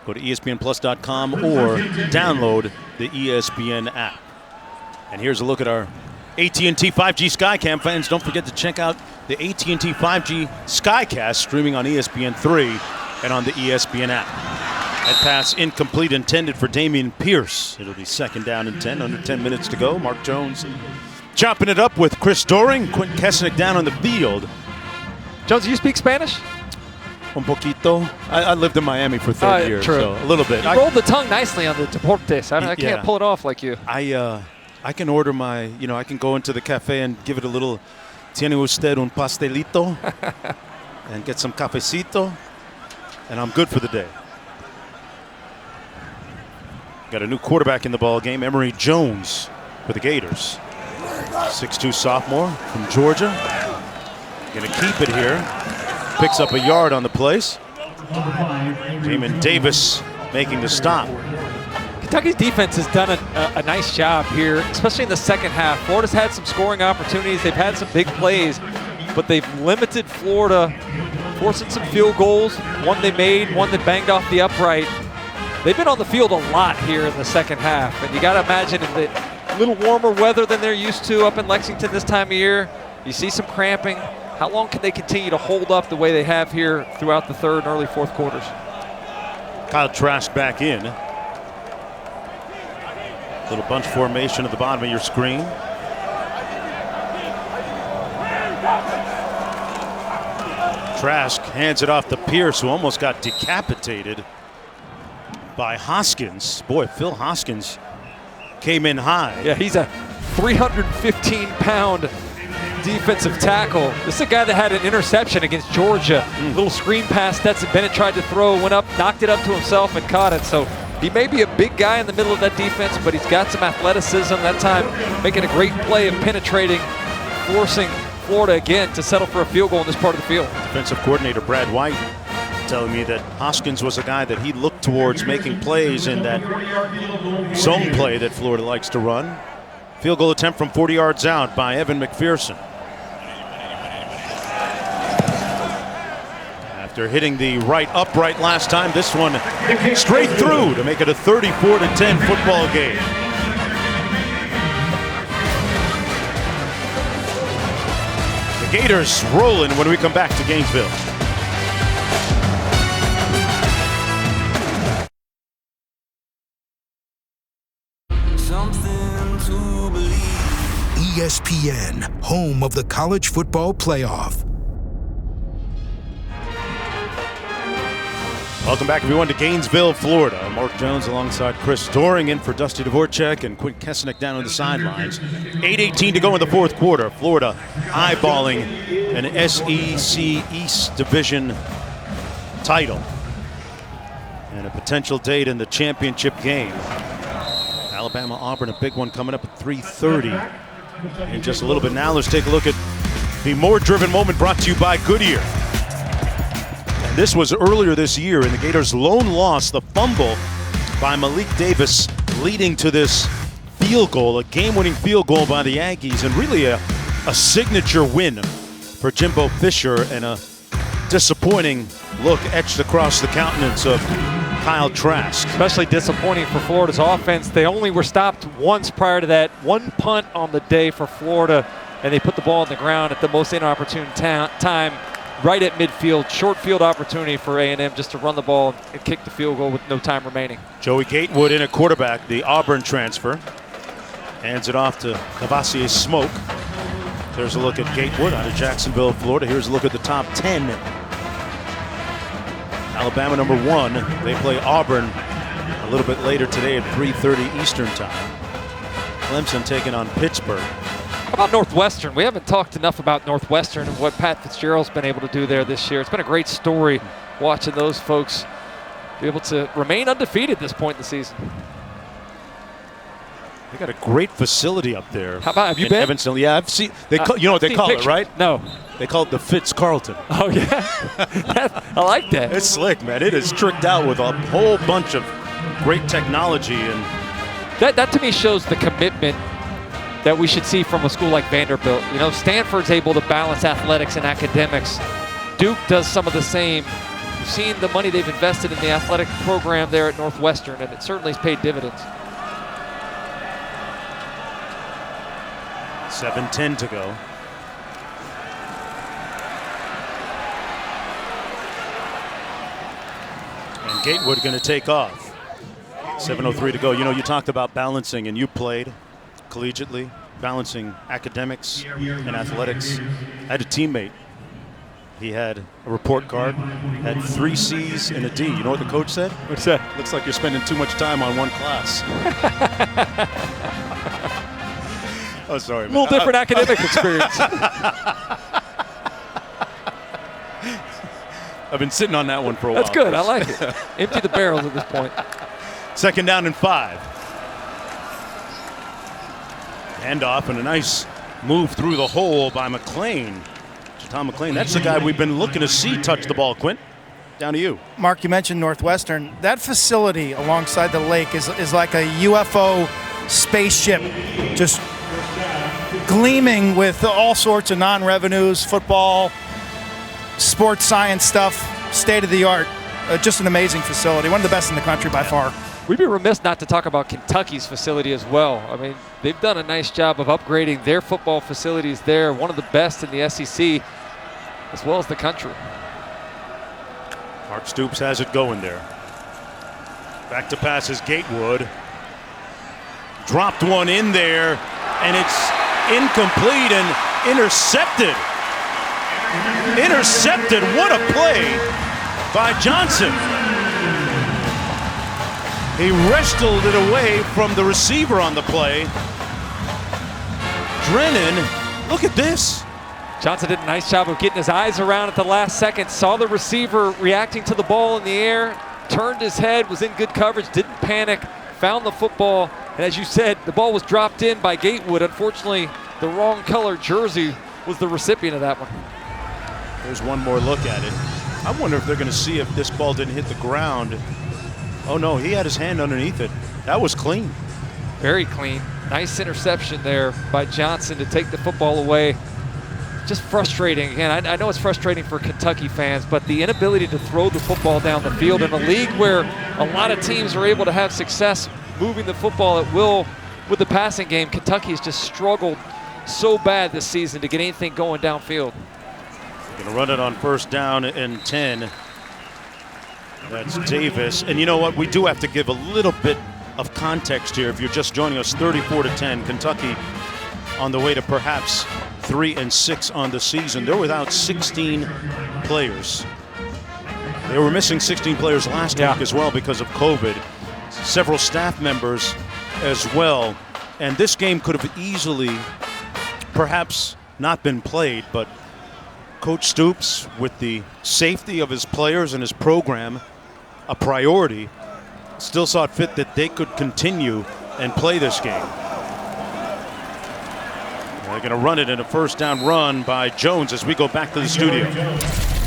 go to ESPNplus.com or download the ESPN app. And here's a look at our AT&T 5G Skycam fans. Don't forget to check out the AT&T 5G Skycast streaming on ESPN3 and on the ESPN app. That pass incomplete, intended for Damian Pierce. It'll be 2nd down and 10, under 10 minutes to go. Mark Jones chopping it up with Chris Doring. Quentin Kesnick down on the field. Jones, do you speak Spanish? Un poquito. I lived in Miami for 30 years, true. so a little bit. You rolled the tongue nicely on the Deportes. I can't pull it off like you. I can order my, I can go into the cafe and give it a little, tiene usted un pastelito? And get some cafecito. and I'm good for the day. Got a new quarterback in the ball game, Emory Jones for the Gators. 6'2" sophomore from Georgia. Gonna keep it here. Picks up a yard on the place. Jamin Davis making the stop. Kentucky's defense has done a nice job here, especially in the second half. Florida's had some scoring opportunities. They've had some big plays, but they've limited Florida, forcing some field goals. One they made, one that banged off the upright. They've been on the field a lot here in the second half, and you got to imagine if a little warmer weather than they're used to up in Lexington this time of year, you see some cramping. How long can they continue to hold up the way they have here throughout the third and early fourth quarters? Kyle Trask back in. Little bunch formation at the bottom of your screen. Trask hands it off to Pierce, who almost got decapitated by Hoskins. Boy, Phil Hoskins came in high. Yeah, he's a 315-pound defensive tackle. This is a guy that had an interception against Georgia. Little screen pass Stetson Bennett tried to throw, went up, knocked it up to himself and caught it. So he may be a big guy in the middle of that defense, but he's got some athleticism. That time making a great play of penetrating, forcing Florida again to settle for a field goal in this part of the field. Defensive coordinator Brad White telling me that Hoskins was a guy that he looked towards making plays in that zone play that Florida likes to run. Field goal attempt from 40 yards out by Evan McPherson. After hitting the right upright last time, this one straight through to make it a 34-10 football game. The Gators rolling when we come back to Gainesville. ESPN, home of the college football playoff. Welcome back, everyone, to Gainesville, Florida. Mark Jones alongside Chris Doring in for Dusty Dvorak and Quinn Kesnick down on the sidelines. 8:18 to go in the fourth quarter. Florida eyeballing an SEC East Division title and a potential date in the championship game. Alabama-Auburn, a big one coming up at 3:30 in just a little bit. Now let's take a look at the More Driven moment brought to you by Goodyear. And this was earlier this year in the Gators' lone loss, the fumble by Malik Davis leading to this field goal, a game-winning field goal by the Aggies, and really a signature win for Jimbo Fisher, and a disappointing look etched across the countenance of Kyle Trask. Especially disappointing for Florida's offense. They only were stopped once prior to that. One punt on the day for Florida, and they put the ball on the ground at the most inopportune time, right at midfield. Short field opportunity for A&M just to run the ball and kick the field goal with no time remaining. Joey Gatewood in at quarterback, the Auburn transfer. Hands it off to Cavassier Smoke. There's a look at Gatewood out of Jacksonville, Florida. Here's a look at the top 10. Alabama number 1. They play Auburn a little bit later today at 3:30 Eastern time. Clemson taking on Pittsburgh. How about Northwestern? We haven't talked enough about Northwestern and what Pat Fitzgerald's been able to do there this year. It's been a great story watching those folks be able to remain undefeated at this point in the season. They got a great facility up there. How about, have you been? Evanston. Yeah, I've seen. You know what they call it, right? No. They call it the Fitz-Carlton. Oh, yeah? I like that. It's slick, man. It is tricked out with a whole bunch of great technology. And that to me shows the commitment that we should see from a school like Vanderbilt. You know, Stanford's able to balance athletics and academics. Duke does some of the same. You've seen the money they've invested in the athletic program there at Northwestern, and it certainly has paid dividends. 7:10 to go. And Gatewood going to take off. 7:03 to go. You know, you talked about balancing, and you played collegiately, balancing academics and athletics. I had a teammate. He had a report card, had 3 C's and a D. You know what the coach said? What's that? Looks like you're spending too much time on one class. Oh, sorry, man. A little different academic experience. I've been sitting on that one for a while. That's good. I like it. Empty the barrels at this point. 2nd down and 5. Handoff and a nice move through the hole by McClain. Tom McClain, that's the guy we've been looking to see touch the ball. Quint, down to you. Mark, you mentioned Northwestern. That facility alongside the lake is like a UFO spaceship, just gleaming with all sorts of non-revenues, football, sports science stuff, state of the art. Just an amazing facility, one of the best in the country by far. We'd be remiss not to talk about Kentucky's facility as well. I mean, they've done a nice job of upgrading their football facilities there, one of the best in the SEC as well as the country. Mark Stoops has it going there. Back to pass is Gatewood. Dropped one in there, and it's incomplete and intercepted. Intercepted, what a play by Johnson. He wrestled it away from the receiver on the play. Drennan, look at this. Johnson did a nice job of getting his eyes around at the last second, saw the receiver reacting to the ball in the air, turned his head, was in good coverage, didn't panic, found the football, and as you said, the ball was dropped in by Gatewood. Unfortunately, the wrong color jersey was the recipient of that one. There's one more look at it. I wonder if they're going to see if this ball didn't hit the ground. Oh no, he had his hand underneath it. That was clean. Very clean. Nice interception there by Johnson to take the football away. Just frustrating. Again, I know it's frustrating for Kentucky fans, but the inability to throw the football down the field in a league where a lot of teams are able to have success moving the football at will with the passing game, Kentucky has just struggled so bad this season to get anything going downfield. Going to run it on 1st down and 10. That's Davis. And you know what? We do have to give a little bit of context here. If you're just joining us, 34-10, Kentucky on the way to perhaps 3-6 on the season. They're without 16 players. They were missing 16 players last week as well because of COVID. Several staff members as well. And this game could have easily perhaps not been played, but Coach Stoops, with the safety of his players and his program a priority, still saw it fit that they could continue and play this game. They're going to run it in a 1st down run by Jones as we go back to the studio.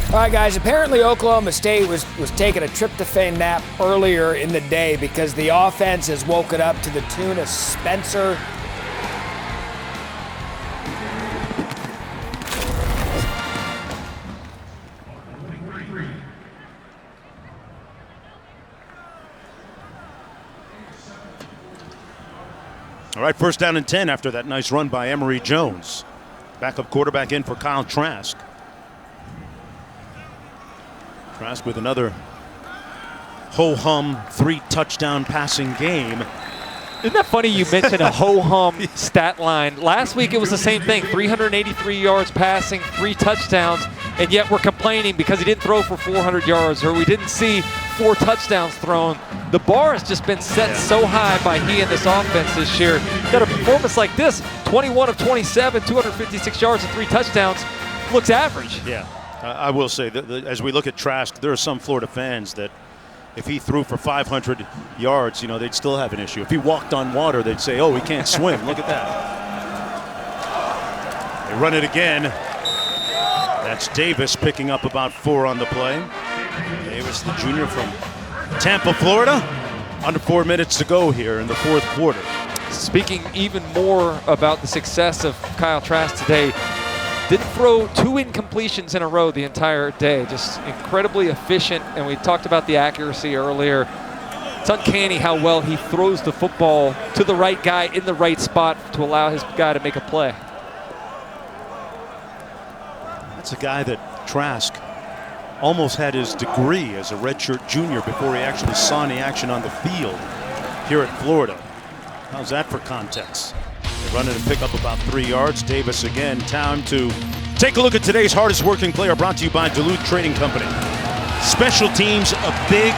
All right, guys, apparently Oklahoma State was taking a tryptophan nap earlier in the day because the offense has woken up to the tune of Spencer. All right, 1st down and 10 after that nice run by Emory Jones. Backup quarterback in for Kyle Trask. Trask with another ho-hum 3-touchdown passing game. Isn't that funny you mentioned a ho-hum stat line? Last week it was the same thing, 383 yards passing, 3 touchdowns, and yet we're complaining because he didn't throw for 400 yards or we didn't see 4 touchdowns thrown. The bar has just been set so high by he and this offense this year. Got a performance like this, 21 of 27, 256 yards and 3 touchdowns, looks average. Yeah, I will say that as we look at Trask, there are some Florida fans that if he threw for 500 yards, you know, they'd still have an issue. If he walked on water, they'd say, oh, he can't swim. Look at that. They run it again. That's Davis picking up about 4 on the play. Davis, the junior from Tampa, Florida. Under 4 minutes to go here in the 4th quarter. Speaking even more about the success of Kyle Trask today, didn't throw 2 incompletions in a row the entire day. Just incredibly efficient, and we talked about the accuracy earlier. It's uncanny how well he throws the football to the right guy in the right spot to allow his guy to make a play. That's a guy that Trask almost had his degree as a redshirt junior before he actually saw any action on the field here at Florida. How's that for context? They run it and pick up about 3 yards. Davis again. Time to take a look at today's hardest working player, brought to you by Duluth Trading Company. Special teams, a big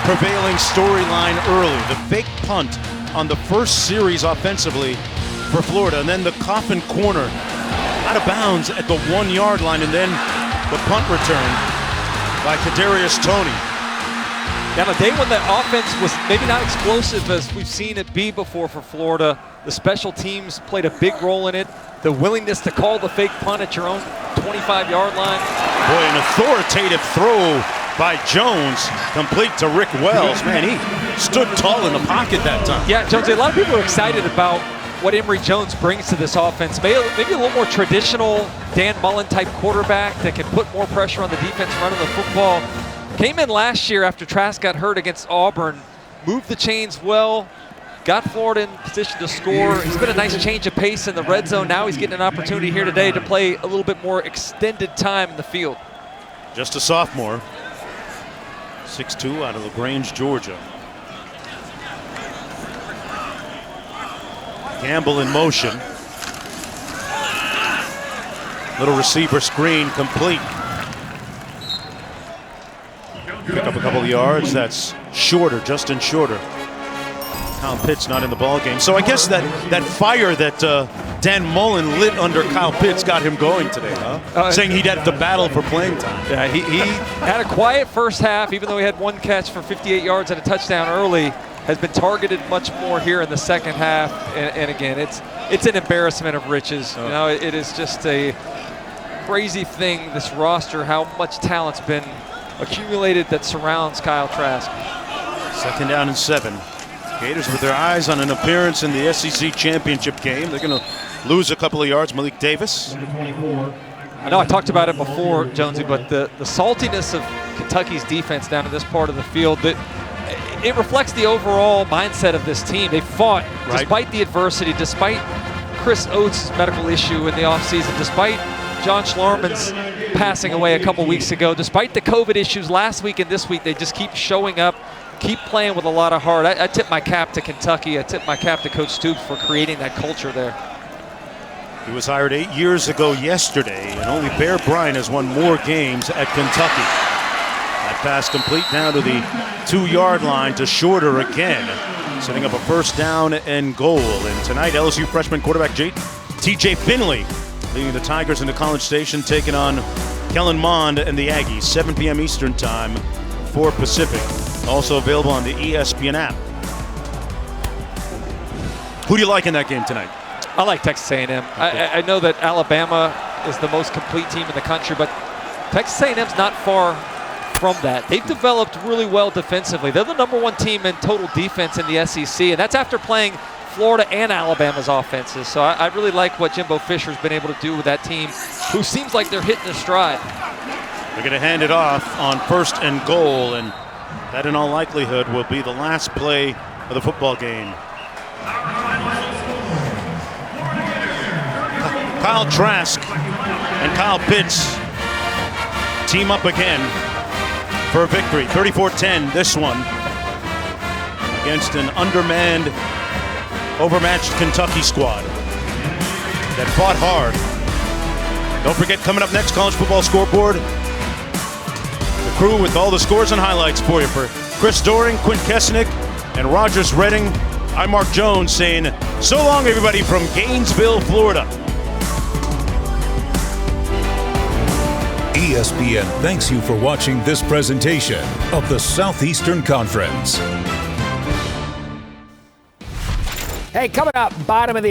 prevailing storyline early. The fake punt on the first series offensively for Florida, and then the coffin corner out of bounds at the 1 yard line, and then the punt return. by Kadarius Toney. On a day when the offense was maybe not explosive as we've seen it be before for Florida, the special teams played a big role in it. The willingness to call the fake punt at your own 25-yard line. Boy, an authoritative throw by Jones, complete to Rick Wells. Man, he stood tall in the pocket that time. Yeah, Jones, a lot of people are excited about what Emory Jones brings to this offense. Maybe a little more traditional Dan Mullen type quarterback that can put more pressure on the defense running the football. Came in last year after Trask got hurt against Auburn, moved the chains well, got Florida in position to score. He's been a nice change of pace in the red zone. Now he's getting an opportunity here today to play a little bit more extended time in the field. Just a sophomore, 6'2", out of LaGrange, Georgia. Gamble in motion. Little receiver screen complete. Pick up a couple of yards. That's Shorter, Justin Shorter. Kyle Pitts not in the ball game. So I guess that fire that Dan Mullen lit under Kyle Pitts got him going today, huh? Saying he'd had the battle for playing time. Yeah, he had a quiet first half, even though he had one catch for 58 yards and a touchdown early. Has been targeted much more here in the second half, and again, it's an embarrassment of riches. You know, it is just a crazy thing, this roster, how much talent's been accumulated that surrounds Kyle Trask. 2nd down and 7. Gators with their eyes on an appearance in the SEC championship game. They're going to lose a couple of yards. Malik Davis. I know I talked about it before, Jonesy, but the saltiness of Kentucky's defense down in this part of the field, that it reflects the overall mindset of this team. They fought despite the adversity, despite Chris Oates' medical issue in the offseason, despite John Schlarman's passing away a couple weeks ago, despite the COVID issues last week and this week. They just keep showing up, keep playing with a lot of heart. I tip my cap to Kentucky. I tip my cap to Coach Stoops for creating that culture there. He was hired 8 years ago yesterday, and only Bear Bryant has won more games at Kentucky. That pass complete down to the 2-yard line to Shorter again, setting up a 1st down and goal. And tonight, LSU freshman quarterback T.J. Finley leading the Tigers into College Station, taking on Kellen Mond and the Aggies, 7 p.m. Eastern Time, 4 Pacific. Also available on the ESPN app. Who do you like in that game tonight? I like Texas A&M. Okay. I know that Alabama is the most complete team in the country, but Texas A&M's not far from that. They've developed really well defensively. They're the #1 team in total defense in the SEC, and that's after playing Florida and Alabama's offenses. So I really like what Jimbo Fisher's been able to do with that team, who seems like they're hitting a stride. They're going to hand it off on 1st and goal, and that in all likelihood will be the last play of the football game. Kyle Trask and Kyle Pitts team up again for a victory. 34-10 this one against an undermanned, overmatched Kentucky squad that fought hard. Don't forget, coming up next, College Football Scoreboard. The crew with all the scores and highlights for you. For Chris Doring, Quint Kesnick, and Rogers Redding, I'm Mark Jones saying so long, everybody, from Gainesville, Florida. ESPN thanks you for watching this presentation of the Southeastern Conference. Hey, coming up, bottom of the